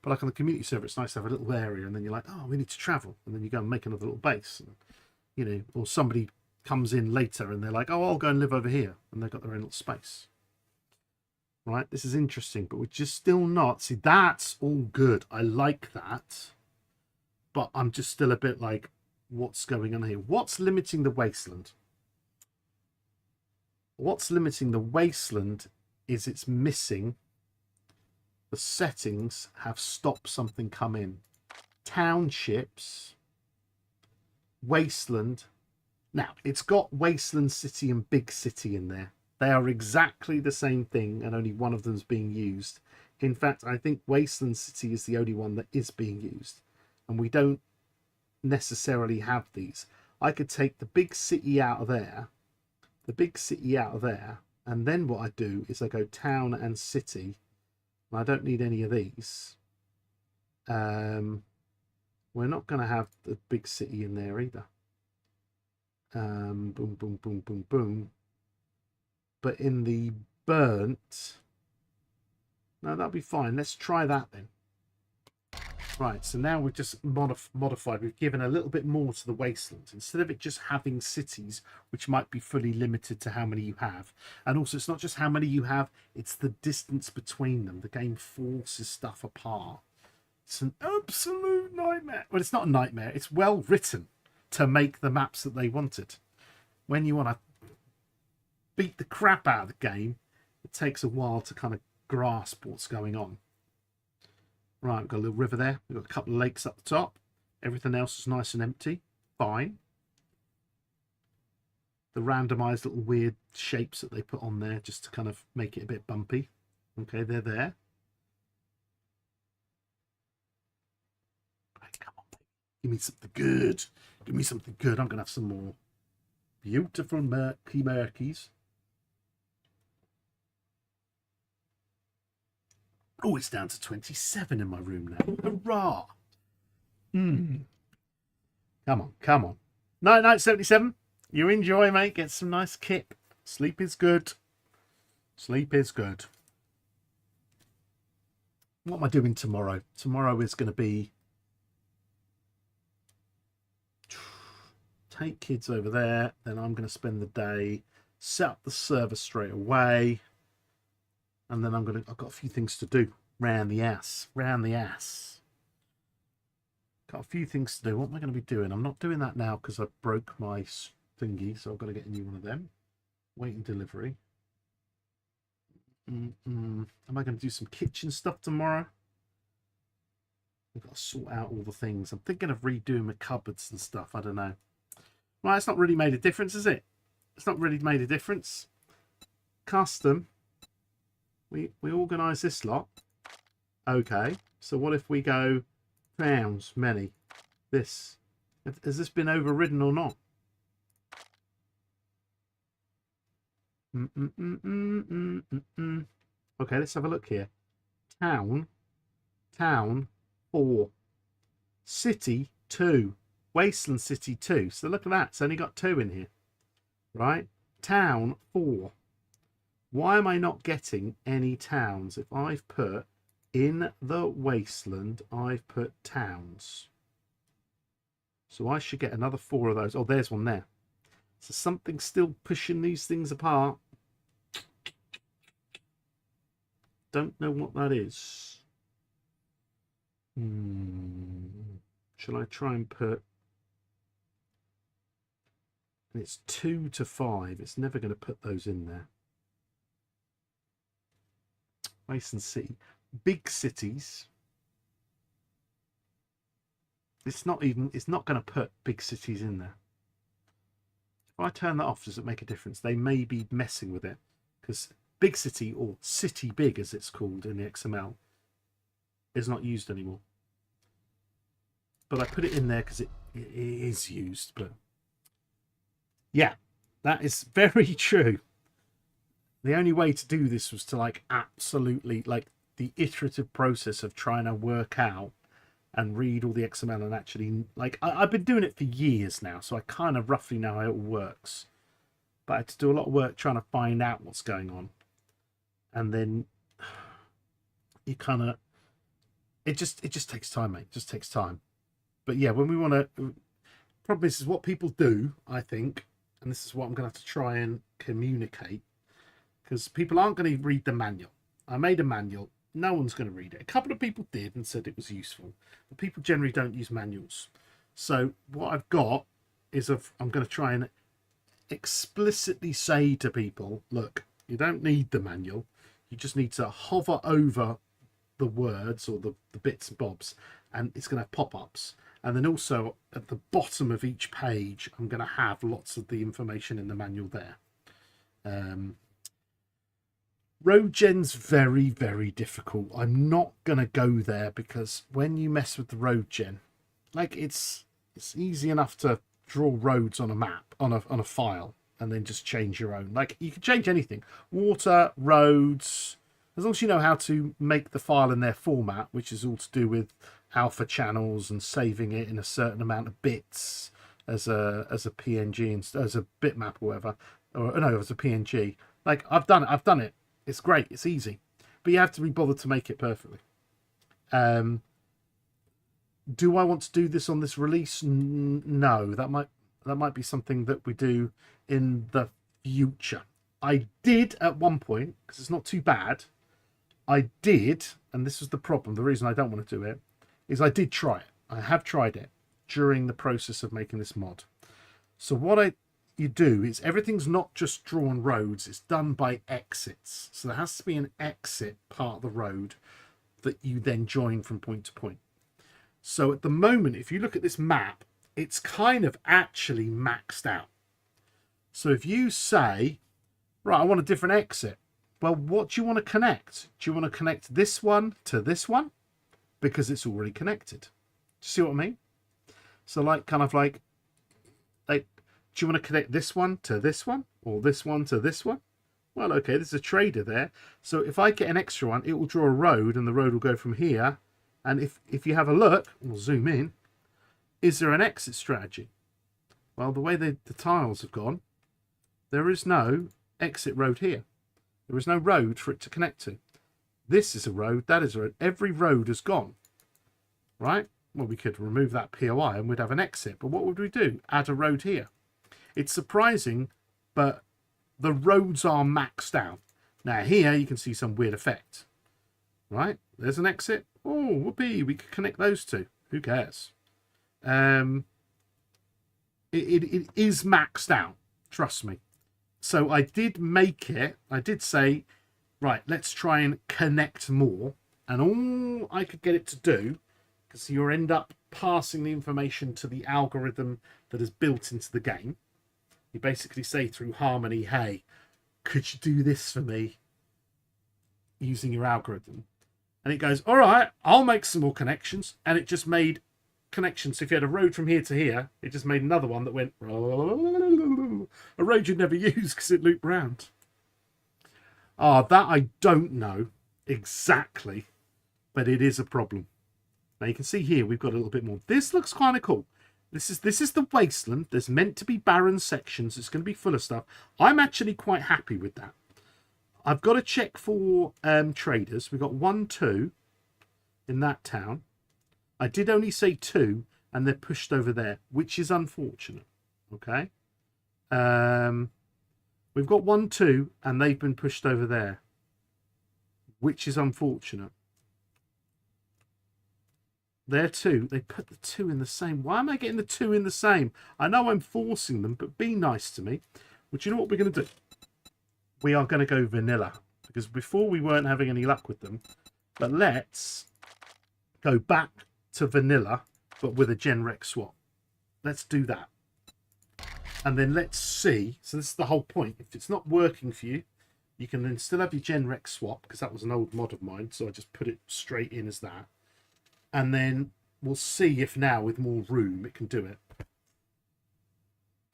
But like on the community server, it's nice to have a little area, and then you're like, oh, we need to travel, and then you go and make another little base, and, you know, or somebody comes in later and they're like, oh, I'll go and live over here, and they've got their own little space. Right, this is interesting, but we're just still not. See, that's all good. I like that, but I'm just still a bit like, what's going on here? What's limiting the wasteland? What's limiting the wasteland is it's missing the settings have stopped something come in. Townships, wasteland. Now, it's got wasteland city and big city in there. They are exactly the same thing, and only one of them is being used. In fact, I think wasteland city is the only one that is being used, and we don't necessarily have these. I could take the big city out of there, and then what I do is I go town and city, and I don't need any of these. We're not going to have the big city in there either. Boom, boom, boom, boom, boom. But in the burnt, no, that'll be fine. Let's try that then. Right, so now we've just modified. We've given a little bit more to the wasteland. Instead of it just having cities, which might be fully limited to how many you have. And also, it's not just how many you have, it's the distance between them. The game forces stuff apart. It's an absolute nightmare. Well, it's not a nightmare. It's well written to make the maps that they wanted. When you want to beat the crap out of the game, it takes a while to kind of grasp what's going on. Right, we've got a little river there. We've got a couple of lakes up the top. Everything else is nice and empty. Fine. The randomized little weird shapes that they put on there just to kind of make it a bit bumpy. Okay, they're there. Right, come on, baby. Give me something good. Give me something good. I'm going to have some more beautiful murkies. Oh, it's down to 27 in my room now. Hurrah! Come on, come on. Night, night, 77. You enjoy, mate. Get some nice kip. Sleep is good. Sleep is good. What am I doing tomorrow? Tomorrow is going to be take kids over there. Then I'm going to spend the day, set up the server straight away. And then I've got a few things to do. Round the ass. Got a few things to do. What am I going to be doing? I'm not doing that now because I broke my thingy. So I've got to get a new one of them. Waiting delivery. Am I going to do some kitchen stuff tomorrow? I've got to sort out all the things. I'm thinking of redoing my cupboards and stuff. I don't know. Well, it's not really made a difference, is it? It's not really made a difference. Custom. We organise this lot. Okay. So what if we go pounds, many? This. Has this been overridden or not? Okay, let's have a look here. Town 4. City 2. Wasteland City 2. So look at that. It's only got 2 in here. Right? Town 4. Why am I not getting any towns? If I've put in the wasteland, I've put towns. So I should get another 4 of those. Oh, there's one there. So something's still pushing these things apart. Don't know what that is. Shall I try and put... And it's 2 to 5. It's never going to put those in there. Wasteland City. Big cities. It's not going to put big cities in there. If I turn that off, does it make a difference? They may be messing with it because big city, or city big as it's called in the XML, is not used anymore. But I put it in there because it is used. But yeah, that is very true. The only way to do this was to absolutely the iterative process of trying to work out and read all the XML and actually I've been doing it for years now, so I kind of roughly know how it all works. But I had to do a lot of work trying to find out what's going on, and then you kind of it just takes time, mate. It just takes time. But yeah, when we want to, probably this is what people do, I think, and this is what I'm going to have to try and communicate. Because people aren't going to read the manual. I made a manual. No one's going to read it. A couple of people did and said it was useful. But people generally don't use manuals. So what I've got is I'm going to try and explicitly say to people, look, you don't need the manual. You just need to hover over the words or the bits and bobs, and it's going to have pop-ups. And then also at the bottom of each page, I'm going to have lots of the information in the manual there. Road gen's very, very difficult. I'm not going to go there because when you mess with the road gen, like it's easy enough to draw roads on a map, on a file, and then just change your own. Like you can change anything, water, roads, as long as you know how to make the file in their format, which is all to do with alpha channels and saving it in a certain amount of bits as a PNG and as a bitmap or whatever, or no, as a PNG. Like I've done it. It's great. It's easy, but you have to be bothered to make it perfectly. Do I want to do this on this release? No, that might be something that we do in the future. I did at one point, because it's not too bad. I did, and this was the problem. The reason I don't want to do it is I did try it. I have tried it during the process of making this mod. So what you do is everything's not just drawn roads, it's done by exits. So there has to be an exit part of the road that you then join from point to point. So at the moment, if you look at this map, it's kind of actually maxed out. So if you say, right, I want a different exit. Well, what do you want to connect? Do you want to connect this one to this one? Because it's already connected. Do you see what I mean? So like, kind of like, do you want to connect this one to this one? Or this one to this one? Well, okay, there's a trader there. So if I get an extra one, it will draw a road and the road will go from here. And if you have a look, we'll zoom in, is there an exit strategy? Well, the way the tiles have gone, there is no exit road here. There is no road for it to connect to. This is a road, that is a road. Every road has gone, right? Well, we could remove that POI and we'd have an exit. But what would we do? Add a road here. It's surprising, but the roads are maxed out. Now here you can see some weird effect, right? There's an exit. Oh, whoopee, we could connect those two. Who cares? It is maxed out, trust me. So I did make it. I did say, right, let's try and connect more. And all I could get it to do, because you end up passing the information to the algorithm that is built into the game. You basically say through Harmony, hey, could you do this for me using your algorithm? And it goes, all right, I'll make some more connections. And it just made connections. So if you had a road from here to here, it just made another one that went, a road you'd never use because it looped round. That I don't know exactly, but it is a problem. Now you can see here, we've got a little bit more. This looks kind of cool. This is the wasteland. There's meant to be barren sections. It's going to be full of stuff. I'm actually quite happy with that. I've got to check for traders. We've got 1, 2 in that town. I did only say 2, and they're pushed over there, which is unfortunate. Okay. We've got 1, 2, and they've been pushed over there, which is unfortunate. There 2. They put the 2 in the same. Why am I getting the 2 in the same? I know I'm forcing them, but be nice to me. But you know what we're going to do? We are going to go vanilla, because before we weren't having any luck with them. But let's go back to vanilla, but with a genrec swap. Let's do that. And then let's see. So this is the whole point. If it's not working for you, you can then still have your genrec swap, because that was an old mod of mine. So I just put it straight in as that. And then we'll see if now with more room it can do it.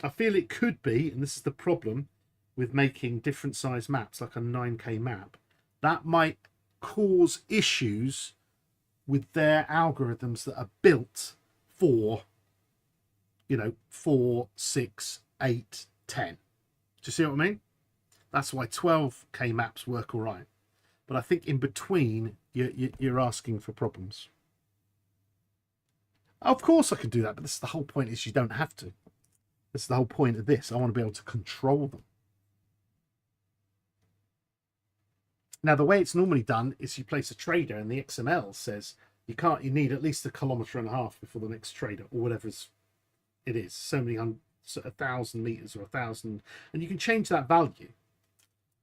I feel it could be, and this is the problem with making different size maps, like a 9K map, that might cause issues with their algorithms that are built for, 4, 6, 8, 10. Do you see what I mean? That's why 12K maps work all right. But I think in between, you're asking for problems. Of course I can do that, but this is the whole point, is you don't have to. This is the whole point of this. I want to be able to control them. Now, the way it's normally done is you place a trader, and the XML says you need at least 1.5 kilometers before the next trader, or whatever it is. So many 1,000 meters or 1,000, and you can change that value.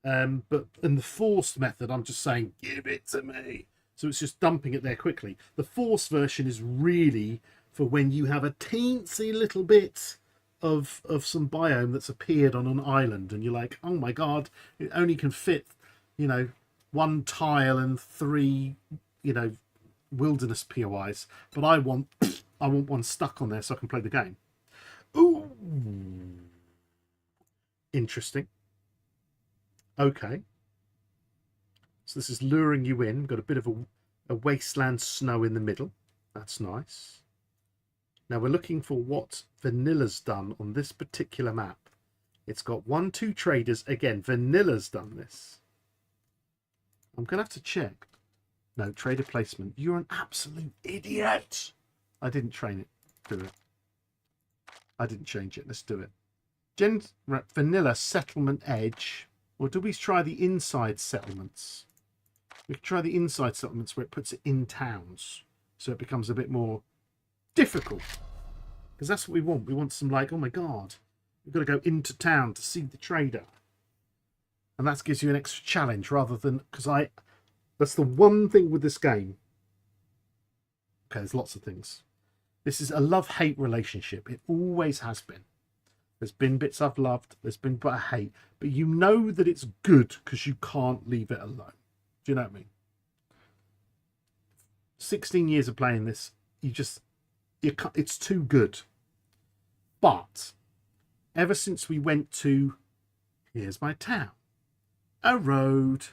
But in the forced method, I'm just saying, give it to me. So it's just dumping it there quickly. The forced version is really for when you have a teensy little bit of some biome that's appeared on an island, and you're like, oh my god, it only can fit, you know, 1 tile and 3, you know, wilderness POIs, but I want one stuck on there so I can play the game. Ooh, interesting. Okay, so this is luring you in. Got a bit of a wasteland snow in the middle. That's nice. Now we're looking for what Vanilla's done on this particular map. It's got 1, 2 traders. Again, Vanilla's done this. I'm gonna have to check. No, trader placement. You're an absolute idiot. I didn't train it. Do it. I didn't change it. Let's do it. Vanilla settlement edge. Or do we try the inside settlements? We can try the inside settlements where it puts it in towns. So it becomes a bit more difficult. Because that's what we want. We want some like, oh my god, we've got to go into town to see the trader. And that gives you an extra challenge rather than, because that's the one thing with this game. Okay, there's lots of things. This is a love-hate relationship. It always has been. There's been bits I've loved. There's been bits I hate. But you know that it's good because you can't leave it alone. Do you know what I mean? 16 years of playing this, it's too good. But ever since we went to, here's my town, a road,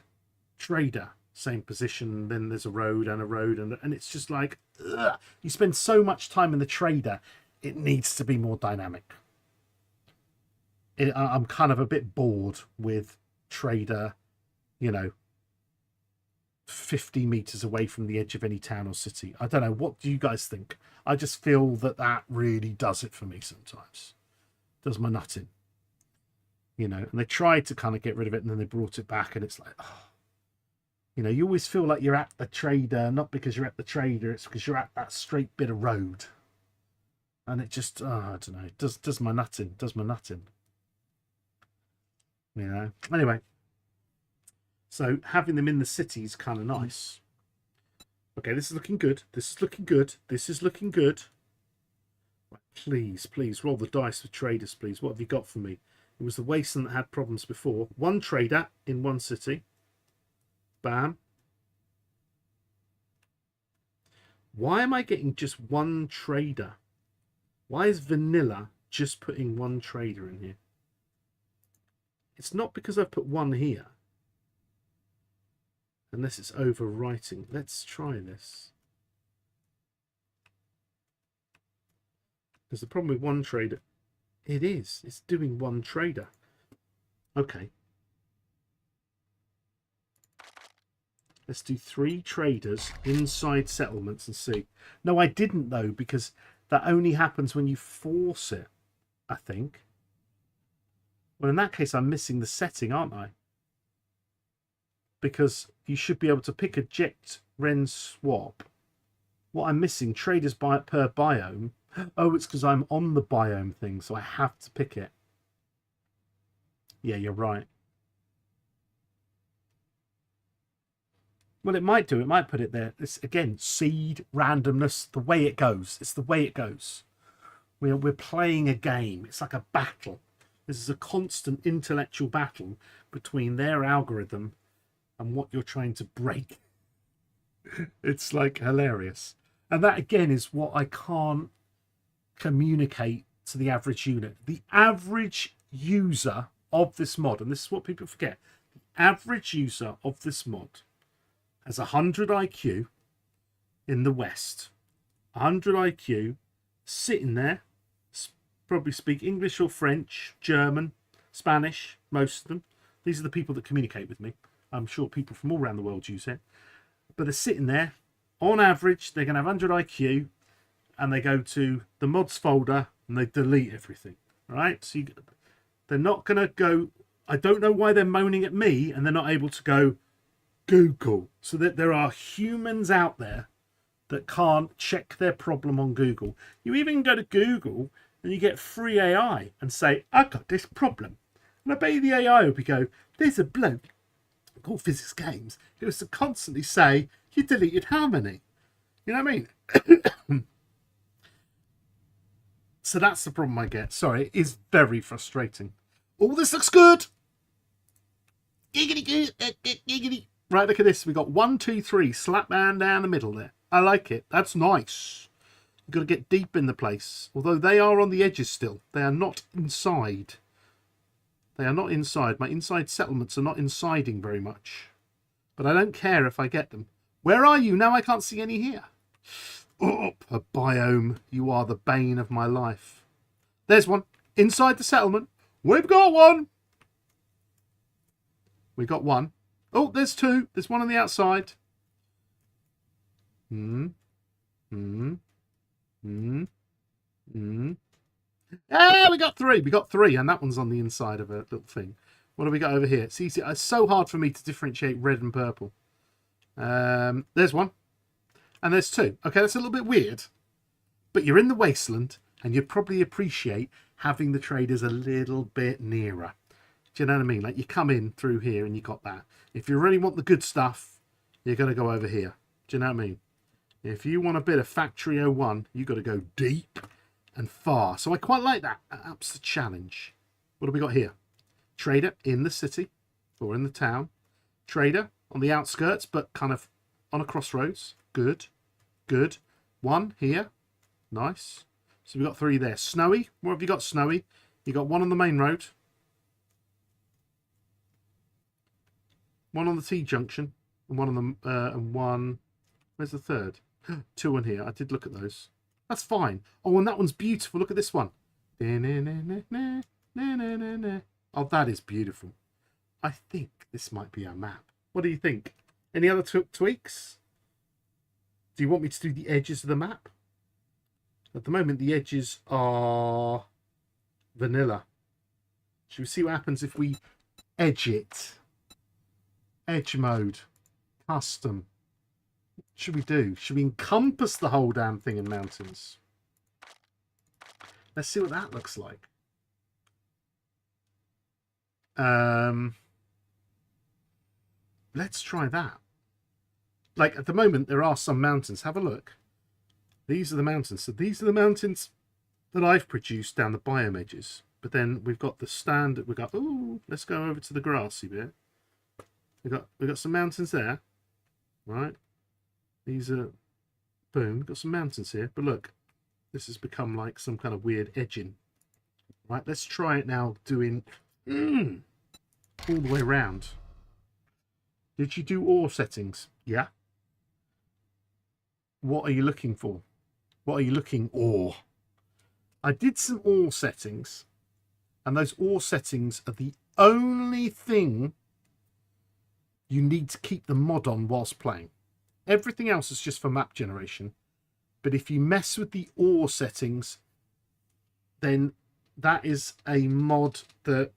trader, same position, then there's a road, and it's just like, ugh. You spend so much time in the trader, it needs to be more dynamic. I'm kind of a bit bored with trader, you know, 50 meters away from the edge of any town or city. I don't know. What do you guys think? I just feel that really does it for me sometimes. Does my nut in. You know, and they tried to kind of get rid of it and then they brought it back and it's like, oh. You know, you always feel like you're at the trader, not because you're at the trader, it's because you're at that straight bit of road. And it just, I don't know, it does my nut in, does my nut in. You know, anyway. So having them in the city is kind of nice. Okay, this is looking good. This is looking good. This is looking good. Right, please roll the dice with traders, please. What have you got for me? It was the wasteland that had problems before. 1 trader in 1 city. Bam. Why am I getting just 1 trader? Why is Vanilla just putting 1 trader in here? It's not because I've put 1 here. Unless it's overwriting. Let's try this. Because the problem with 1 trader, it's doing 1 trader. Okay. Let's do 3 traders inside settlements and see. No, I didn't though, because that only happens when you force it, I think. Well, in that case, I'm missing the setting, aren't I? Because you should be able to pick eject, ren, swap. What I'm missing, traders per biome. Oh, it's because I'm on the biome thing, so I have to pick it. Yeah, you're right. Well, it might do. It might put it there. It's, again, seed, randomness, the way it goes. It's the way it goes. We're playing a game. It's like a battle. This is a constant intellectual battle between their algorithm and what you're trying to break. It's like hilarious. And that again is what I can't communicate to the average unit. The average user of this mod, and this is what people forget, the average user of this mod has 100 IQ in the West. 100 IQ, sitting there, probably speak English or French, German, Spanish, most of them. These are the people that communicate with me. I'm sure people from all around the world use it. But they're sitting there. On average, they're going to have 100 IQ. And they go to the mods folder and they delete everything. Right? So they're not going to go... I don't know why they're moaning at me and they're not able to go Google. So that there are humans out there that can't check their problem on Google. You even go to Google and you get free AI and say, I got this problem. And I bet you the AI will be go, there's a bloke called PGz Games who was to constantly say, you deleted how many? You know what I mean? So that's the problem I get. Sorry, it is very frustrating. Oh, this looks good. Giggity, giggity. Right, look at this. We got 1, 2, 3. Slap man down the middle there. I like it. That's nice. You've got to get deep in the place. Although they are on the edges still. They are not inside. They are not inside. My inside settlements are not insiding very much. But I don't care if I get them. Where are you? Now I can't see any here. Oh, a biome. You are the bane of my life. There's one. Inside the settlement. We've got one. We got one. Oh, there's two. There's one on the outside. Ah, we got three. We got three, and that one's on the inside of a little thing. What have we got over here? It's easy. It's so hard for me to differentiate red and purple. There's one. And there's two. Okay, that's a little bit weird. But you're in the wasteland, and you'd probably appreciate having the traders a little bit nearer. Do you know what I mean? Like, you come in through here, and you got that. If you really want the good stuff, you're going to go over here. Do you know what I mean? If you want a bit of Factory 01, you've got to go deep and far. So I quite like that. That's the challenge. What have we got here? Trader in the city or in the town. Trader on the outskirts, but kind of on a crossroads. Good. Good. One here. Nice. So we've got three there. Snowy. What have you got, Snowy? You got one on the main road. One on the T-junction. And one on the... and one... Where's the third? Two on here. I did look at those. That's fine. Oh, and that one's beautiful. Look at this one. Oh, that is beautiful. I think this might be our map. What do you think? Any other tweaks? Do you want me to do the edges of the map? At the moment, the edges are vanilla. Should we see what happens if we edge it? Edge mode. Custom. What should we do? Should we encompass the whole damn thing in mountains? Let's see what that looks like. Let's try that. Like, at the moment, there are some mountains. Have a look. These are the mountains. So these are the mountains that I've produced down the biome edges. But then we've got the standard. We've got, ooh, let's go over to the grassy bit. We've got some mountains there. Right. These are, boom, we've got some mountains here. But look, this has become like some kind of weird edging. Right, let's try it now doing all the way around. Did you do ore settings? Yeah. What are you looking for? What are you looking ore? I did some ore settings, and those ore settings are the only thing you need to keep the mod on whilst playing. Everything else is just for map generation. But if you mess with the ore settings, then that is a mod that,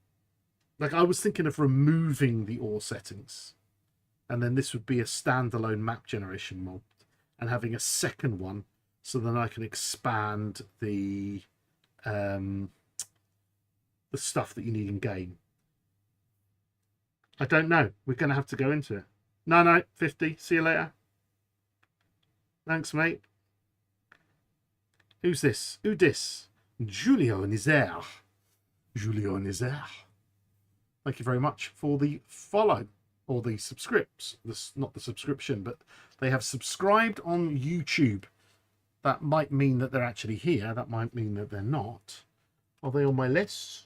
like, I was thinking of removing the ore settings. And then this would be a standalone map generation mod. And having a second one, so then I can expand the stuff that you need in game. I don't know. We're going to have to go into it. No, 50. See you later. Thanks, mate. Who's this? Who dis? Julio Nizer. Julio Nizer. Thank you very much for the follow. Or the subscripts. Not the subscription, but they have subscribed on YouTube. That might mean that they're actually here. That might mean that they're not. Are they on my list?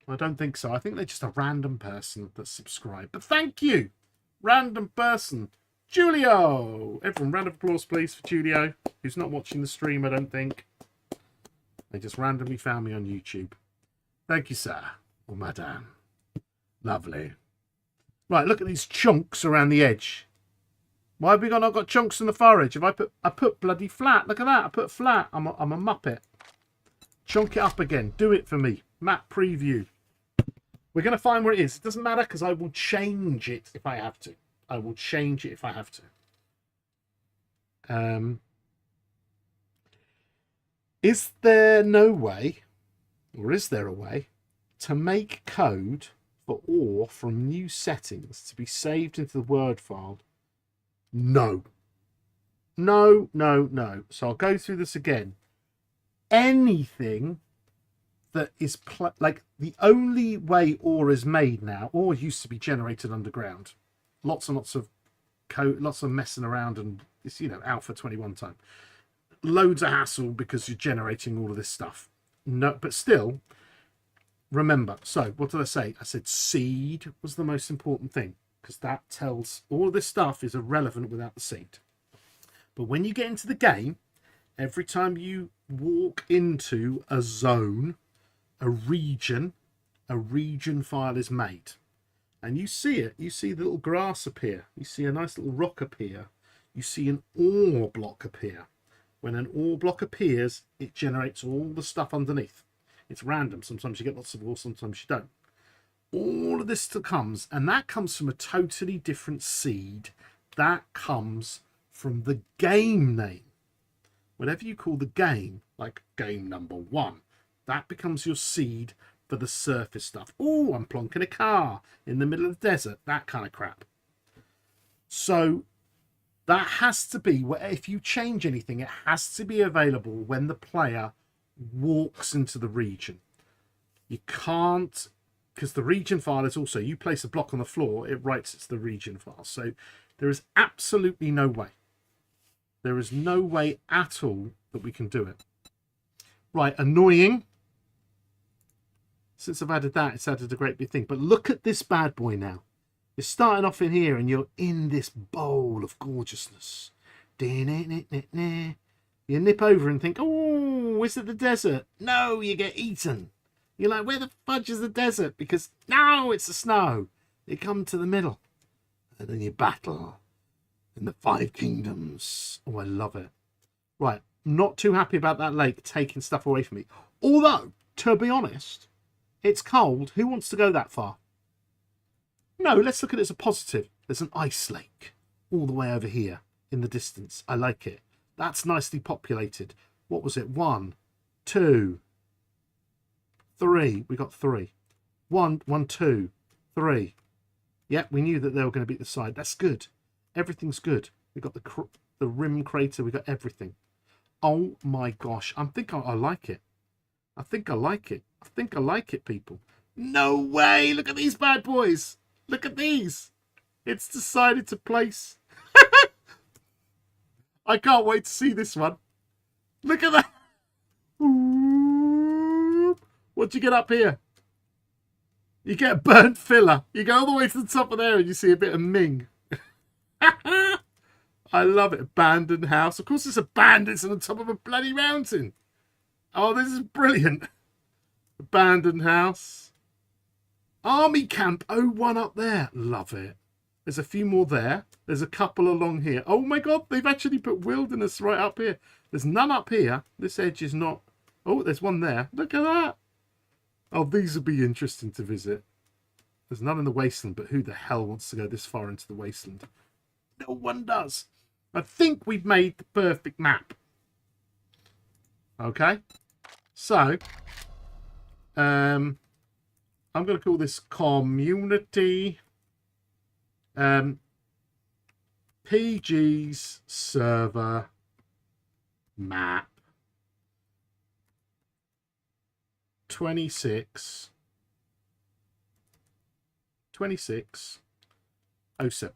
I don't think so. I think they're just a random person that subscribed. But thank you, random person. Julio! Everyone, round of applause, please, for Julio, who's not watching the stream, I don't think. They just randomly found me on YouTube. Thank you, sir. Or madame. Lovely. Right, look at these chunks around the edge. Why have we not got chunks on the far edge? I put bloody flat. Look at that. I put flat. I'm a muppet. Chunk it up again. Do it for me. Map preview. We're going to find where it is. It doesn't matter because I will change it if I have to. I will change it if I have to. Is there no way, or is there a way, to make code for ore from new settings to be saved into the Word file? No. No, no, no. So I'll go through this again. Anything that is like the only way ore is made now, ore used to be generated underground. Lots and lots of code, lots of messing around, and it's, you know, Alpha 21 time. Loads of hassle because you're generating all of this stuff. No, but still, remember. So what did I say? I said seed was the most important thing, because that tells all of this stuff is irrelevant without the seed. But when you get into the game, every time you walk into a zone, a region file is made. And you see it. You see the little grass appear. You see a nice little rock appear. You see an ore block appear. When an ore block appears, it generates all the stuff underneath. It's random. Sometimes you get lots of ore, sometimes you don't. All of this comes, and that comes from a totally different seed. That comes from the game name. Whatever you call the game, like game number 1, that becomes your seed for the surface stuff. Oh, I'm plonking a car in the middle of the desert, that kind of crap. So that has to be, if you change anything, it has to be available when the player walks into the region. You can't, because the region file is also, you place a block on the floor, it writes it's the region file. So there is absolutely no way. There is no way at all that we can do it. Right, annoying. Since I've added that, it's added a great big thing. But look at this bad boy now. You're starting off in here and you're in this bowl of gorgeousness. You nip over and think, oh, is it the desert? No, you get eaten. You're like, where the fudge is the desert? Because, no, it's the snow. You come to the middle. And then you battle in the 5 kingdoms. Oh, I love it. Right, not too happy about that lake taking stuff away from me. Although, to be honest, it's cold. Who wants to go that far? No, let's look at it as a positive. There's an ice lake all the way over here in the distance. I like it. That's nicely populated. What was it? 1, 2, 3. We got 3. 1, 2, 3. Yep, we knew that they were going to be at the side. That's good. Everything's good. We got the rim crater. We got everything. Oh my gosh. I think I like it. I think I like it. I think I like it, people. No way. Look at these bad boys. Look at these. It's decided to place. I can't wait to see this one. Look at that. What do you get up here? You get a burnt filler. You go all the way to the top of there and you see a bit of Ming. I love it. Abandoned house. Of course it's abandoned. It's on the top of a bloody mountain. Oh, this is brilliant. Abandoned house. Army camp 01 up there. Love it. There's a few more there. There's a couple along here. Oh my god, they've actually put wilderness right up here. There's none up here. This edge is not... Oh, there's one there. Look at that. Oh, these would be interesting to visit. There's none in the wasteland, but who the hell wants to go this far into the wasteland? No one does. I think we've made the perfect map. Okay. So, I'm going to call this community PGz server map 2607.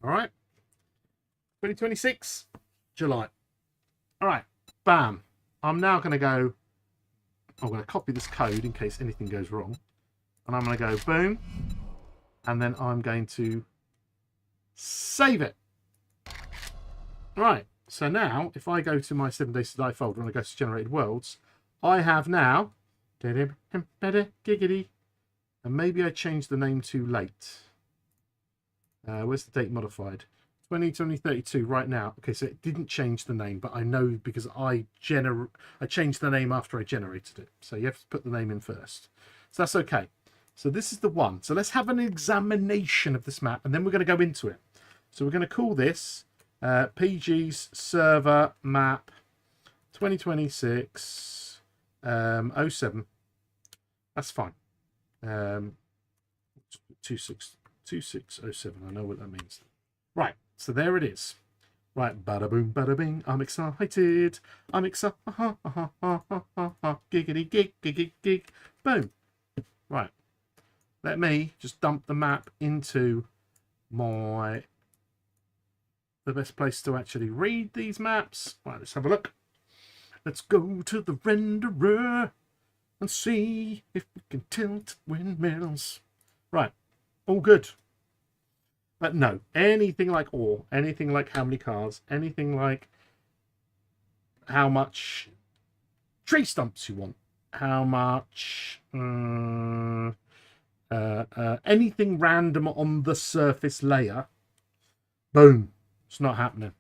All right. 2026 July. All right. Bam. I'm now going to go. I'm going to copy this code in case anything goes wrong. And I'm going to go boom. And then I'm going to save it. Right. So now, if I go to my 7 Days to Die folder and I go to Generated Worlds, I have now... Giggity. And maybe I changed the name too late. Where's the date modified? 2032 right now. Okay, so it didn't change the name, but I know because I changed the name after I generated it. So you have to put the name in first. So that's okay. So this is the one. So let's have an examination of this map, and then we're going to go into it. So we're going to call this PGz server map 2026 07. That's fine. 2607. I know what that means. Right, so there it is. Right, bada boom, bada bing. I'm excited. I'm excited. Giggity gig, gig, gig. Boom. Right. Let me just dump the map into the best place to actually read these maps. Right, let's have a look. Let's go to the renderer and see if we can tilt windmills. Right, all good. But no, anything like ore, anything like how many cars, anything like how much tree stumps you want, how much anything random on the surface layer, boom, it's not happening.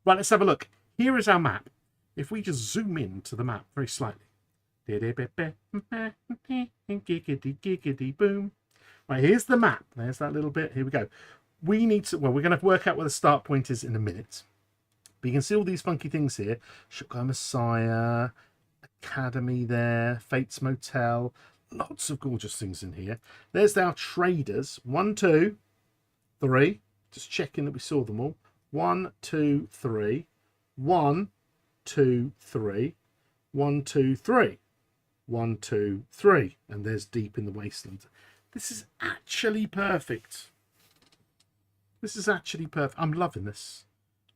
Right, let's have a look. Here is our map. If we just zoom in to the map very slightly. Giggity boom. Right, here's the map. There's that little bit. Here we go. We need to, well, we're going to work out where the start point is in a minute. But you can see all these funky things here. Shotgun Messiah, Academy there, Fate's Motel. Lots of gorgeous things in here. There's our traders. 1, 2, 3. Just checking that we saw them all. 1, 2, 3. 1, 2, 3. 1, 2, 3. 1, 2, 3. And there's Deep in the Wasteland. This is actually perfect. This is actually perfect. I'm loving this.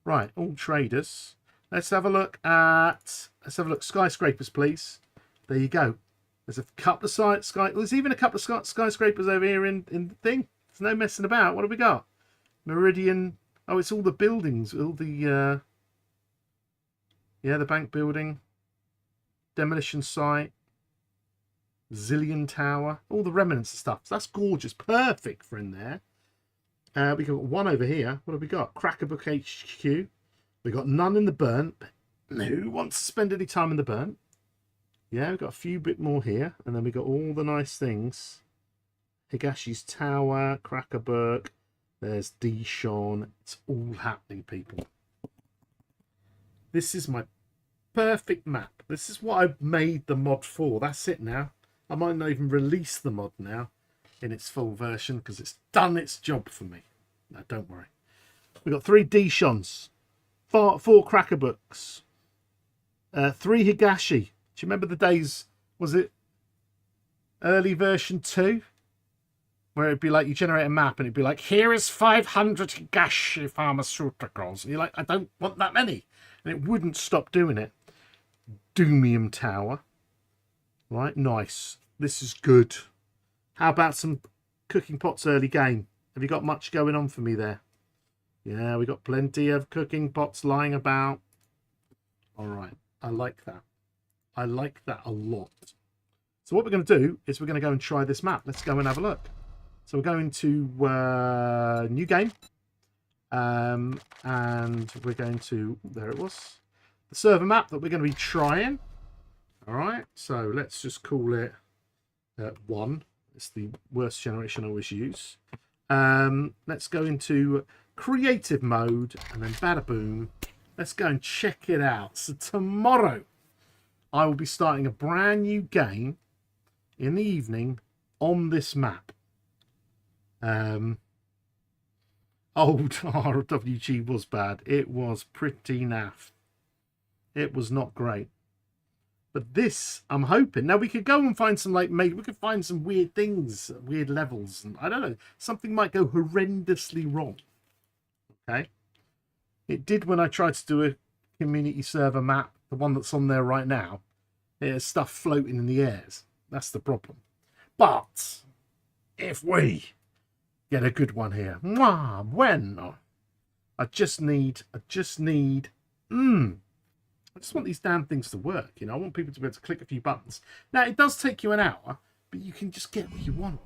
Right, all traders. Let's have a look at, skyscrapers, please. There you go. There's a couple of there's even a couple of skyscrapers over here in the thing. There's no messing about. What have we got? Meridian. Oh, it's all the buildings. All the, the bank building. Demolition site. Zillion Tower, all the remnants and stuff. So that's gorgeous, perfect for in there. We got one over here. What have we got? Crackerbook HQ. We got none in the burnt. Who wants to spend any time in the burnt? Yeah, we've got a few bit more here, and then we got all the nice things. Higashi's Tower, Crackerbook. There's Dishon. It's all happening, people. This is my perfect map. This is what I've made the mod for. That's it now. I might not even release the mod now in its full version because it's done its job for me. No, don't worry. We've got 3 Dishons, 4 Crackerbooks, 3 Higashi. Do you remember the days, was it early version 2? Where it'd be like you generate a map and it'd be like, here is 500 Higashi pharmaceuticals. And you're like, I don't want that many. And it wouldn't stop doing it. Doomium Tower. Right, nice. This is good. How about some cooking pots early game? Have you got much going on for me there? Yeah, we got plenty of cooking pots lying about. All right, I like that. I like that a lot. So what we're going to do is we're going to go and try this map. Let's go and have a look. So we're going to new game. And we're going to, there it was, the server map that we're going to be trying. All right, so let's just call it 1. It's the worst generation I always use. Let's go into creative mode and then bada boom. Let's go and check it out. So tomorrow I will be starting a brand new game in the evening on this map. Old RWG was bad. It was pretty naff. It was not great. But this, I'm hoping. Now, we could go and find some, like, maybe we could find some weird things, weird levels. And I don't know. Something might go horrendously wrong. Okay? It did when I tried to do a community server map, the one that's on there right now. There's stuff floating in the airs. That's the problem. But if we get a good one here, bueno. I just want these damn things to work, you know. I want people to be able to click a few buttons. Now, it does take you an hour, but you can just get what you want.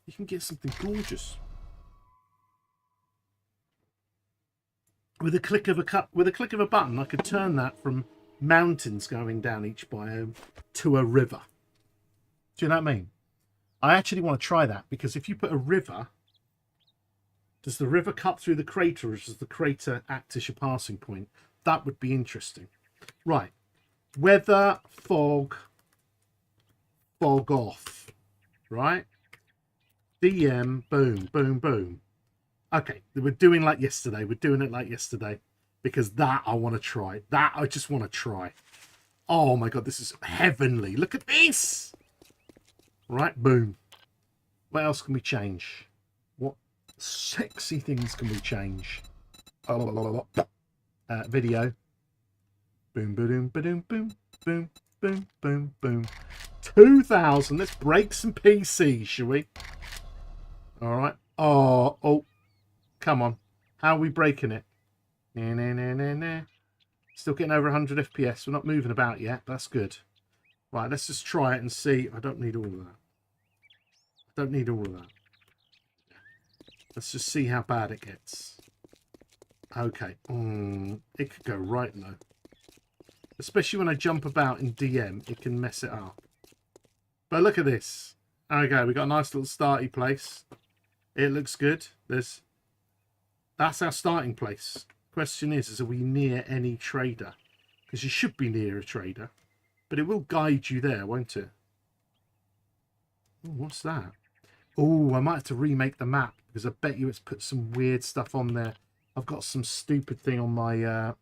You can get something gorgeous. With a click of a button, I could turn that from mountains going down each biome to a river. Do you know what I mean? I actually want to try that, because if you put a river, does the river cut through the crater, or does the crater act as your passing point? That would be interesting. Right, weather, fog, fog off, right? DM, boom, boom, boom. Okay, we're doing like yesterday. We're doing it like yesterday because that I want to try. That I just want to try. Oh my God, this is heavenly. Look at this. Right, boom. What else can we change? What sexy things can we change? Video. Boom, boom, boom, boom, boom, boom, boom, boom. 2,000. Let's break some PC, shall we? All right. Oh, come on. How are we breaking it? Nah. Still getting over 100 FPS. We're not moving about yet. That's good. Right, let's just try it and see. I don't need all of that. I don't need all of that. Let's just see how bad it gets. Okay. It could go right low. Especially when I jump about in DM, it can mess it up. But look at this. Okay, we got a nice little starting place. It looks good. That's our starting place. Question is are we near any trader? Because you should be near a trader. But it will guide you there, won't it? Ooh, what's that? Oh, I might have to remake the map. Because I bet you it's put some weird stuff on there. I've got some stupid thing on my...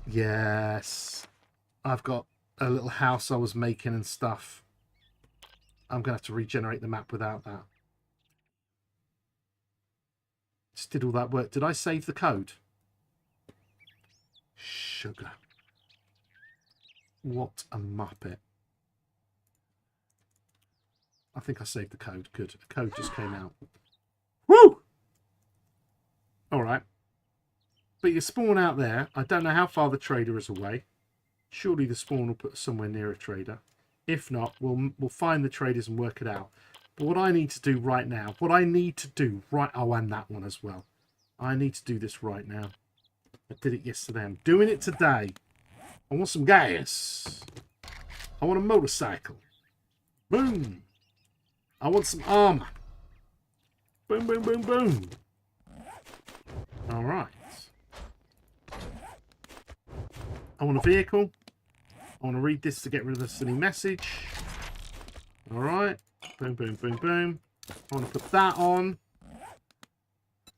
Yes. I've got a little house I was making and stuff. I'm going to have to regenerate the map without that. Just did all that work. Did I save the code? Sugar. What a muppet. I think I saved the code. Good. The code just came out. Woo! Alright. But you spawn out there. I don't know how far the trader is away. Surely the spawn will put us somewhere near a trader. If not, we'll find the traders and work it out. But what I need to do right now, oh, and that one as well. I need to do this right now. I did it yesterday. I'm doing it today. I want some gas. I want a motorcycle. Boom. I want some armor. Boom, boom, boom, boom. All right. I want a vehicle. I want to read this to get rid of the silly message. All right. Boom, boom, boom, boom. I want to put that on.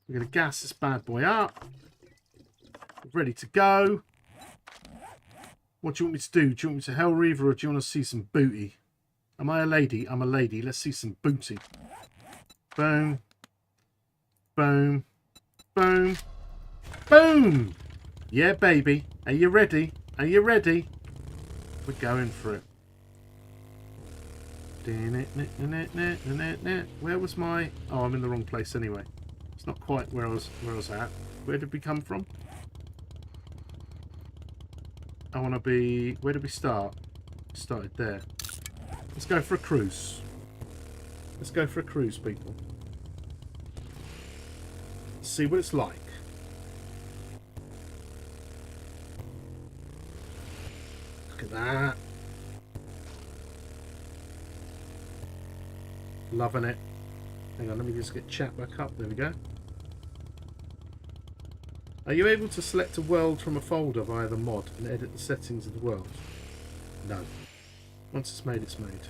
We're going to gas this bad boy up. Ready to go. What do you want me to do? Do you want me to Hell Reaver or do you want to see some booty? Am I a lady? I'm a lady. Let's see some booty. Boom. Boom. Boom. Boom. Yeah, baby. Are you ready? Are you ready? We're going for it. Where was my... Oh, I'm in the wrong place anyway. It's not quite where I was at. Where did we come from? I want to be... Where did we start? We started there. Let's go for a cruise. Let's go for a cruise, people. Let's see what it's like. Look at that. Loving it. Hang on, let me just get chat back up. There we go. Are you able to select a world from a folder via the mod and edit the settings of the world? No. Once it's made, it's made.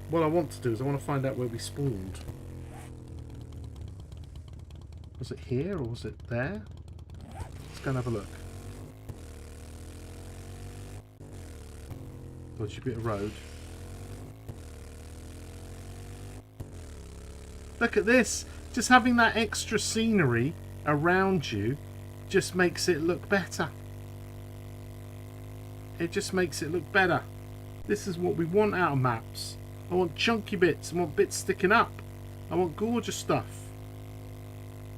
What I want to do is I want to find out where we spawned. Was it here or was it there? Let's go and have a look. Dodgy bit of road. Look at this. Just having that extra scenery around you just makes it look better. It just makes it look better. This is what we want out of maps. I want chunky bits. I want bits sticking up. I want gorgeous stuff.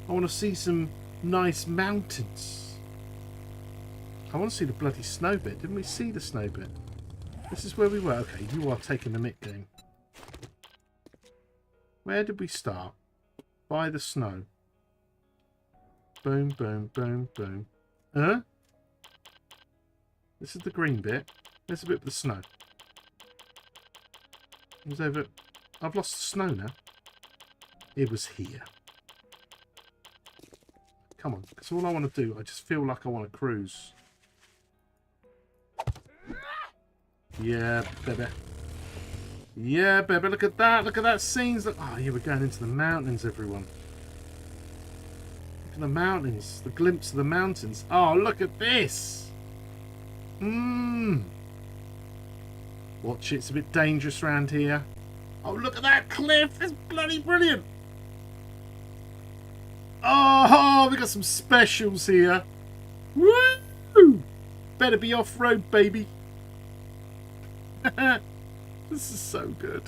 I want to see some nice mountains. I want to see the bloody snow bit. Didn't we see the snow bit? This is where we were. Okay, you are taking the mick game. Where did we start? By the snow. Boom, boom, boom, boom. Huh? This is the green bit. There's a bit of the snow. It was over... I've lost the snow now. It was here. Come on. That's all I want to do. I just feel like I want to cruise. Yeah, baby. Yeah, baby. Look at that. Look at that scenes. Look. Oh, yeah, we're going into the mountains, everyone. Look at the mountains. The glimpse of the mountains. Oh, look at this. Watch it. It's a bit dangerous around here. Oh, look at that cliff. It's bloody brilliant. Oh, we got some specials here. Woo! Better be off-road, baby. This is so good.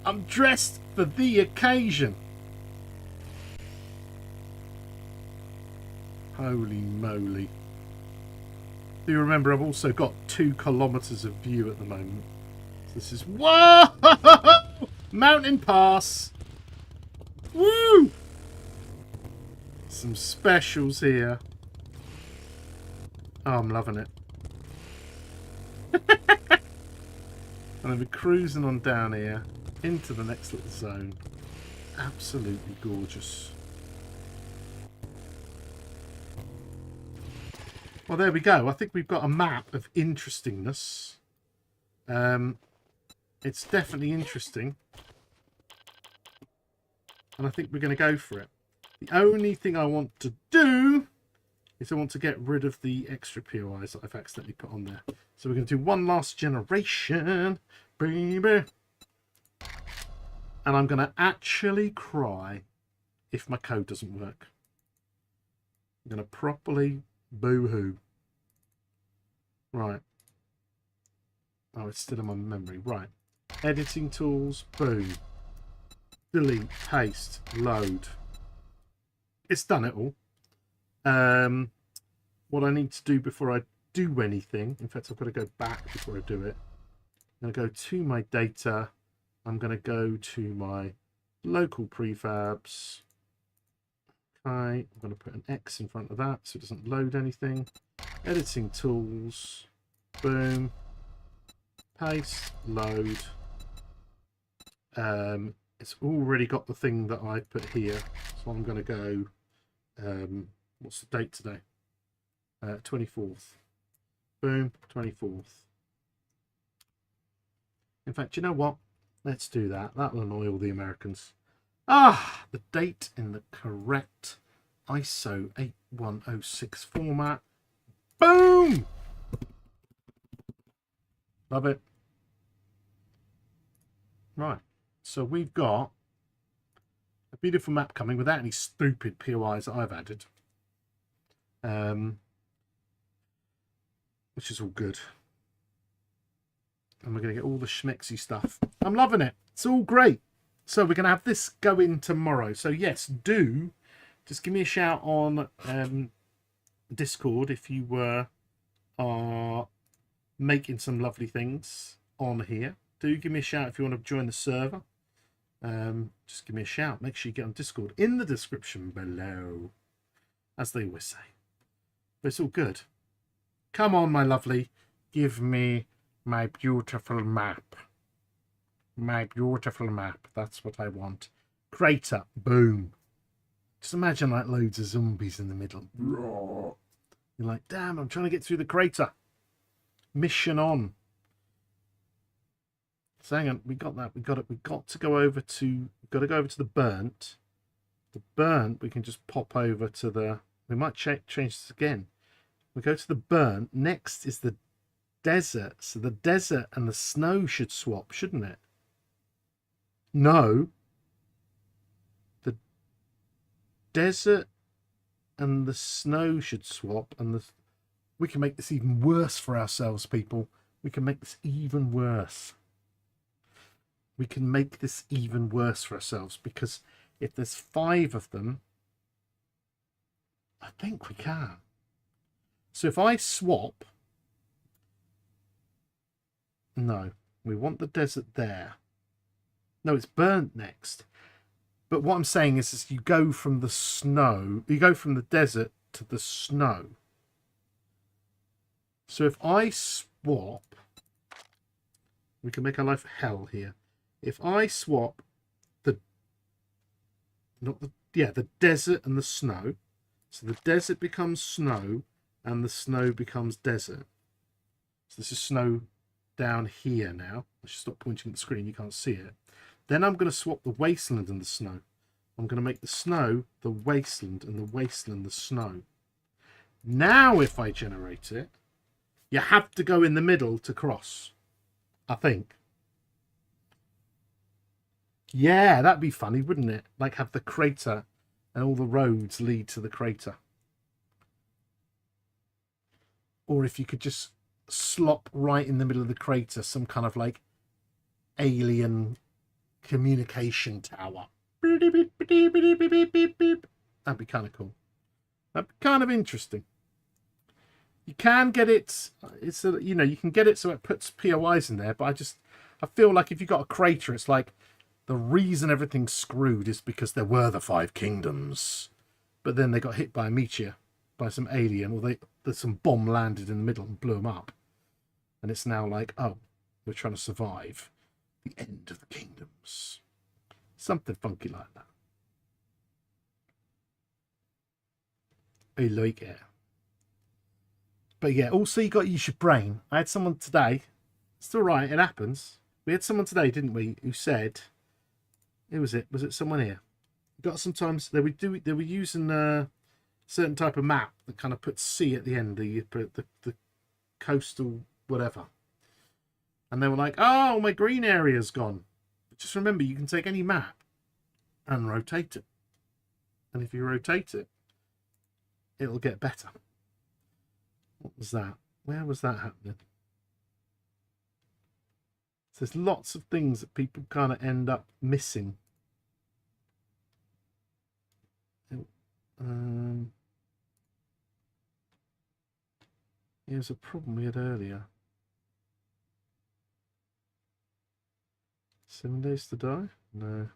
I'm dressed for the occasion. Holy moly. Do you remember I've also got 2 kilometers of view at the moment. So this is... Whoa! Mountain pass. Woo! Some specials here. Oh, I'm loving it. And then we're cruising on down here into the next little zone. Absolutely gorgeous. Well, there we go. I think we've got a map of interestingness. It's definitely interesting. And I think we're going to go for it. The only thing I want to do is I want to get rid of the extra POIs that I've accidentally put on there. So we're going to do one last generation, baby. And I'm going to actually cry if my code doesn't work. I'm going to properly boo-hoo. Right. Oh, it's still in my memory. Right. Editing tools, boom. Delete, paste, load. It's done it all. What I need to do before I do anything, in fact, I've got to go back before I do it. I'm going to go to my data. I'm going to go to my local prefabs. Okay, I'm going to put an X in front of that so it doesn't load anything. Editing tools, boom, paste, load. It's already got the thing that I put here, so I'm going to go, what's the date today? 24th. Boom, 24th. In fact, you know what? Let's do that. That'll annoy all the Americans. Ah, the date in the correct ISO 8106 format. Boom! Love it. Right. So we've got a beautiful map coming without any stupid POIs that I've added. Which is all good. And we're going to get all the schmexy stuff. I'm loving it. It's all great. So we're going to have this go in tomorrow. So yes, do just give me a shout on Discord if you are making some lovely things on here. Do give me a shout if you want to join the server. Just give me a shout. Make sure you get on Discord in the description below, as they always say. But it's all good. Come on, my lovely. Give me my beautiful map. My beautiful map. That's what I want. Crater. Boom. Just imagine like loads of zombies in the middle. You're like, damn, I'm trying to get through the crater. Mission on. So hang on, we got that. We got to go over to. We've got to go over to the burnt. The burnt. We can just pop over to the. We might change this again. We go to the burnt. Next is the desert. So the desert and the snow should swap, shouldn't it? No. The desert and the snow should swap, and we can make this even worse for ourselves, people. We can make this even worse. We can make this even worse for ourselves, because if there's 5 of them, I think we can. So if I swap, no, we want the desert there. No, it's burnt next. But what I'm saying is you go from the snow, you go from the desert to the snow. So if I swap, we can make our life hell here. If I swap not the the desert and the snow. So the desert becomes snow and the snow becomes desert. So this is snow down here now. I should stop pointing at the screen, you can't see it. Then I'm going to swap the wasteland and the snow. I'm going to make the snow the wasteland and the wasteland the snow. Now if I generate it, you have to go in the middle to cross, I think. Yeah, that'd be funny, wouldn't it? Like have the crater and all the roads lead to the crater. Or if you could just slop right in the middle of the crater some kind of like alien communication tower. That'd be kind of cool. That'd be kind of interesting. You can get it, you can get it so it puts POIs in there, but I feel like if you've got a crater, it's like the reason everything's screwed is because there were the 5 kingdoms, but then they got hit by a meteor, by some alien, or there's some bomb landed in the middle and blew them up. And it's now like, oh, we're trying to survive the end of the kingdoms. Something funky like that. I like it. But yeah, also you got to use your brain. I had someone today, it's all right, it happens. We had someone today, didn't we, who said, who was it? Was it someone here? Got sometimes they were using a certain type of map that kind of puts C at the end, the coastal whatever. And they were like, oh, my green area's gone. But just remember, you can take any map and rotate it. And if you rotate it, it'll get better. What was that? Where was that happening? So there's lots of things that people kind of end up missing. Here's a problem we had earlier. 7 days to die? No.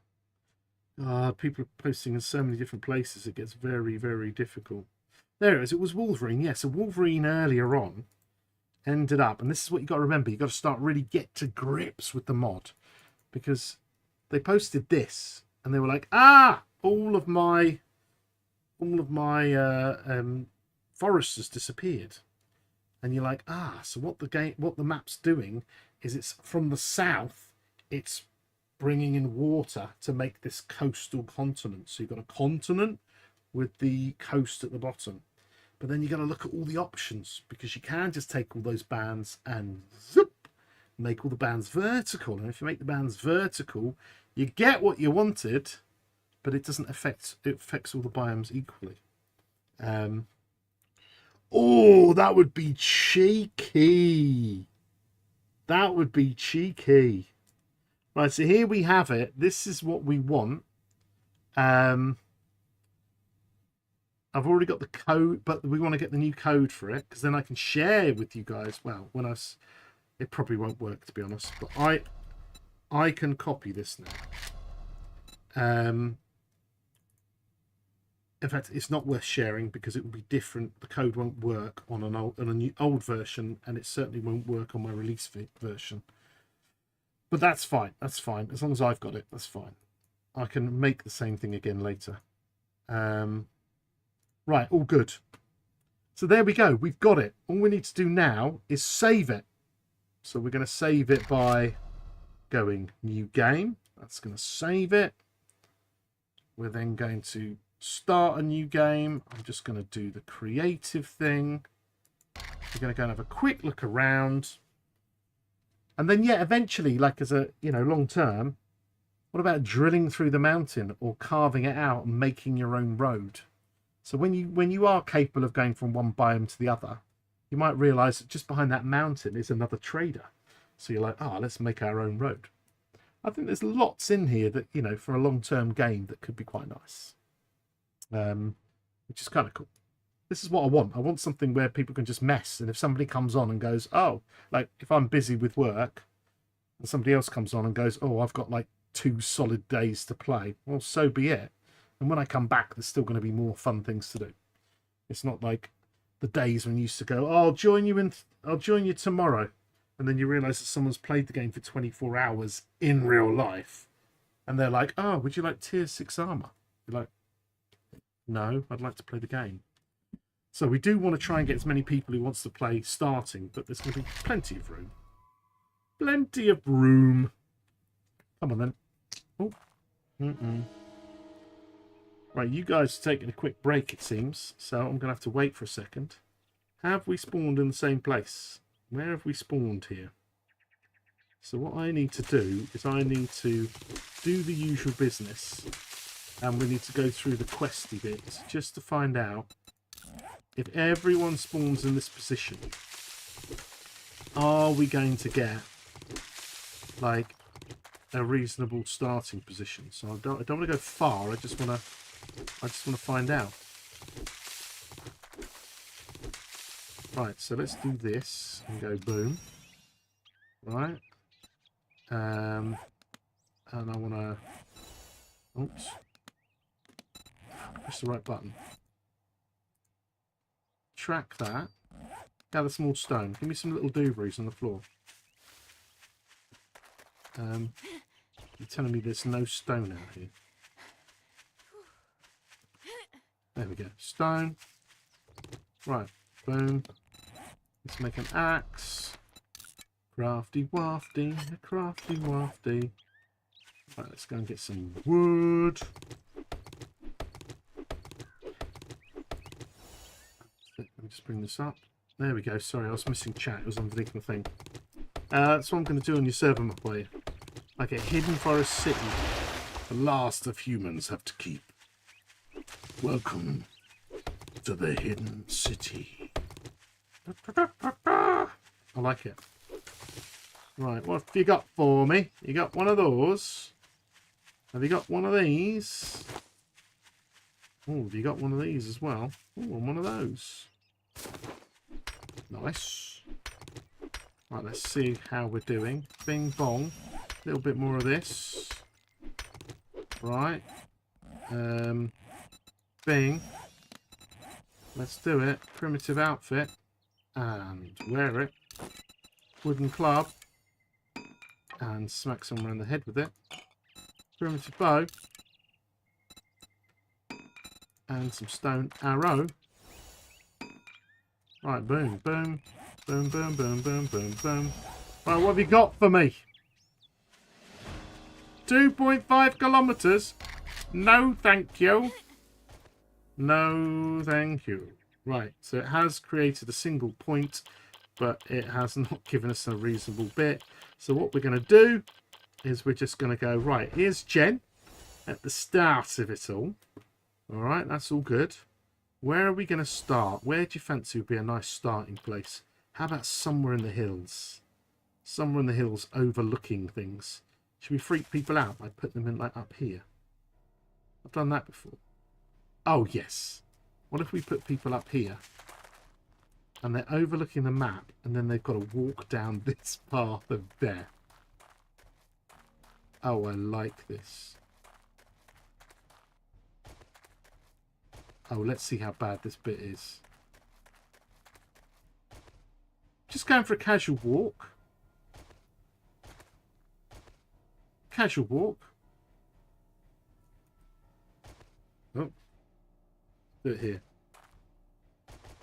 People are posting in so many different places, it gets very, very difficult. There it is, it was Wolverine. Yeah, so Wolverine earlier on ended up, and this is what you got to remember, you got to start really get to grips with the mod, because they posted this and they were like, all of my forest has disappeared. And you're like, so what the map's doing is it's from the south, it's bringing in water to make this coastal continent. So you've got a continent with the coast at the bottom. But then you got to look at all the options, because you can just take all those bands and zip, make all the bands vertical. And if you make the bands vertical, you get what you wanted, but it doesn't affect, it affects all the biomes equally. Oh, that would be cheeky. That would be cheeky. Right, so here we have it. This is what we want. I've already got the code, but we want to get the new code for it, because then I can share with you guys. Well, it probably won't work, to be honest, but I can copy this now. In fact, it's not worth sharing because it will be different. The code won't work on an old version, and it certainly won't work on my release version. But that's fine. That's fine. As long as I've got it, that's fine. I can make the same thing again later. Right, all good. So there we go. We've got it. All we need to do now is save it. So we're going to save it by going new game. That's going to save it. We're then going to start a new game. I'm just going to do the creative thing. We're going to go and have a quick look around. And then, yeah, eventually, like as a, long term, what about drilling through the mountain or carving it out and making your own road? So when you are capable of going from one biome to the other, you might realize that just behind that mountain is another trader. So you're like, let's make our own road. I think there's lots in here that, for a long-term game that could be quite nice. Which is kind of cool. This is what I want. I want something where people can just mess. And if somebody comes on and goes, like if I'm busy with work and somebody else comes on and goes, I've got like 2 solid days to play. Well, so be it. And when I come back, there's still going to be more fun things to do. It's not like the days when you used to go, I'll join you tomorrow. And then you realize that someone's played the game for 24 hours in real life. And they're like, would you like tier 6 armor? You're like, No, I'd like to play the game. So we do want to try and get as many people who wants to play starting, but there's going to be plenty of room. Plenty of room. Come on then. Oh. Right, you guys are taking a quick break, it seems. So I'm going to have to wait for a second. Have we spawned in the same place? Where have we spawned here? So what I need to do is I need to do the usual business. And we need to go through the questy bits just to find out if everyone spawns in this position. Are we going to get like a reasonable starting position? So I don't want to go far. I just want to find out. Right, so let's do this and go boom. Right. And I want to... Oops. Press the right button. Track that. Gather small stone. Give me some little dooveries on the floor. You're telling me there's no stone out here. There we go. Stone. Right. Boom. Let's make an axe. Crafty wafty. Crafty wafty. Right, let's go and get some wood. Let me just bring this up. There we go. Sorry, I was missing chat. It was underneath my thing. That's what I'm going to do on your server, my boy. Like a hidden forest city. The last of humans have to keep. Welcome to the hidden city. I like it. Right, what have you got for me? You got one of those? Have you got one of these? Oh, have you got one of these as well? Oh, and one of those. Nice. Right, let's see how we're doing. Bing bong. A little bit more of this. Right. Bing. Let's do it. Primitive outfit. And wear it. Wooden club. And smack someone in the head with it. Primitive bow. And some stone arrow. Right, boom, boom. Boom, boom, boom, boom, boom, boom. Right, what have you got for me? 2.5 kilometers? No, thank you. No, thank you. Right, so it has created a single point, but it has not given us a reasonable bit. So what we're going to do is we're just going to go, right, here's Jen at the start of it all. All right, that's all good. Where are we going to start? Where do you fancy would be a nice starting place? How about somewhere in the hills? Somewhere in the hills overlooking things. Should we freak people out by putting them in like up here? I've done that before. Oh, yes. What if we put people up here and they're overlooking the map and then they've got to walk down this path of death? Oh, I like this. Oh, let's see how bad this bit is. Just going for a casual walk. Casual walk. Oh. Do it here.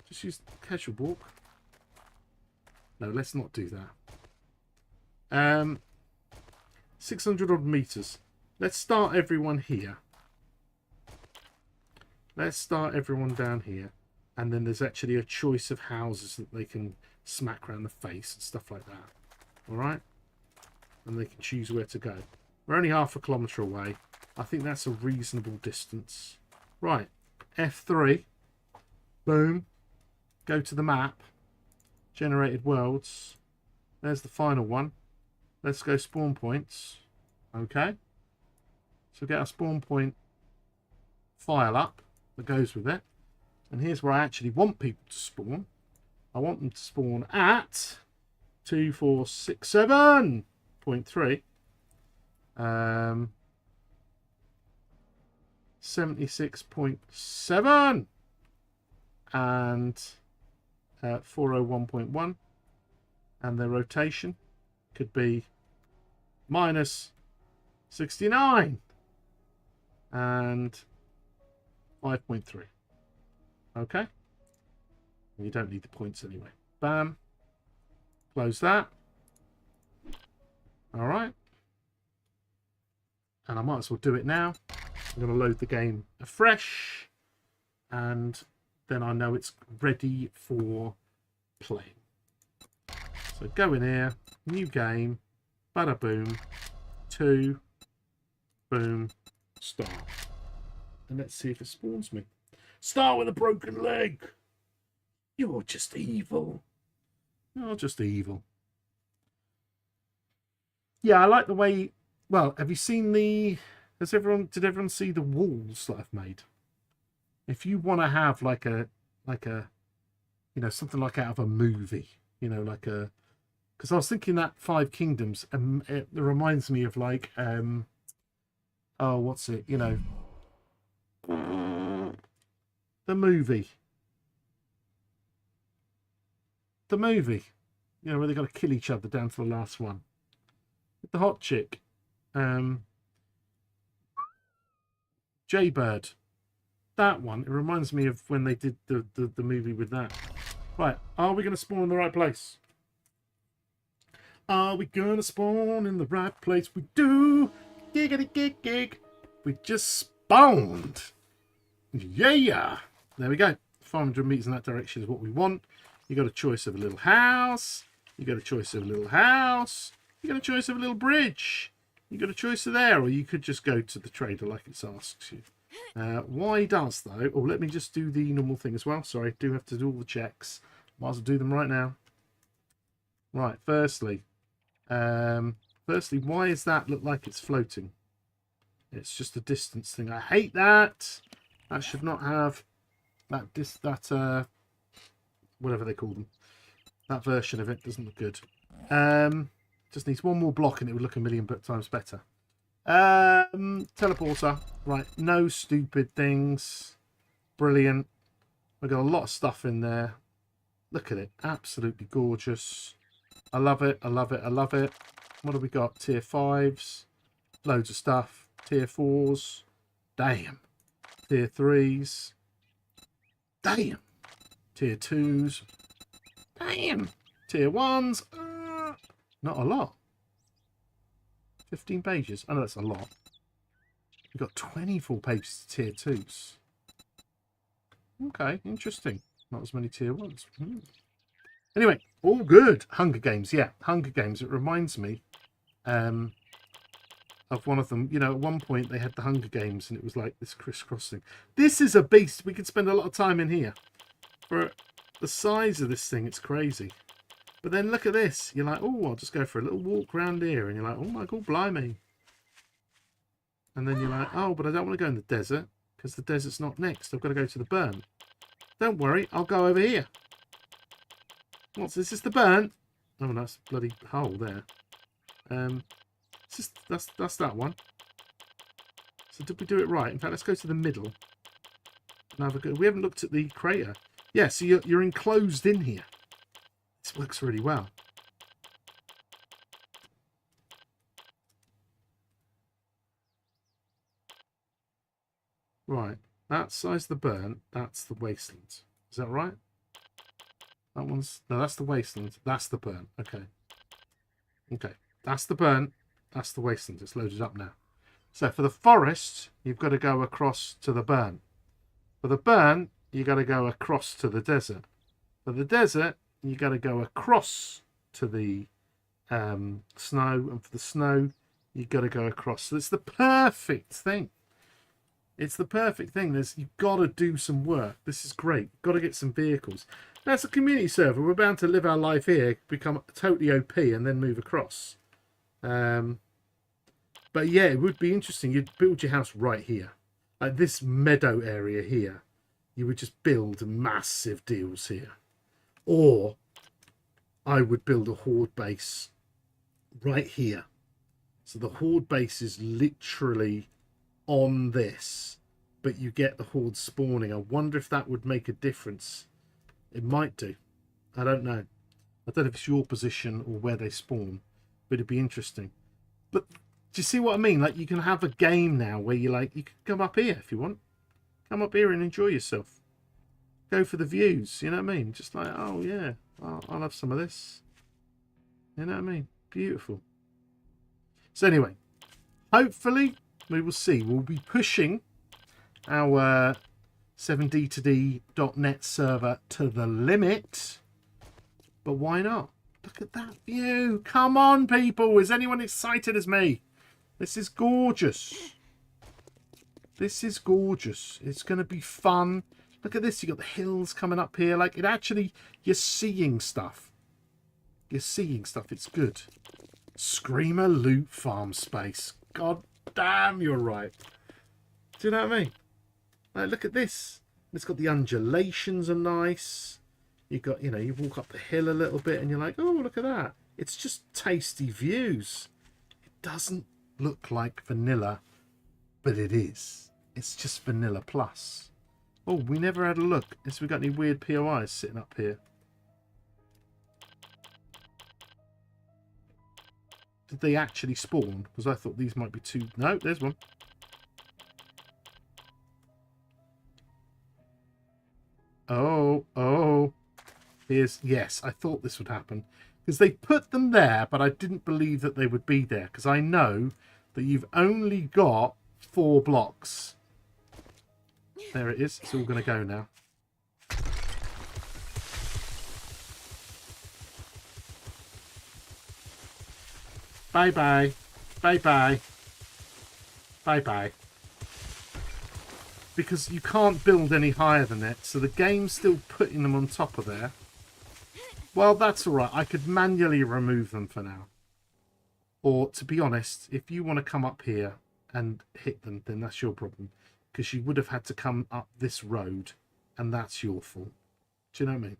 Just use casual walk. No, let's not do that. 600 odd meters. Let's start everyone here. Let's start everyone down here. And then there's actually a choice of houses that they can smack around the face and stuff like that. Alright? And they can choose where to go. We're only half a kilometre away. I think that's a reasonable distance. Right. F3. Boom. Go to the map. Generated worlds. There's the final one. Let's go spawn points. Okay. So get our spawn point file up that goes with it. And here's where I actually want people to spawn. I want them to spawn at 2467.3. 76.7 and 401.1, and the rotation could be minus 69 and 5.3. Okay. And you don't need the points anyway. Bam. Close that. All right. And I might as well do it now. I'm going to load the game afresh. And then I know it's ready for playing. So go in here. New game. Bada boom. 2. Boom. Start. And let's see if it spawns me. Start with a broken leg. You're just evil. You're just evil. Yeah, I like the way... Well, have you seen the... Did everyone see the walls that I've made? If you want to have like a, you know, something like out of a movie, you know, like a... Because I was thinking that Five Kingdoms, it reminds me of like, oh, what's it? You know, the movie. The movie. You know, where they got to kill each other down to the last one. With the hot chick. Jaybird. That one. It reminds me of when they did the movie with that. Right. Are we going to spawn in the right place? Are we going to spawn in the right place? We do. Giggity gig gig. We just spawned. Yeah. There we go. 500 meters in that direction is what we want. You got a choice of a little house. You got a choice of a little house. You got a choice of a little bridge. You got a choice of there, or you could just go to the trader like it asks you. Why does though? Oh, let me just do the normal thing as well. Sorry, do have to do all the checks. Might as well do them right now. Right. Firstly, why does that look like it's floating? It's just a distance thing. I hate that. That should not have that whatever they call them. That version of it doesn't look good. Just needs one more block and it would look a million times better. Teleporter. Right, no stupid things. Brilliant. We've got a lot of stuff in there. Look at it. Absolutely gorgeous. I love it. I love it. I love it. What have we got? Tier 5s. Loads of stuff. Tier 4s. Damn. Tier 3s. Damn. Tier 2s. Damn. Tier 1s. Not a lot. 15 pages. I know that's a lot. We've got 24 pages to tier 2s. Okay, interesting. Not as many tier 1s. Anyway, all good. Hunger Games, yeah. Hunger Games. It reminds me of one of them. You know, at one point they had the Hunger Games and it was like this crisscross thing. This is a beast. We could spend a lot of time in here. For the size of this thing, it's crazy. But then look at this. You're like, oh, I'll just go for a little walk around here. And you're like, oh my God, blimey. And then you're like, oh, but I don't want to go in the desert because the desert's not next. I've got to go to the burn. Don't worry, I'll go over here. What's this? Is the burn? Oh, no, that's a bloody hole there. That's that one. So did we do it right? In fact, let's go to the middle. And have a go. We haven't looked at the crater. Yeah, so you're enclosed in here. This works really well. Right, that size the burn, that's the wasteland. Is that right? That one's... No, that's the wasteland. That's the burn. Okay. Okay. That's the burn. That's the wasteland. It's loaded up now. So for the forest, you've got to go across to the burn. For the burn, you've got to go across to the desert. For the desert, you got to go across to the snow, and for the snow you got to go across. So it's the perfect thing. It's the perfect thing. You've got to do some work. This is great. Got to get some vehicles. That's a community server. We're bound to live our life here, become totally OP, and then move across. But yeah, it would be interesting. You'd build your house right here, like this meadow area here. You would just build massive deals here. Or I would build a horde base right here. So the horde base is literally on this, but you get the horde spawning. I wonder if that would make a difference. It might do. I don't know. I don't know if it's your position or where they spawn, but it'd be interesting. But do you see what I mean? Like, you can have a game now where you can come up here if you want. Come up here and enjoy yourself. Go for the views, you know what I mean? Just like, oh yeah, I'll have some of this. You know what I mean? Beautiful. So anyway, hopefully we will see. We'll be pushing our 7d2d.net server to the limit. But why not? Look at that view. Come on, people. Is anyone excited as me? This is gorgeous. This is gorgeous. It's going to be fun. Look at this. You've got the hills coming up here. Like, it actually, you're seeing stuff. You're seeing stuff. It's good. Screamer loot farm space. God damn, you're right. Do you know what I mean? Like, look at this. It's got the undulations are nice. You've got, you know, you walk up the hill a little bit and you're like, oh, look at that. It's just tasty views. It doesn't look like vanilla, but it is. It's just vanilla plus. Oh, we never had a look. Has we got any weird POIs sitting up here? Did they actually spawn? Because I thought these might be two. No, there's one. Oh. Here's, yes, I thought this would happen. Because they put them there, but I didn't believe that they would be there. Because I know that you've only got 4 blocks. There it is. It's all going to go now. Bye-bye. Bye-bye. Bye-bye. Because you can't build any higher than it, so the game's still putting them on top of there. Well, that's alright. I could manually remove them for now. Or, to be honest, if you want to come up here and hit them, then that's your problem. Because you would have had to come up this road, and that's your fault. Do you know what I mean?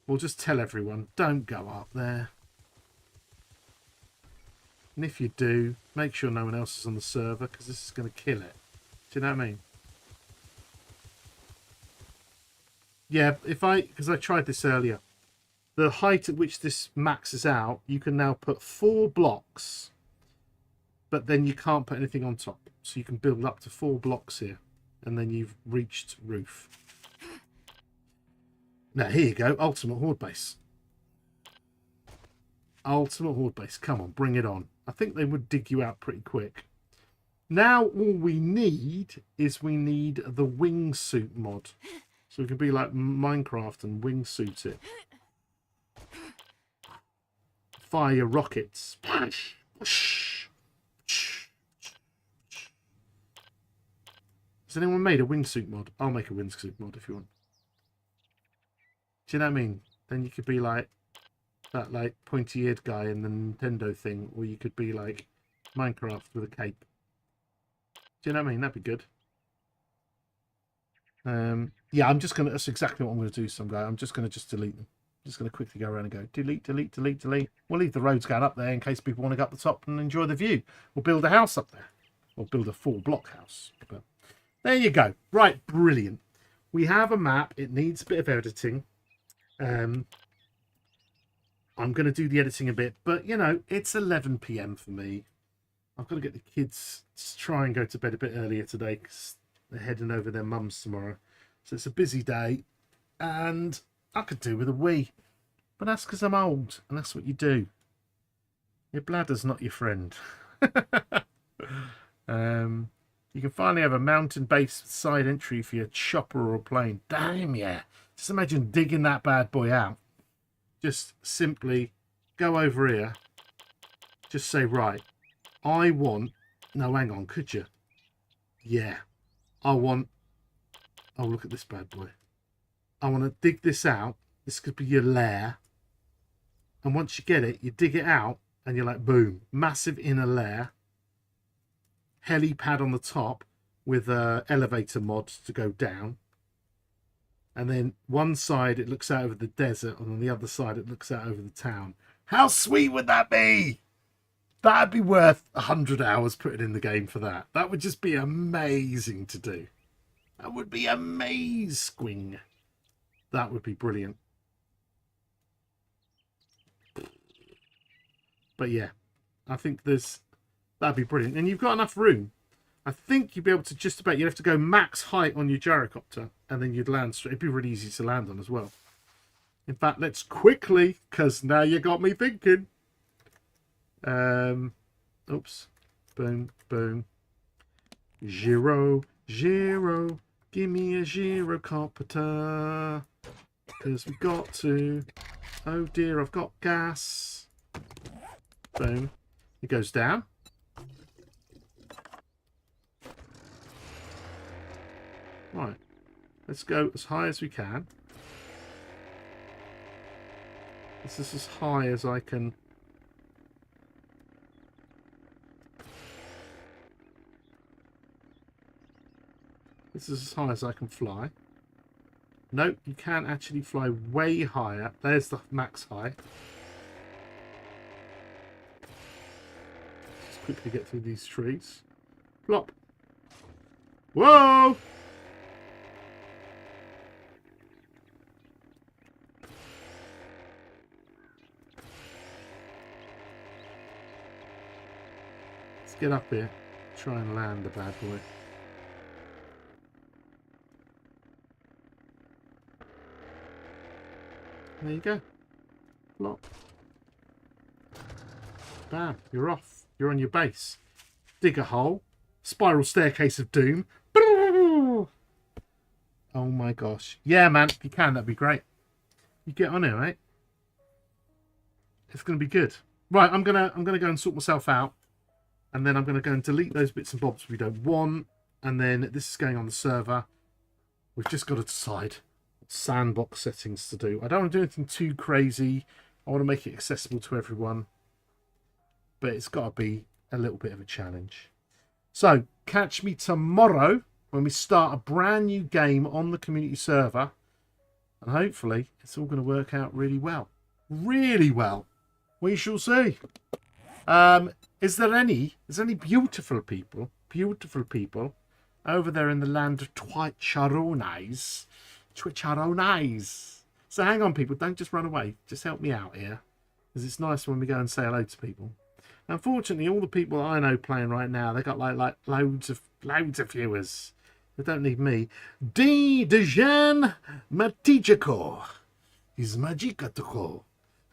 We'll just tell everyone, don't go up there. And if you do, make sure no one else is on the server, because this is going to kill it. Do you know what I mean? Yeah, because I tried this earlier. The height at which this maxes out, you can now put 4 blocks, but then you can't put anything on top. So you can build up to 4 blocks here, and then you've reached roof. Now, here you go, Ultimate Horde Base. Ultimate Horde Base, come on, bring it on. I think they would dig you out pretty quick. Now all we need is we need the wingsuit mod. So we can be like Minecraft and wingsuit it. Fire your rockets. Has anyone made a wingsuit mod? I'll make a wingsuit mod if you want. Do you know what I mean? Then you could be like that like pointy-eared guy in the Nintendo thing, or you could be like Minecraft with a cape. Do you know what I mean? That'd be good. Yeah, I'm just gonna. That's exactly what I'm gonna do. Some guy. I'm just gonna delete them. I'm just gonna quickly go around and go delete, delete, delete, delete. We'll leave the roads going up there in case people want to go up the top and enjoy the view. We'll build a house up there, or build a 4-block house. But there you go. Right, brilliant. We have a map. It needs a bit of editing. I'm gonna do the editing a bit, but you know, it's 11 PM for me. I've got to get the kids to try and go to bed a bit earlier today because they're heading over their mum's tomorrow. So it's a busy day and I could do with a wee. But that's because I'm old and that's what you do. Your bladder's not your friend. You can finally have a mountain-based side entry for your chopper or a plane. Damn, yeah. Just imagine digging that bad boy out. Just simply go over here. Just say, right. I want... No, hang on, could you? Yeah. I want... Oh, look at this bad boy. I want to dig this out. This could be your lair. And once you get it, you dig it out and you're like, boom. Massive inner lair. Helipad on the top with elevator mods to go down. And then one side it looks out over the desert and on the other side it looks out over the town. How sweet would that be? That'd be worth 100 hours putting in the game for that. That would just be amazing to do. That would be amazing. That would be brilliant. But yeah, I think that'd be brilliant. And you've got enough room. I think you'd be able to just about, you'd have to go max height on your gyrocopter and then you'd land straight. It'd be really easy to land on as well. In fact, let's quickly, because now you got me thinking. Oops. Boom, boom. Gyro, gyro. Give me a gyrocopter. Because we got to. Oh dear, I've got gas. Boom. It goes down. Right. Let's go as high as we can. This is as high as I can. This is as high as I can fly. Nope, you can't actually fly way higher. There's the max height. Just quickly get through these trees. Plop. Whoa! Let's get up here. Try and land the bad boy. There you go. Plop. Bam. You're off. You're on your base. Dig a hole. Spiral staircase of doom. Oh my gosh. Yeah, man. If you can, that'd be great. You get on here, mate. It's gonna be good. Right, I'm gonna go and sort myself out. And then I'm gonna go and delete those bits and bobs we don't want. And then this is going on the server. We've just got to decide sandbox settings to do. I don't want to do anything too crazy. I want to make it accessible to everyone, but it's got to be a little bit of a challenge. So catch me tomorrow when we start a brand new game on the community server, and hopefully it's all going to work out really well. Really well. We shall see. Is there any beautiful people over there in the land of Twicharones? So hang on, people, don't just run away. Just help me out here, because it's nice when we go and say hello to people. Unfortunately, all the people I know playing right now, they got like loads of viewers. They don't need me. Dejan Matijako is Magicatoko.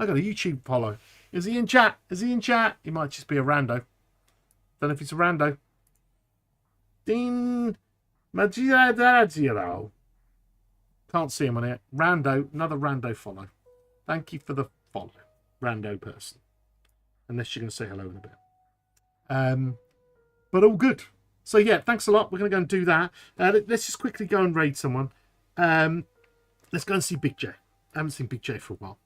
I got a YouTube follow. Is he in chat? He might just be a rando. Don't know if he's a rando. Dean Magicatoko. Can't see him on it. Rando, another rando follow. Thank you for the follow, rando person. Unless you're going to say hello in a bit. But all good. So yeah, thanks a lot. We're going to go and do that. Let's just quickly go and raid someone. Let's go and see Big J. I haven't seen Big J for a while.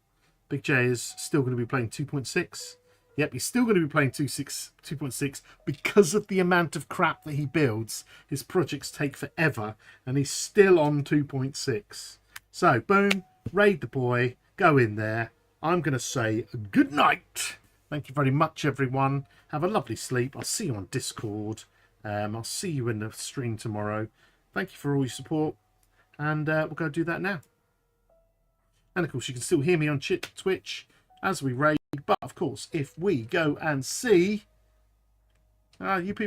Big J is still going to be playing 2.6. Yep, he's still going to be playing 2.6 because of the amount of crap that he builds. His projects take forever, and he's still on 2.6. So, boom, raid the boy, go in there. I'm going to say good night. Thank you very much, everyone. Have a lovely sleep. I'll see you on Discord. I'll see you in the stream tomorrow. Thank you for all your support, and we'll go do that now. And, of course, you can still hear me on Twitch as we raid. But, of course, if we go and see... you people